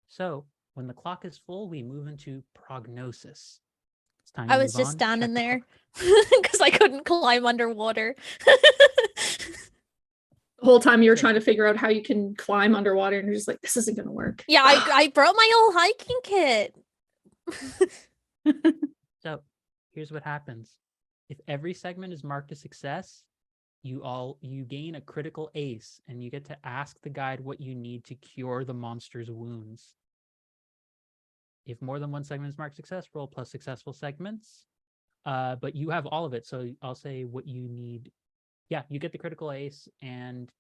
So when the clock is full, we move into prognosis. It's time to I was move just on. standing Check the there clock. because I couldn't climb underwater. The whole time you're So- trying to figure out how you can climb underwater, and you're just like, this isn't going to work. Yeah, I brought my old hiking kit. So here's what happens. If every segment is marked a success, you gain a critical ace, and you get to ask the guide what you need to cure the monster's wounds. If more than one segment is marked success, roll plus successful segments. But you have all of it, so I'll say what you need. Yeah, you get the critical ace, and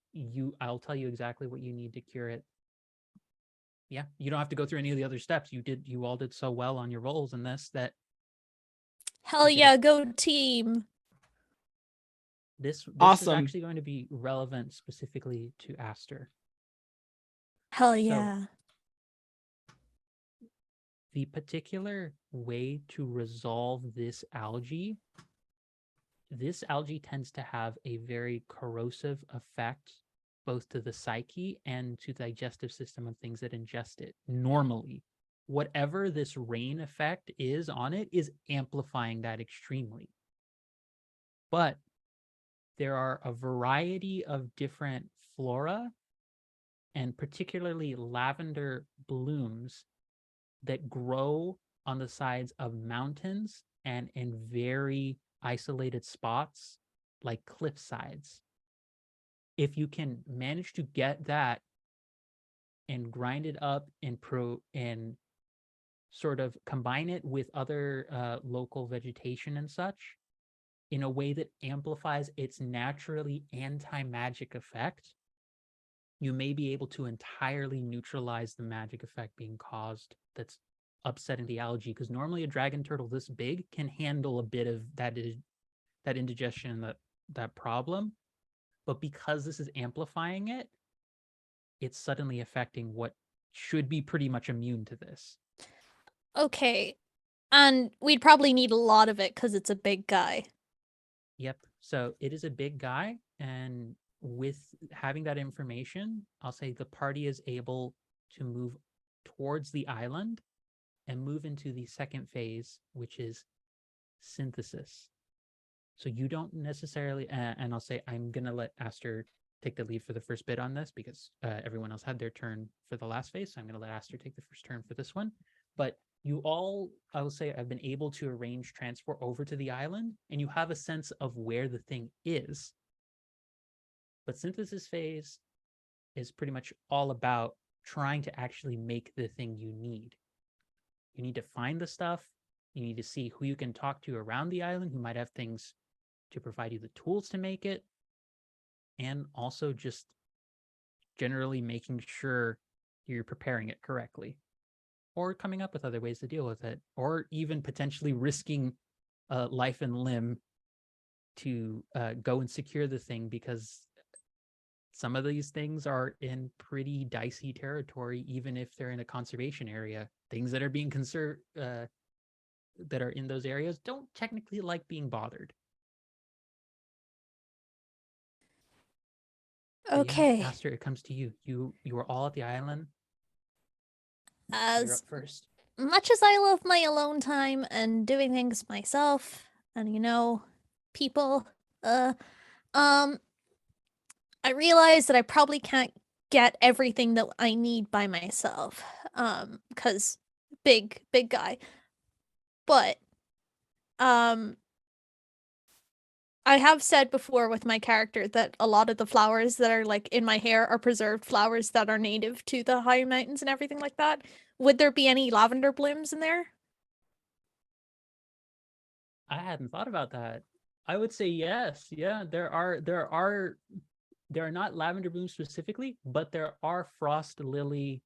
I'll tell you exactly what you need to cure it. Yeah, you don't have to go through any of the other steps. You all did so well on your rolls in this that Hell you did yeah, it. go team. This is Awesome. actually going to be relevant specifically to Aster. Hell So yeah. the particular way to resolve this algae tends to have a very corrosive effect both to the psyche and to the digestive system of things that ingest it. Normally, whatever this rain effect is on it is amplifying that extremely. But there are a variety of different flora, and particularly lavender blooms, that grow on the sides of mountains and in very isolated spots like cliff sides. If you can manage to get that and grind it up and sort of combine it with other local vegetation and such in a way that amplifies its naturally anti-magic effect, you may be able to entirely neutralize the magic effect being caused that's upsetting the algae. Because normally a dragon turtle this big can handle a bit of that indigestion, that problem. But because this is amplifying it, it's suddenly affecting what should be pretty much immune to this. Okay. And we'd probably need a lot of it because it's a big guy. Yep. So it is a big guy, and with having that information, I'll say the party is able to move towards the island and move into the second phase, which is synthesis. So you don't necessarily, and I'll say I'm going to let Aster take the lead for the first bit on this because everyone else had their turn for the last phase. So I'm going to let Aster take the first turn for this one. But you all, I will say, have been able to arrange transport over to the island, and you have a sense of where the thing is. But synthesis phase is pretty much all about trying to actually make the thing you need. You need to find the stuff. You need to see who you can talk to around the island who might have things to provide you the tools to make it. And also just generally making sure you're preparing it correctly, or coming up with other ways to deal with it, or even potentially risking life and limb to go and secure the thing, because some of these things are in pretty dicey territory, even if they're in a conservation area. Things that are being conserved, that are in those areas, don't technically like being bothered. Okay. Yeah, Aster, it comes to you. You are all at the island. You're As up first. much as I love my alone time and doing things myself and people, I realize that I probably can't get everything that I need by myself. Cuz big guy. But I have said before with my character that a lot of the flowers that are like in my hair are preserved flowers that are native to the high mountains and everything like that. Would there be any lavender blooms in there? I hadn't thought about that. I would say yes. Yeah, there are not lavender blooms specifically, but there are frost lily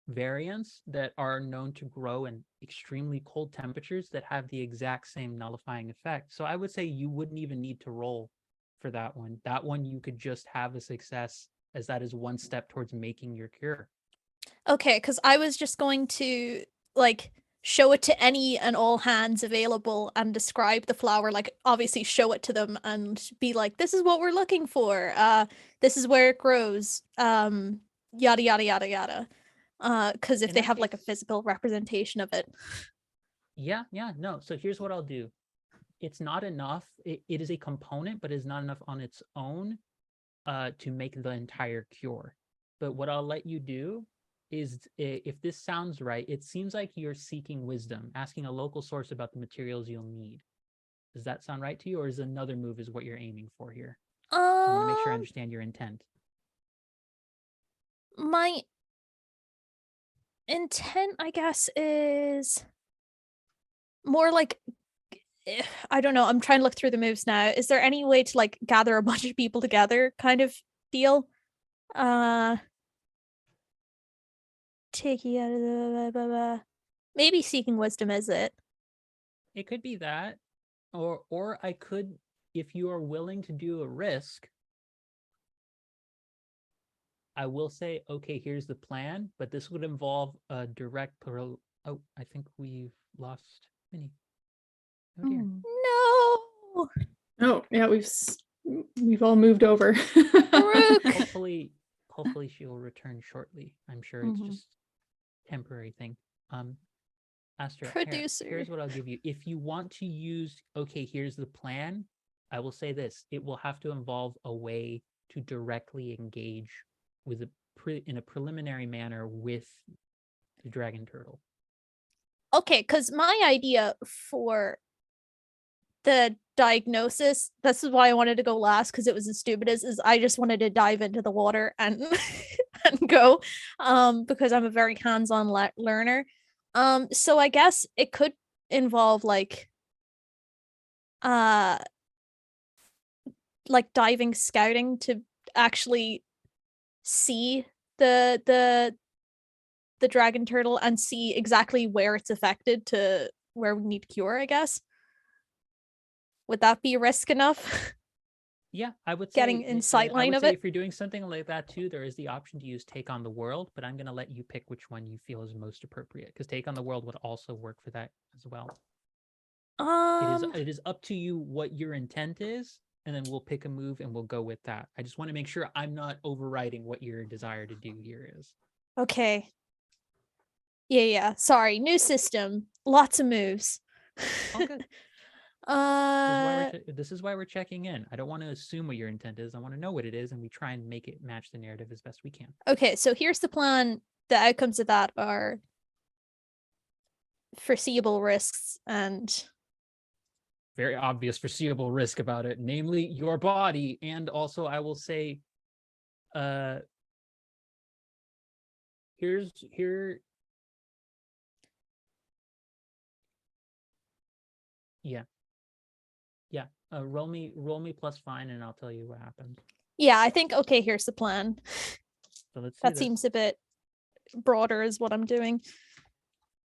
variants that are known to grow in extremely cold temperatures that have the exact same nullifying effect. So I would say you wouldn't even need to roll for that one. That one you could just have a success, as that is one step towards making your cure. Okay, because I was just going to like show it to any and all hands available and describe the flower, like obviously show it to them and be like, this is what we're looking for. This is where it grows. Yada yada yada yada. Because if In they that have like a case- physical representation of it. Yeah, no. So here's what I'll do. It's not enough. It is a component, but it's not enough on its own to make the entire cure. But what I'll let you do is, if this sounds right, it seems like you're seeking wisdom, asking a local source about the materials you'll need. Does that sound right to you, or is another move is what you're aiming for here? I want to make sure I understand your intent. My intent, I guess, is more like I don't know. I'm trying to look through the moves now. Is there any way to like gather a bunch of people together kind of deal? Taking out of the maybe seeking wisdom, is it? It could be that, or I could, if you are willing to do a risk, I will say, okay, here's the plan, but this would involve a direct oh, I think we've lost Minnie. Oh dear. No. Oh, yeah, we've all moved over. Rook. Hopefully she will return shortly. I'm sure it's just temporary thing. Aster, Producer. here's what I'll give you. If you want to use, okay, here's the plan, I will say this. It will have to involve a way to directly engage with in a preliminary manner with the dragon turtle. Okay, because my idea for the diagnosis, this is why I wanted to go last, because it was as stupid as is I just wanted to dive into the water and and go, because I'm a very hands-on learner. So I guess it could involve like diving scouting to actually see the dragon turtle and see exactly where it's affected to where we need cure, I guess. Would that be risk enough? Yeah, I would say Getting in sight line of say it? if you're doing something like that too, there is the option to use Take on the World, but I'm going to let you pick which one you feel is most appropriate, because Take on the World would also work for that as well. It is up to you what your intent is, and then we'll pick a move and we'll go with that. I just want to make sure I'm not overriding what your desire to do here is. Okay. Yeah. Sorry. New system. Lots of moves. All good. This is why we're checking in. I don't want to assume what your intent is. I want to know what it is, and we try and make it match the narrative as best we can. Okay, so here's the plan. The outcomes of that are foreseeable risks and very obvious foreseeable risk about it, namely your body. And also I will say, roll me plus fine, and I'll tell you what happened. Yeah, I think, okay, here's the plan. So let's see. That seems a bit broader is what I'm doing.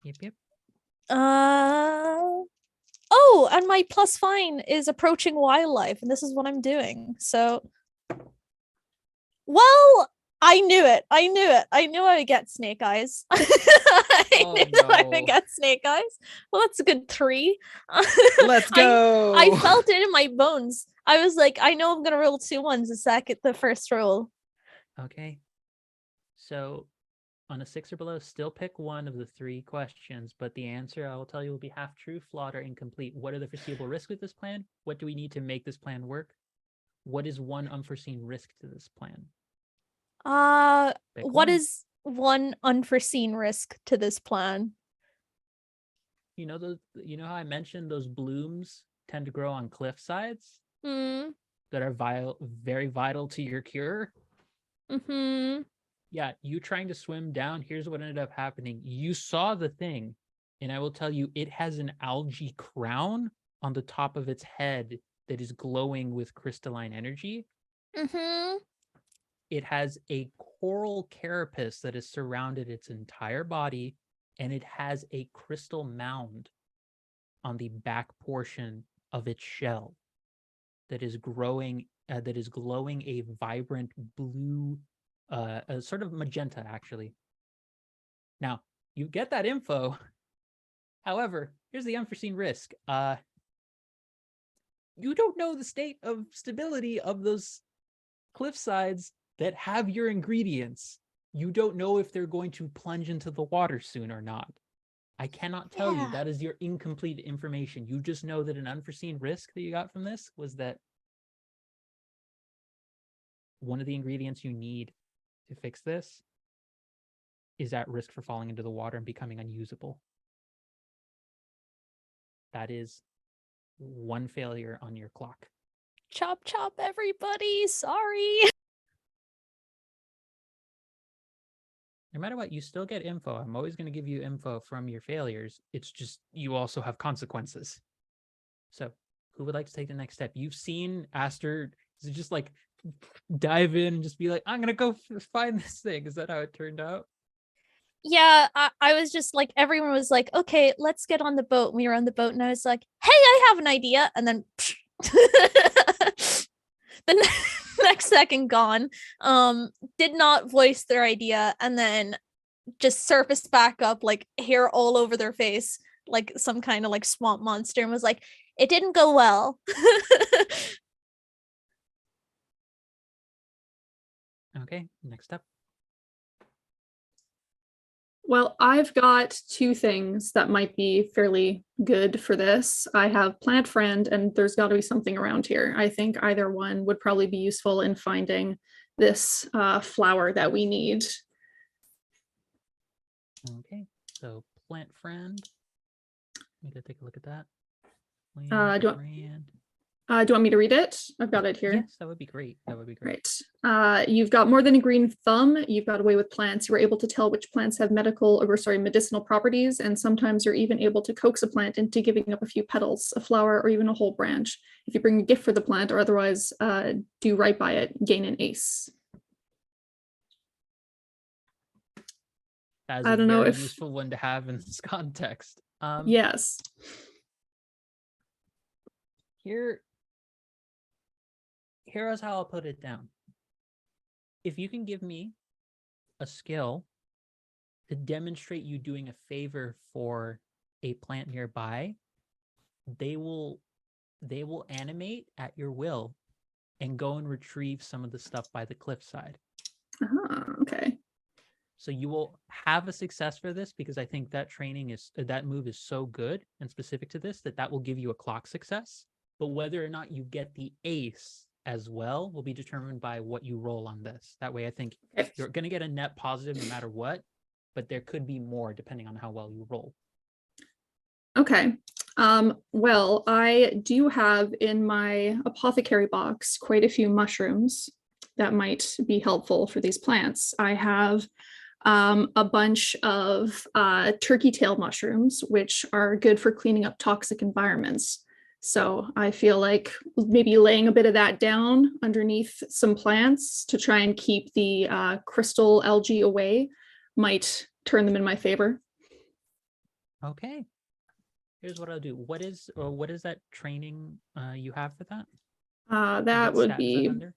Yep. Oh, and my plus fine is approaching wildlife, and this is what I'm doing. So, well, I knew it. I knew I would get snake eyes. I would get snake eyes. Well, that's a good 3. Let's go. I felt it in my bones. I was like, I know I'm gonna roll 2 ones the first roll. Okay. So on a 6 or below, still pick one of the 3 questions, but the answer I will tell you will be half true, flawed, or incomplete. What are the foreseeable risks with this plan? What do we need to make this plan work? What is one unforeseen risk to this plan? What is one unforeseen risk to this plan? You know how I mentioned those blooms tend to grow on cliff sides that are very vital to your cure? Yeah, you trying to swim down, here's what ended up happening. You saw the thing, and I will tell you, it has an algae crown on the top of its head that is glowing with crystalline energy. It has a coral carapace that has surrounded its entire body, and it has a crystal mound on the back portion of its shell that is glowing a vibrant blue, a sort of magenta, actually. Now, you get that info. However, here's the unforeseen risk. You don't know the state of stability of those cliff sides that have your ingredients. You don't know if they're going to plunge into the water soon or not. I cannot tell you. That is your incomplete information. You just know that an unforeseen risk that you got from this was that one of the ingredients you need to fix this is at risk for falling into the water and becoming unusable. That is one failure on your clock. Chop chop, everybody. Sorry. No matter what, you still get info. I'm always going to give you info from your failures. It's just you also have consequences. So who would like to take the next step? You've seen Aster just like dive in and just be like, I'm going to go find this thing. Is that how it turned out? Yeah, I was just like, everyone was like, okay, let's get on the boat. We were on the boat and I was like, hey, I have an idea. And then the next second gone. Did not voice their idea and then just surfaced back up, like hair all over their face, like some kind of like swamp monster, and was like, it didn't go well. Okay, next up. Well, I've got two things that might be fairly good for this. I have Plant Friend, and there's got to be something around here. I think either one would probably be useful in finding this flower that we need. Okay, so Plant Friend. We gotta take a look at that. Do Plant you want- Friend. Do you want me to read it? I've got it here. Yes, that would be great. That would be great. Right. You've got more than a green thumb. You've got a way with plants. You're able to tell which plants have medicinal properties, and sometimes you're even able to coax a plant into giving up a few petals, a flower, or even a whole branch. If you bring a gift for the plant or otherwise do right by it, gain an ace. That is I don't know very if- useful one to have in this context. Yes. Here's how I'll put it down. If you can give me a skill to demonstrate you doing a favor for a plant nearby, they will animate at your will and go and retrieve some of the stuff by the cliffside. Okay. So you will have a success for this because I think that that move is so good and specific to this that will give you a clock success. But whether or not you get the ace as well will be determined by what you roll on this. That way, I think you're going to get a net positive no matter what, but there could be more depending on how well you roll. Okay. Well, I do have in my apothecary box quite a few mushrooms that might be helpful for these plants. I have a bunch of turkey tail mushrooms, which are good for cleaning up toxic environments. So I feel like maybe laying a bit of that down underneath some plants to try and keep the crystal algae away might turn them in my favor. Okay. Here's what I'll do. What is that training you have for that? That What would stat is that be under?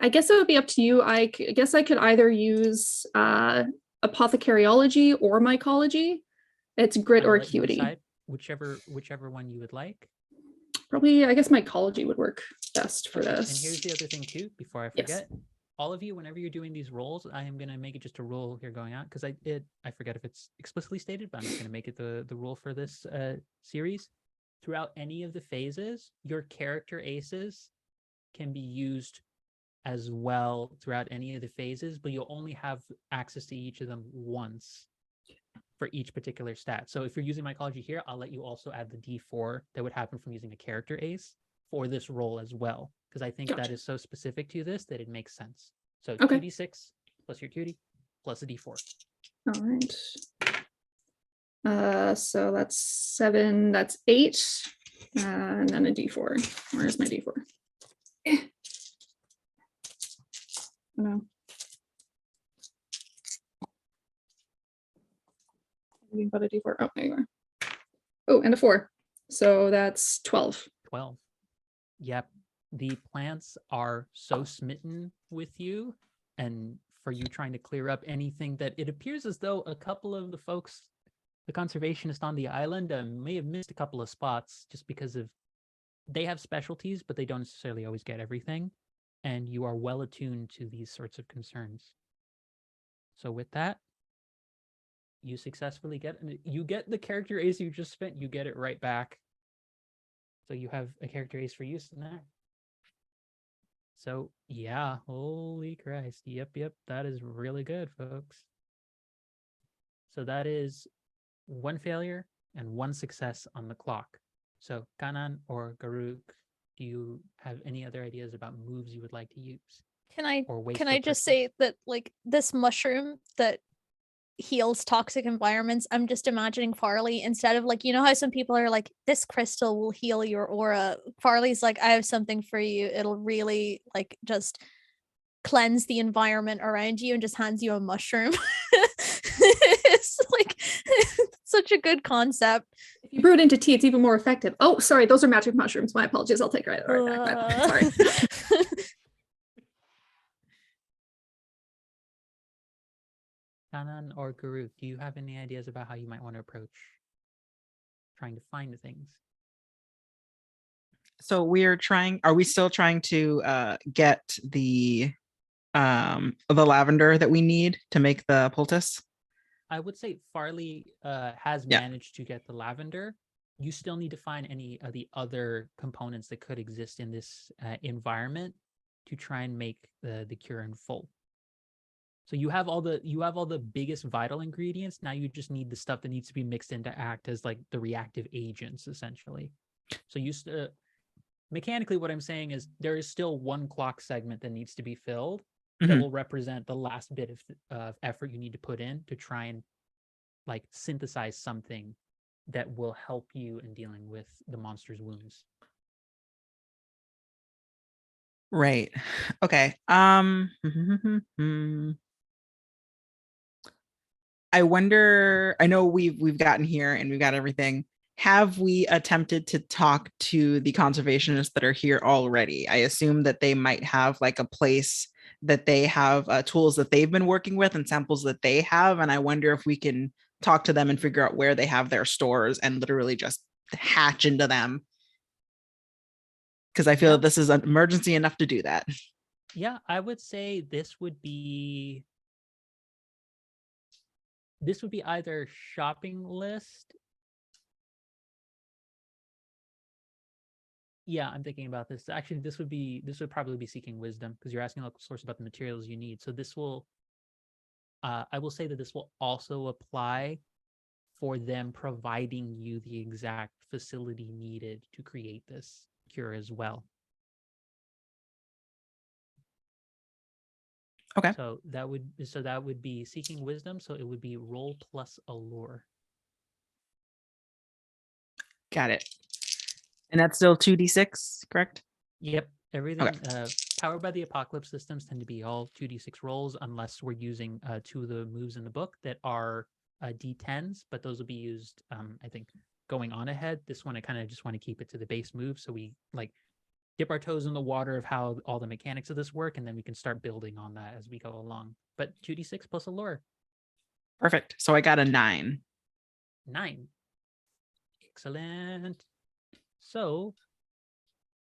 I guess it would be up to you. I guess I could either use apothecariology or mycology. It's grit I'll or let you acuity. decide whichever one you would like. Probably, I guess mycology would work best for Okay, this. And here's the other thing too, before I Yes. forget. All of you, whenever you're doing these rolls, I am gonna make it just a rule here going out because I forget if it's explicitly stated, but I'm just gonna make it the rule for this series. Throughout any of the phases, your character aces can be used as well throughout any of the phases, but you'll only have access to each of them once for each particular stat. So if you're using mycology here, I'll let you also add the D4 that would happen from using a character ace for this roll as well, because I think Gotcha. that is so specific to this that it makes sense. So Okay. 2d6 plus your 2d plus a D4. All right. So that's 7, that's 8, and then a D4. Where's my D4? Oh, no. We got a D4. Oh, there you are. Oh, and a 4. So that's 12. 12. Yep. The plants are so smitten with you and for you trying to clear up anything that it appears as though a couple of the folks, the conservationists on the island, may have missed a couple of spots just because of they have specialties, but they don't necessarily always get everything. And you are well attuned to these sorts of concerns. So with that, you successfully get the character ace you just spent, you get it right back. So you have a character ace for use in that. So yeah, holy Christ. Yep, that is really good, folks. So that is 1 failure and 1 success on the clock. So Kanan or Garuk, do you have any other ideas about moves you would like to use? Can I Or waste can your I just crystals? say that like this mushroom that heals toxic environments, I'm just imagining Farley instead of like, you know how some people are like, this crystal will heal your aura. Farley's like, I have something for you. It'll really like just cleanse the environment around you, and just hands you a mushroom. It's like such a good concept. If you brew it into tea, it's even more effective. Oh, sorry, those are magic mushrooms. My apologies. I'll take it right back. Sorry. Kanan or Garuk, do you have any ideas about how you might want to approach trying to find the things? So are we still trying to get the lavender that we need to make the poultice? I would say Farley has Yeah. managed to get the lavender. You still need to find any of the other components that could exist in this environment to try and make the cure in full. So you have all the biggest vital ingredients. Now you just need the stuff that needs to be mixed in to act as like the reactive agents, essentially. So mechanically, what I'm saying is there is still one clock segment that needs to be filled that Mhm. will represent the last bit of effort you need to put in to try and like synthesize something that will help you in dealing with the monster's wounds. Right. Okay. I wonder, I know we've gotten here and we've got everything. Have we attempted to talk to the conservationists that are here already? I assume that they might have like a place that they have tools that they've been working with and samples that they have. And I wonder if we can talk to them and figure out where they have their stores and literally just hatch into them. Because I feel Yeah. this is an emergency enough to do that. Yeah, I would say this would be either shopping list. Yeah, I'm thinking about this. Actually, this would probably be seeking wisdom, because you're asking a local source about the materials you need. So this will I will say that this will also apply for them providing you the exact facility needed to create this cure as well. Okay. So that would be seeking wisdom. So it would be roll plus allure. Got it. And that's still 2d6, correct? Yep. Everything powered by the apocalypse systems tend to be all 2d6 rolls, unless we're using two of the moves in the book that are d10s, but those will be used, I think, going on ahead. This one, I kind of just want to keep it to the base move, so we like dip our toes in the water of how all the mechanics of this work, and then we can start building on that as we go along. But 2d6 plus allure. Perfect. So I got a 9. 9. Excellent. So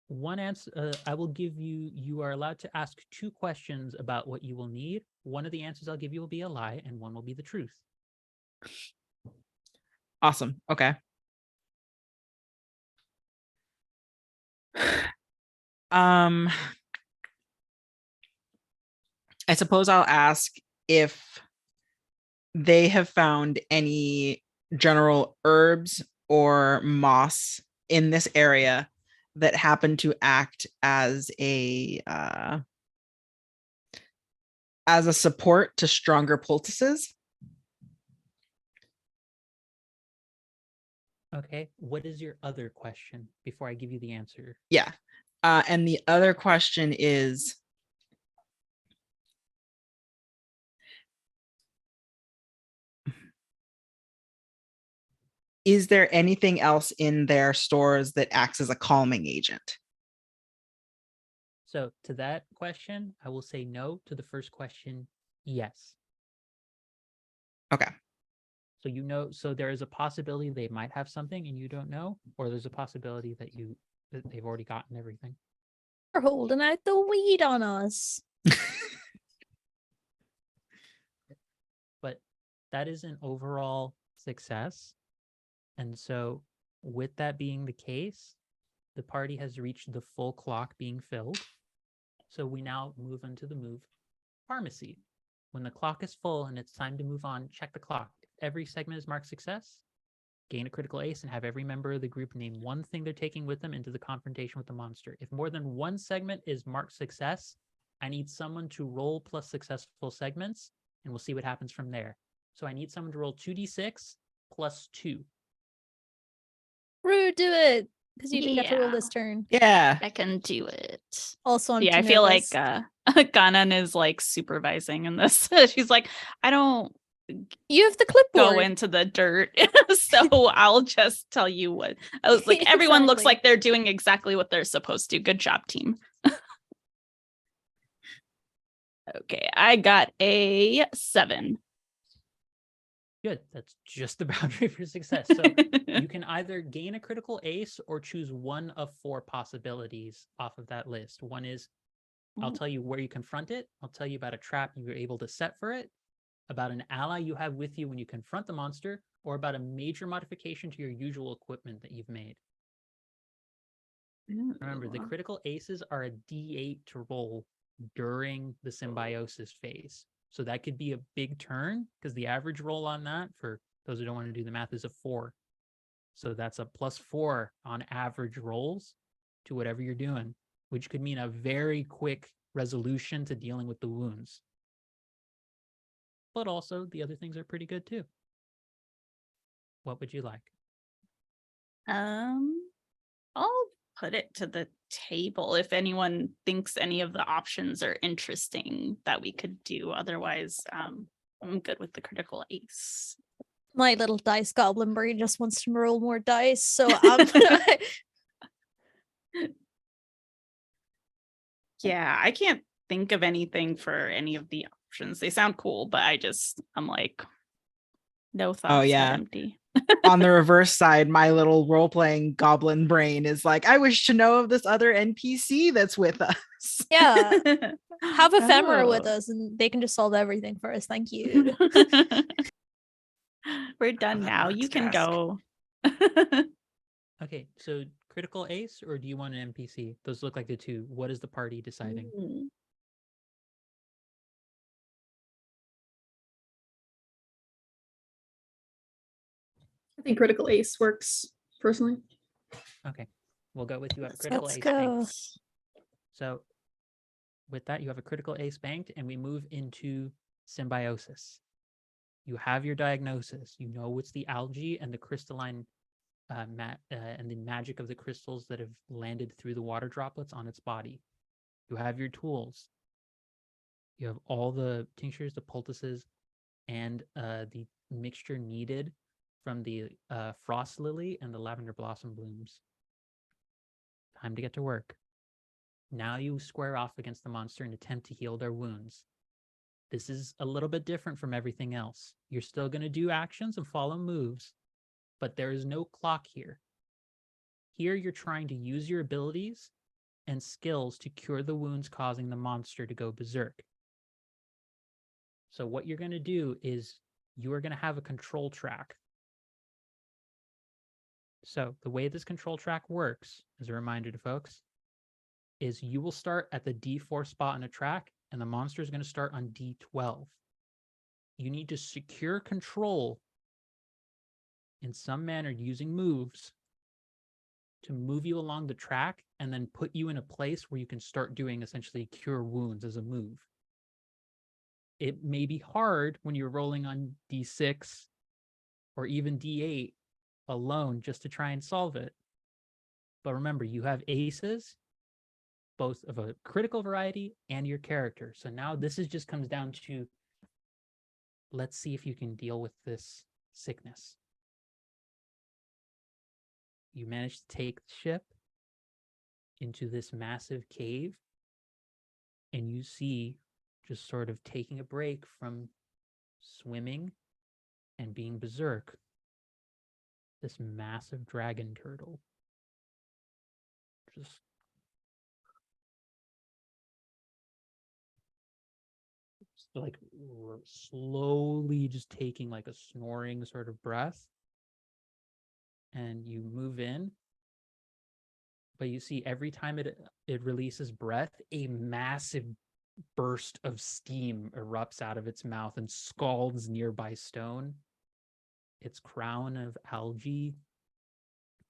one answer I will give you. You are allowed to ask 2 questions about what you will need. One of the answers I'll give you will be a lie, and one will be the truth. Awesome. Okay. I suppose I'll ask if they have found any general herbs or moss in this area that happen to act as a support to stronger poultices. Okay. What is your other question before I give you the answer? Yeah. And the other question is, is there anything else in their stores that acts as a calming agent? So to that question, I will say no. To the first question, yes. Okay. So so there is a possibility they might have something and you don't know, or there's a possibility that they've already gotten everything. They're holding out the weed on us. But that is an overall success. And so with that being the case, the party has reached the full clock being filled. So we now move into the move pharmacy. When the clock is full and it's time to move on, check the clock. If every segment is marked success, gain a critical ace, and have every member of the group name one thing they're taking with them into the confrontation with the monster. If more than one segment is marked success, I need someone to roll plus successful segments, and we'll see what happens from there. So I need someone to roll 2d6 plus 2. Rue, do it because you didn't get to roll Yeah. this turn. Yeah. I can do it. Also, I'm Yeah, too I feel like nervous. Ganon is like supervising in this. She's like, I don't You have the go clipboard. into the dirt, so I'll just tell you what. I was like, everyone looks Exactly. like they're doing exactly what they're supposed to. Good job, team. Okay, I got a 7. Good. That's just the boundary for success. So you can either gain a critical ace or choose one of 4 possibilities off of that list. One is I'll tell you where you confront it. I'll tell you about a trap you were able to set for it, about an ally you have with you when you confront the monster, or about a major modification to your usual equipment that you've made. Remember, the critical aces are a D8 to roll during the symbiosis phase. So that could be a big turn because the average roll on that, for those who don't want to do the math, is a 4. So that's a +4 on average rolls to whatever you're doing, which could mean a very quick resolution to dealing with the wounds. But also the other things are pretty good too. What would you like? I'll put it to the table if anyone thinks any of the options are interesting that we could do. Otherwise, I'm good with the critical ace. My little dice goblin brain just wants to roll more dice, so Yeah, I can't think of anything for any of the options. They sound cool, but I'm like, no thoughts, yeah. head empty. On the reverse side, my little role-playing goblin brain is like, I wish to know of this other NPC that's with us. yeah, have ephemera with Oh. us, and they can just solve everything for us. Thank you. We're done now. You can go. Okay, so critical ace, or do you want an NPC? Those look like the two. What is the party deciding? I think critical ace works personally. Okay, we'll go with you have a critical Let's ace go. banked. So with that, you have a critical ace banked, and we move into symbiosis. You have your diagnosis. You know it's the algae and the crystalline and the magic of the crystals that have landed through the water droplets on its body. You have your tools. You have all the tinctures, the poultices, and the mixture needed from the frost lily and the lavender blossom blooms. Time to get to work. Now you square off against the monster and attempt to heal their wounds. This is a little bit different from everything else. You're still going to do actions and follow moves, but there is no clock here. Here you're trying to use your abilities and skills to cure the wounds causing the monster to go berserk. So what you're going to do is you are going to have a control track. So the way this control track works, as a reminder to folks, is you will start at the D4 spot on a track, and the monster is going to start on D12. You need to secure control in some manner using moves to move you along the track and then put you in a place where you can start doing essentially cure wounds as a move. It may be hard when you're rolling on D6 or even D8 alone just to try and solve it. But remember, you have aces, both of a critical variety and your character. So now this just comes down to, let's see if you can deal with this sickness. You manage to take the ship into this massive cave, and you see, just sort of taking a break from swimming and being berserk, this massive dragon turtle. Just like slowly just taking like a snoring sort of breath. And you move in, but you see every time it releases breath, a massive burst of steam erupts out of its mouth and scalds nearby stone. its crown of algae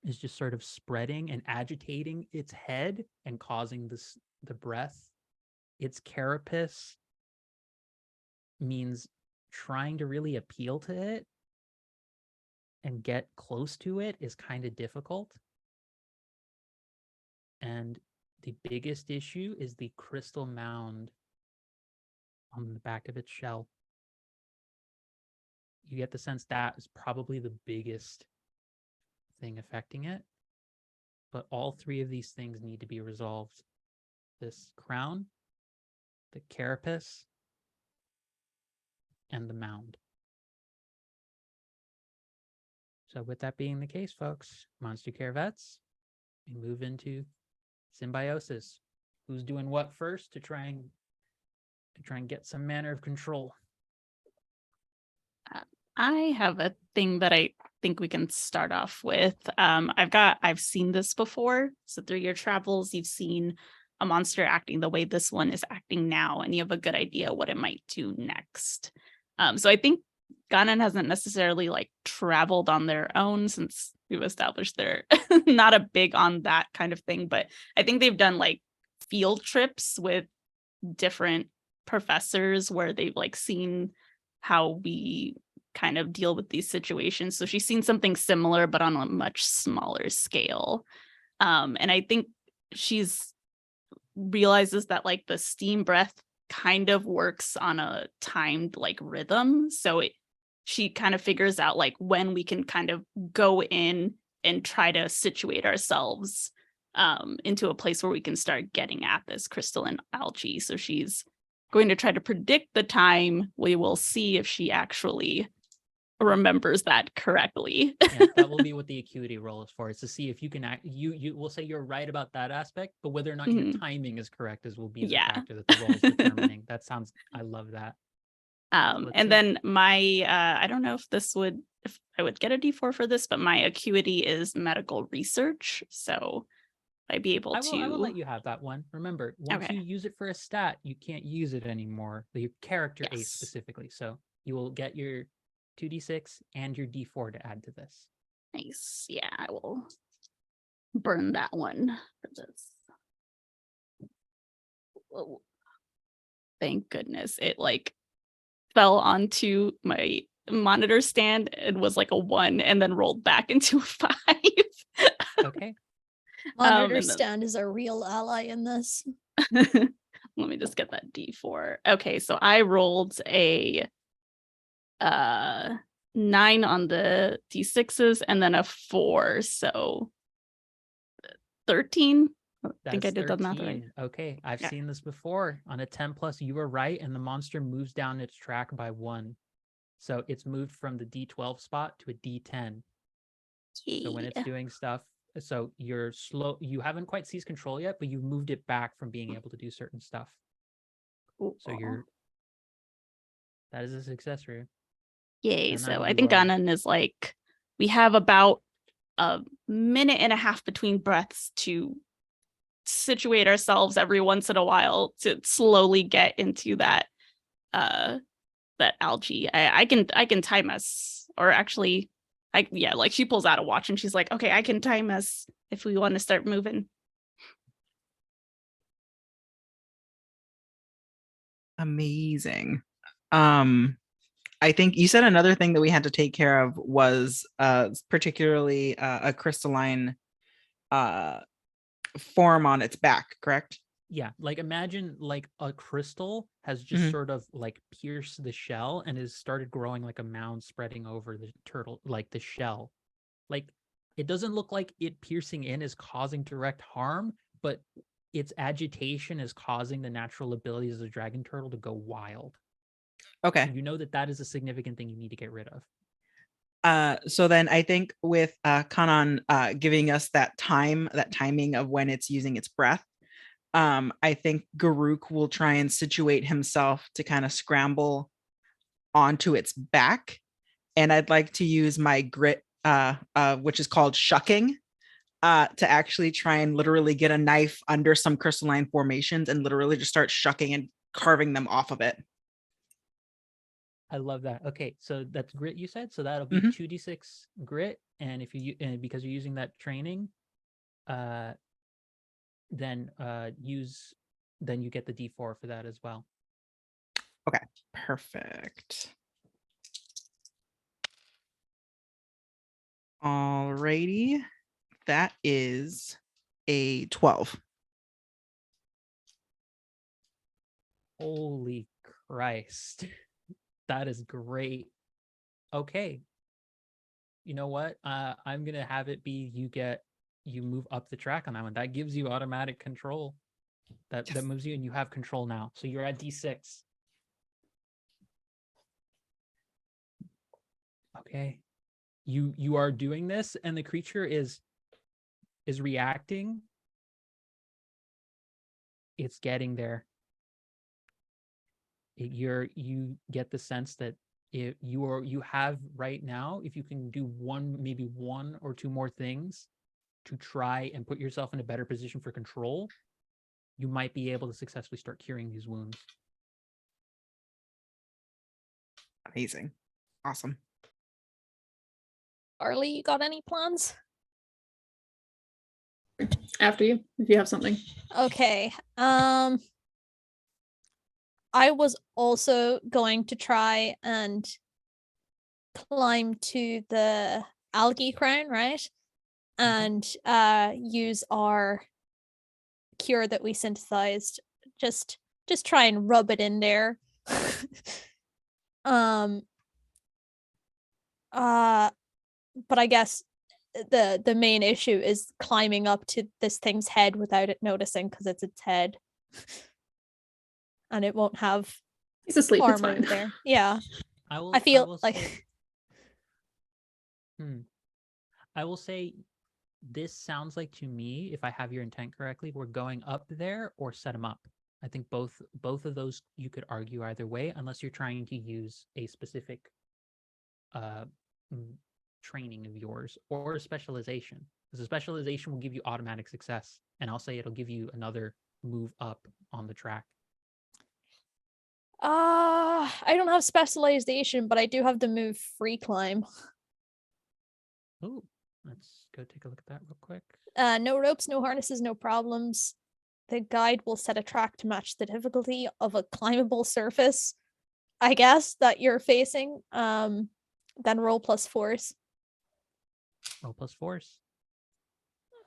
is just sort of spreading and agitating its head and causing the breath. Its carapace means trying to really appeal to it and get close to it is kind of difficult. And the biggest issue is the crystal mound on the back of its shell. You get the sense that is probably the biggest thing affecting it. But all three of these things need to be resolved. This crown, the carapace, and the mound. So with that being the case, folks, Monster Care Vets, we move into symbiosis. Who's doing what first to try and get some manner of control? I have a thing that I think we can start off with. I've seen this before. So through your travels, you've seen a monster acting the way this one is acting now, and you have a good idea what it might do next. So I think Ganon hasn't necessarily like traveled on their own, since we've established they're not a big on that kind of thing, but I think they've done like field trips with different professors where they've like seen how we kind of deal with these situations. So she's seen something similar, but on a much smaller scale. And I think she's realizes that like the steam breath kind of works on a timed like rhythm. So she kind of figures out like when we can kind of go in and try to situate ourselves into a place where we can start getting at this crystalline algae. So she's going to try to predict the time. We will see if she actually remembers that correctly. Yeah, that will be what the acuity roll is for. It's to see if you can you will say you're right about that aspect, but whether or not your timing is correct will be the factor that the roll is determining. I love that. And then my I don't know if I would get a D4 for this, but my acuity is medical research, so I'd be able to. I will let you have that one. Remember, once you use it for a stat, you can't use it anymore. Your character ace specifically. So you will get your 2d6 and your d4 to add to this. Nice. Yeah, I will burn that one for this. Whoa. Thank goodness it like fell onto my monitor stand and was like a 1 and then rolled back into a 5. Okay. Monitor stand is a real ally in this. Let me just get that D4. Okay, so I rolled a 9 on the D6s and then a 4, so 13. I think I did that math right. Okay, I've seen this before. On a 10 plus, you were right, and the monster moves down its track by 1. So it's moved from the D12 spot to a D10. Yeah. So when it's doing stuff, so you're slow, you haven't quite seized control yet, but you've moved it back from being able to do certain stuff. Cool. So that is a success for you. Yay. So I think Ganon is like, we have about a minute and a half between breaths to situate ourselves every once in a while to slowly get into that that algae. I can time us, or actually like she pulls out a watch and she's like, okay, I can time us if we want to start moving. Amazing. I think you said another thing that we had to take care of was particularly a crystalline form on its back, correct? Yeah, like imagine like a crystal has just sort of like pierced the shell and has started growing like a mound spreading over the turtle, like the shell. Like it doesn't look like it piercing in is causing direct harm, but its agitation is causing the natural abilities of the dragon turtle to go wild. Okay. So you know that is a significant thing you need to get rid of. So then I think with Kanan giving us that timing of when it's using its breath, I think Garuk will try and situate himself to kind of scramble onto its back. And I'd like to use my grit, which is called shucking, to actually try and literally get a knife under some crystalline formations and literally just start shucking and carving them off of it. I love that. Okay, so that's grit you said. So that'll be Mhm. 2d6 grit, and if you and because you're using that training, then then you get the d4 for that as well. Okay, perfect. Alrighty, that is a 12. Holy Christ, that is great. Okay, you know what? I'm gonna have it be you move up the track on that one. That gives you automatic control. That moves you, and you have control now. So you're at d6. Okay, you are doing this, and the creature is reacting. It's getting there. You get the sense that you have right now, if you can do maybe one or two more things to try and put yourself in a better position for control, you might be able to successfully start curing these wounds. Amazing. Awesome. Arlie, you got any plans? After you, if you have something. Okay. I was also going to try and climb to the algae crown, right? And use our cure that we synthesized. Just try and rub it in there. But I guess the main issue is climbing up to this thing's head without it noticing, because it's its head. And it won't have He's asleep. It's armor fine. there. Yeah. I feel will like say, I will say this sounds like, to me, if I have your intent correctly, we're going up there or set them up. I think both of those you could argue either way, unless you're trying to use a specific training of yours or a specialization. Because a specialization will give you automatic success, and I'll say it'll give you another move up on the track. I don't have specialization, but I do have the move free climb. Oh, let's go take a look at that real quick. No ropes, no harnesses, no problems. The guide will set a track to match the difficulty of a climbable surface, I guess, that you're facing. Then roll plus force. Roll plus force.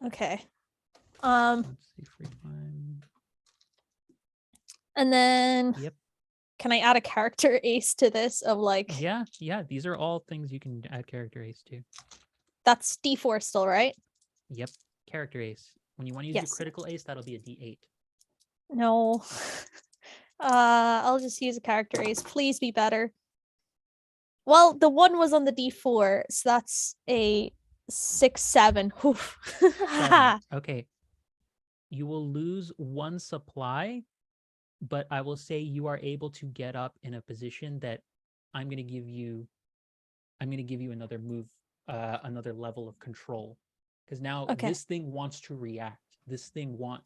Okay. Let's see, free climb. And then Yep. can I add a character ace to this of like Yeah. These are all things you can add character ace to. that's D4 still, right? Yep. Character ace. When you want to use Yes. your critical ace, that'll be a D8. No. I'll just use a character ace. Please be better. Well, the one was on the D4, so that's a 6, 7. 7. Okay. You will lose one supply, but I will say you are able to get up in a position that I'm going to give you another move, another level of control. Because now this thing wants to react.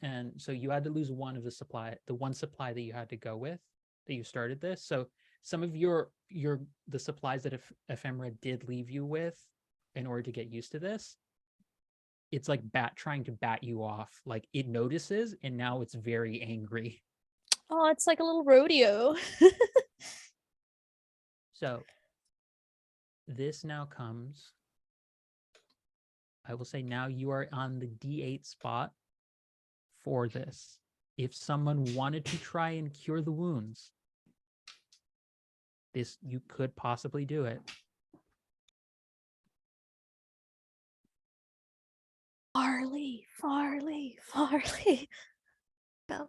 And so you had to lose one of the one supply that you had to go with, that you started this. So some of the supplies that Ephemera did leave you with in order to get used to this, it's like trying to bat you off. Like, it notices, and now it's very angry. Oh, it's like a little rodeo. So this now comes, I will say now you are on the D8 spot for this. If someone wanted to try and cure the wounds, you could possibly do it. Farley. Go.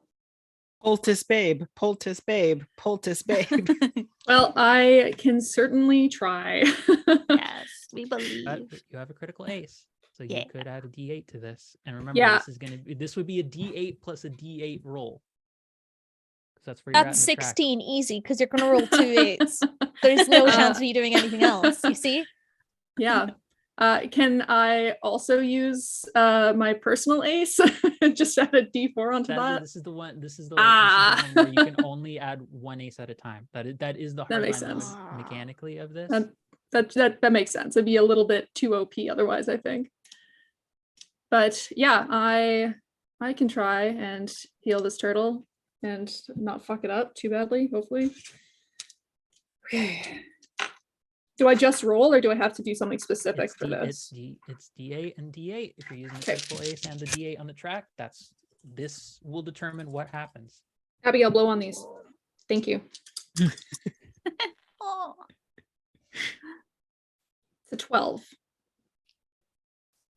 Poultice babe, poultice babe, poultice babe. Well, I can certainly try. Yes, we believe. But you have a critical ace, so you Yeah. could add a D8 to this. And remember, Yeah. this would be a D8 plus a D8 roll. That's where you're That's at in the track. 16 easy, because you're gonna roll 2 8s. There's no chance of you doing anything else. You see? Yeah. Can I also use my personal ace? Just add a D4 onto that. This is the one. This is the Ah. one where you can only add one ace at a time. That is the That hard makes line sense. mechanically of this. That makes sense. It'd be a little bit too OP otherwise, I think. But yeah, I can try and heal this turtle and not fuck it up too badly, hopefully. Okay. Do I just roll or do I have to do something specific for this? It's D8 and D8. If you're using the Okay. critical ace and the D8 on the track, this will determine what happens. Abigail, blow on these. Thank you. Oh. It's a 12.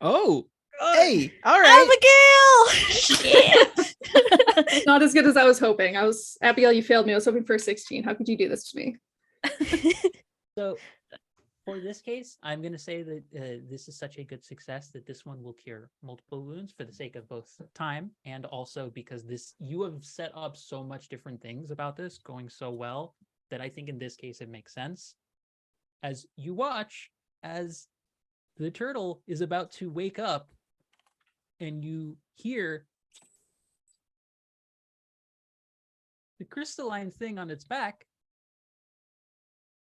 Oh, hey, all right. Abigail! Shit. Not as good as I was hoping. Abigail, you failed me. I was hoping for a 16. How could you do this to me? So for this case, I'm going to say that this is such a good success that this one will cure multiple wounds for the sake of both time and also because you have set up so much different things about this going so well that I think in this case it makes sense. As you watch as the turtle is about to wake up and you hear the crystalline thing on its back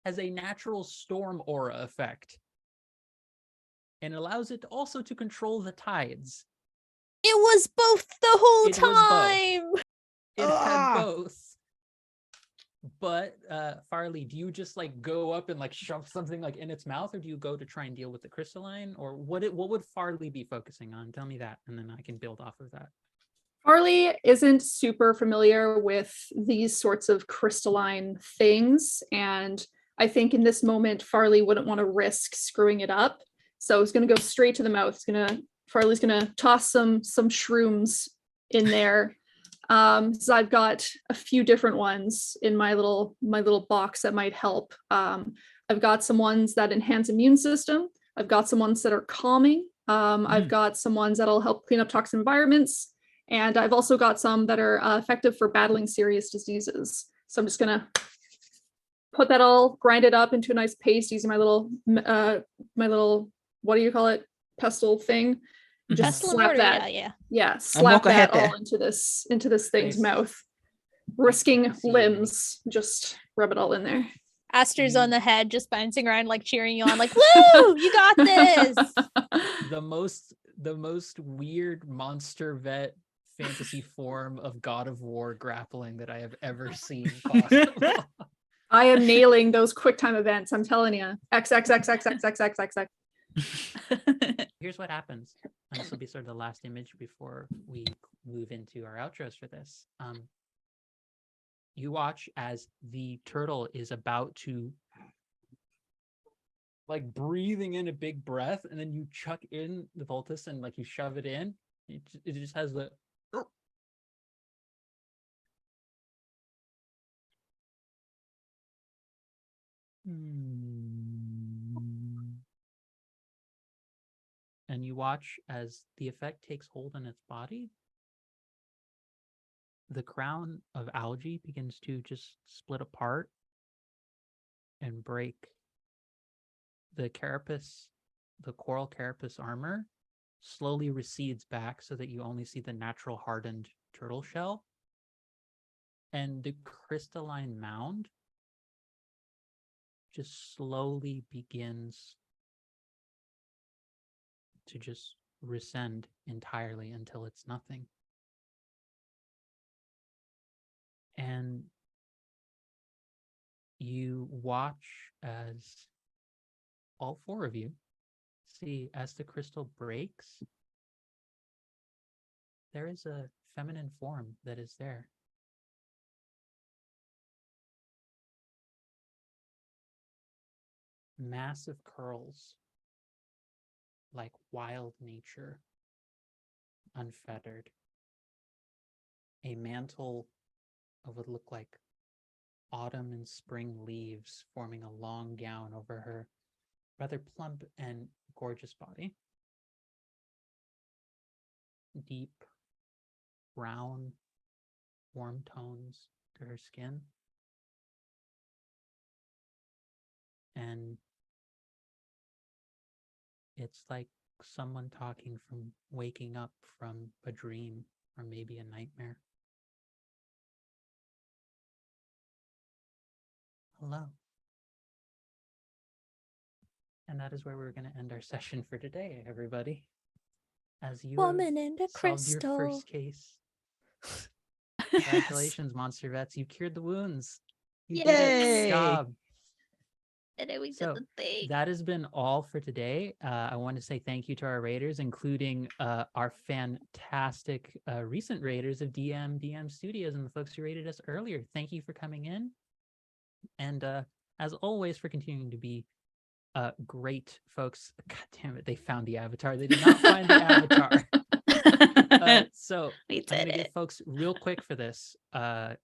has a natural storm aura effect and allows it also to control the tides. It was both the whole It was both. time. It had both. But Farley, do you just like go up and like shove something like in its mouth, or do you go to try and deal with the crystalline, or what would Farley be focusing on? Tell me that, and then I can build off of that. Farley isn't super familiar with these sorts of crystalline things, and I think in this moment Farley wouldn't want to risk screwing it up, so it's going to go straight to the mouth. Farley's gonna toss some shrooms in there. So I've got a few different ones in my little box that might help. I've got some ones that enhance immune system. I've got some ones that are calming. I've got some ones that'll help clean up toxic environments. And I've also got some that are effective for battling serious diseases. So I'm just gonna put that all, grind it up into a nice paste using my little, what do you call it? Pestle thing. Just Pestle and slap mortar, that. yeah. Slap that molcajete. all into this thing's Nice. mouth. Risking See, limbs, just rub it all in there. Aster's on the head, just bouncing around, like cheering you on, like, woo, you got this. The most weird monster vet fantasy form of God of War grappling that I have ever seen possible. I am nailing those quick time events. I'm telling you. X. Here's what happens. And this will be sort of the last image before we move into our outros for this. You watch as the turtle is about to like breathing in a big breath, and then you chuck in the poultice and like you shove it in. It just has the and you watch as the effect takes hold in its body. The crown of algae begins to just split apart and break. The carapace, the coral carapace armor slowly recedes back so that you only see the natural hardened turtle shell. And the crystalline mound just slowly begins to just rescend entirely until it's nothing. And you watch as all four of you see as the crystal breaks, there is a feminine form that is there. Massive curls, like wild nature, unfettered. A mantle of what look like autumn and spring leaves forming a long gown over her rather plump and gorgeous body. Deep brown, warm tones to her skin. And It's like someone talking from waking up from a dream or maybe a nightmare. Hello. And that is where we're going to end our session for today, everybody. As you Woman in the solved your crystal. first case. Congratulations, Monster Vets. You cured the wounds. You did it. Yay. Good job. And then we So, did the thing. that has been all for today. I want to say thank you to our raiders, including our fantastic recent raiders of DM Studios and the folks who rated us earlier. Thank you for coming in. And as always, for continuing to be great folks. God damn it, they found the avatar. They did not find the avatar. So We I'm did gonna give it. folks real quick for this. Shout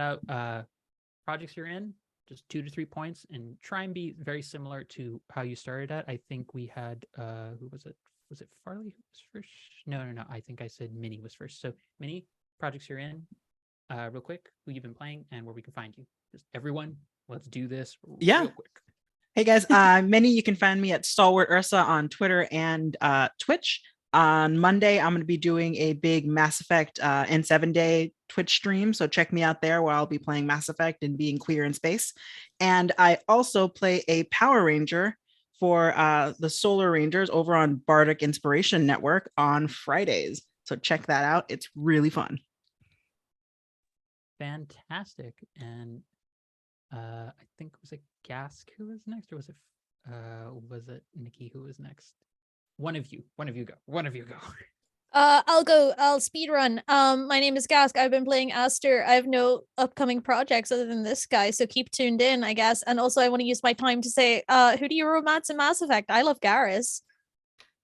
out projects you're in, just 2 to 3 points, and try and be very similar to how you started at. I think we had who was it? Was it Farley who was first? No. I think I said Minnie was first. So Minnie, projects you're in, real quick, who you've been playing and where we can find you. Just everyone, let's do this real quick. Hey guys, Minnie, you can find me at Stalwart Ursa on Twitter and Twitch. On Monday, I'm going to be doing a big Mass Effect N7-day Twitch stream, so check me out there where I'll be playing Mass Effect and being queer in space. And I also play a Power Ranger for the Solar Rangers over on Bardic Inspiration Network on Fridays. So check that out. It's really fun. Fantastic. And I think was it Gask who was next, or was it Nikki who was next? One of you go. I'll speed run. My name is Gask. I've been playing Aster. I have no upcoming projects other than this guy, so keep tuned in, I guess. And also I want to use my time to say, who do you romance in Mass Effect? I love Garrus.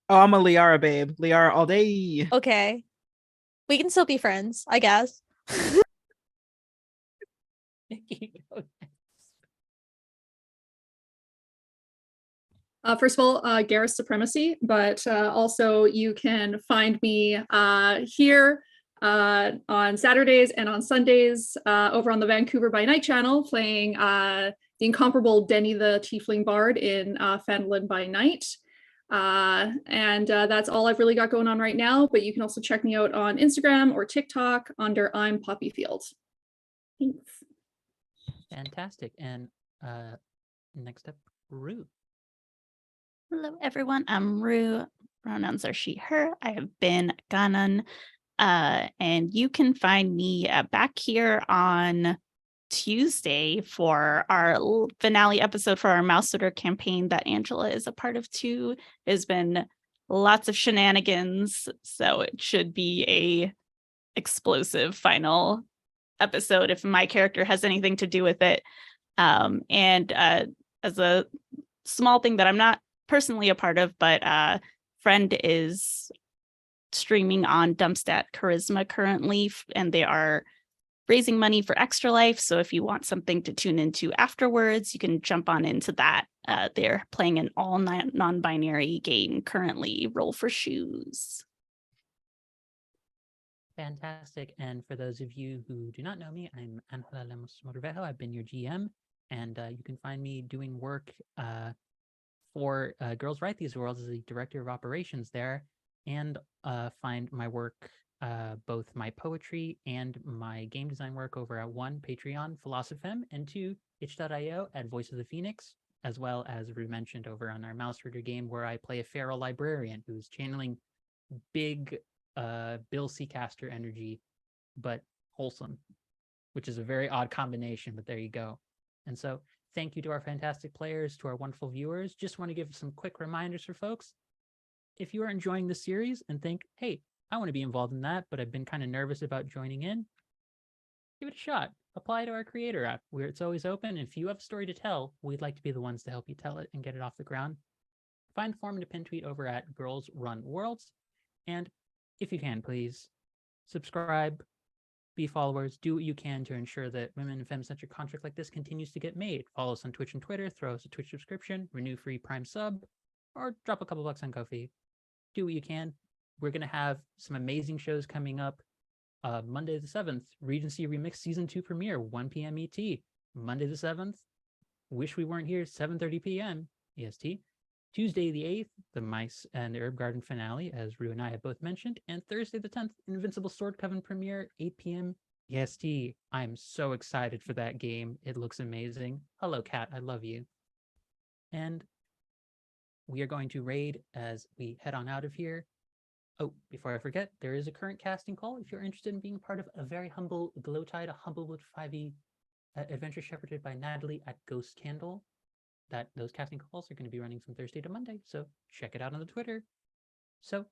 Oh, I'm a Liara babe. Liara all day. Okay. We can still be friends, I guess. Nikki, go next. First of all, Garrus Supremacy, but also you can find me here on Saturdays and on Sundays over on the Vancouver by Night channel, playing the incomparable Denny the Tiefling Bard in Fandolin by Night. And that's all I've really got going on right now, but you can also check me out on Instagram or TikTok under impoppyfield. Thanks. Fantastic. And next up, Rue. Hello, everyone. I'm Rue. Pronouns are she, her. I have been Ganon. And you can find me back here on Tuesday for our finale episode for our Mouse Litter campaign that Angela is a part of too. There's been lots of shenanigans, so it should be a explosive final episode if my character has anything to do with it. And as a small thing that I'm not personally a part of, but friend is streaming on Dumpstat Charisma currently, and they are raising money for Extra Life. So if you want something to tune into afterwards, you can jump on into that. They're playing an all non-binary game currently, Roll for Shoes. Fantastic. And for those of you who do not know me, I'm Angela Lemos Motorvejo. I've been your GM, and you can find me doing work for Girls Write These Worlds as the director of operations there, and find my work, both my poetry and my game design work over at 1, Patreon, Philosophem, and 2, itch.io at Voice of the Phoenix, as well as Rue mentioned over on our Mouse Reader game, where I play a feral librarian who's channeling big Bill Seacaster energy, but wholesome, which is a very odd combination, but there you go. And so thank you to our fantastic players, to our wonderful viewers. Just want to give some quick reminders for folks. If you are enjoying the series and think, hey, I want to be involved in that, but I've been kind of nervous about joining in, give it a shot. Apply to our creator app where it's always open. If you have a story to tell, we'd like to be the ones to help you tell it and get it off the ground. Find the form in a pin tweet over at Girls Run Worlds. And if you can, please subscribe, be followers, do what you can to ensure that women and femme-centric content like this continues to get made. Follow us on Twitch and Twitter, throw us a Twitch subscription, renew free Prime sub, or drop a couple bucks on Ko-fi. Do what you can. We're going to have some amazing shows coming up. Monday the 7th, Regency Remix Season 2 premiere, 1 p.m. ET. Monday the 7th, Wish We Weren't Here, 7:30 p.m. EST. Tuesday the 8th, the Mice and the Herb Garden finale, as Rue and I have both mentioned, and Thursday the 10th, Invincible Sword Coven premiere, 8 p.m. EST. I'm so excited for that game. It looks amazing. Hello, Cat. I love you. And we are going to raid as we head on out of here. Oh, before I forget, there is a current casting call if you're interested in being part of a very humble Glowtide, a Humblewood 5e adventure shepherded by Natalie at Ghost Candle. Those casting calls are going to be running from Thursday to Monday, so check it out on the Twitter. So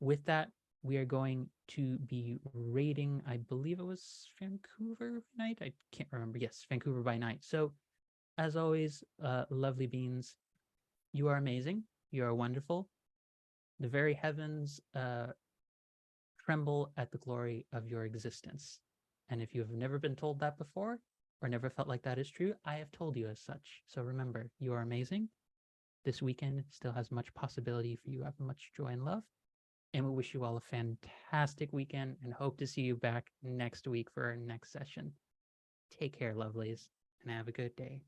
with that, we are going to be raiding, I believe it was Vancouver by night. I can't remember. Yes, Vancouver by night. So as always, lovely beans, you are amazing. You are wonderful. The very heavens tremble at the glory of your existence. And if you have never been told that before, or never felt like that is true, I have told you as such. So remember, you are amazing. This weekend still has much possibility for you to have much joy and love. And we wish you all a fantastic weekend and hope to see you back next week for our next session. Take care, lovelies, and have a good day.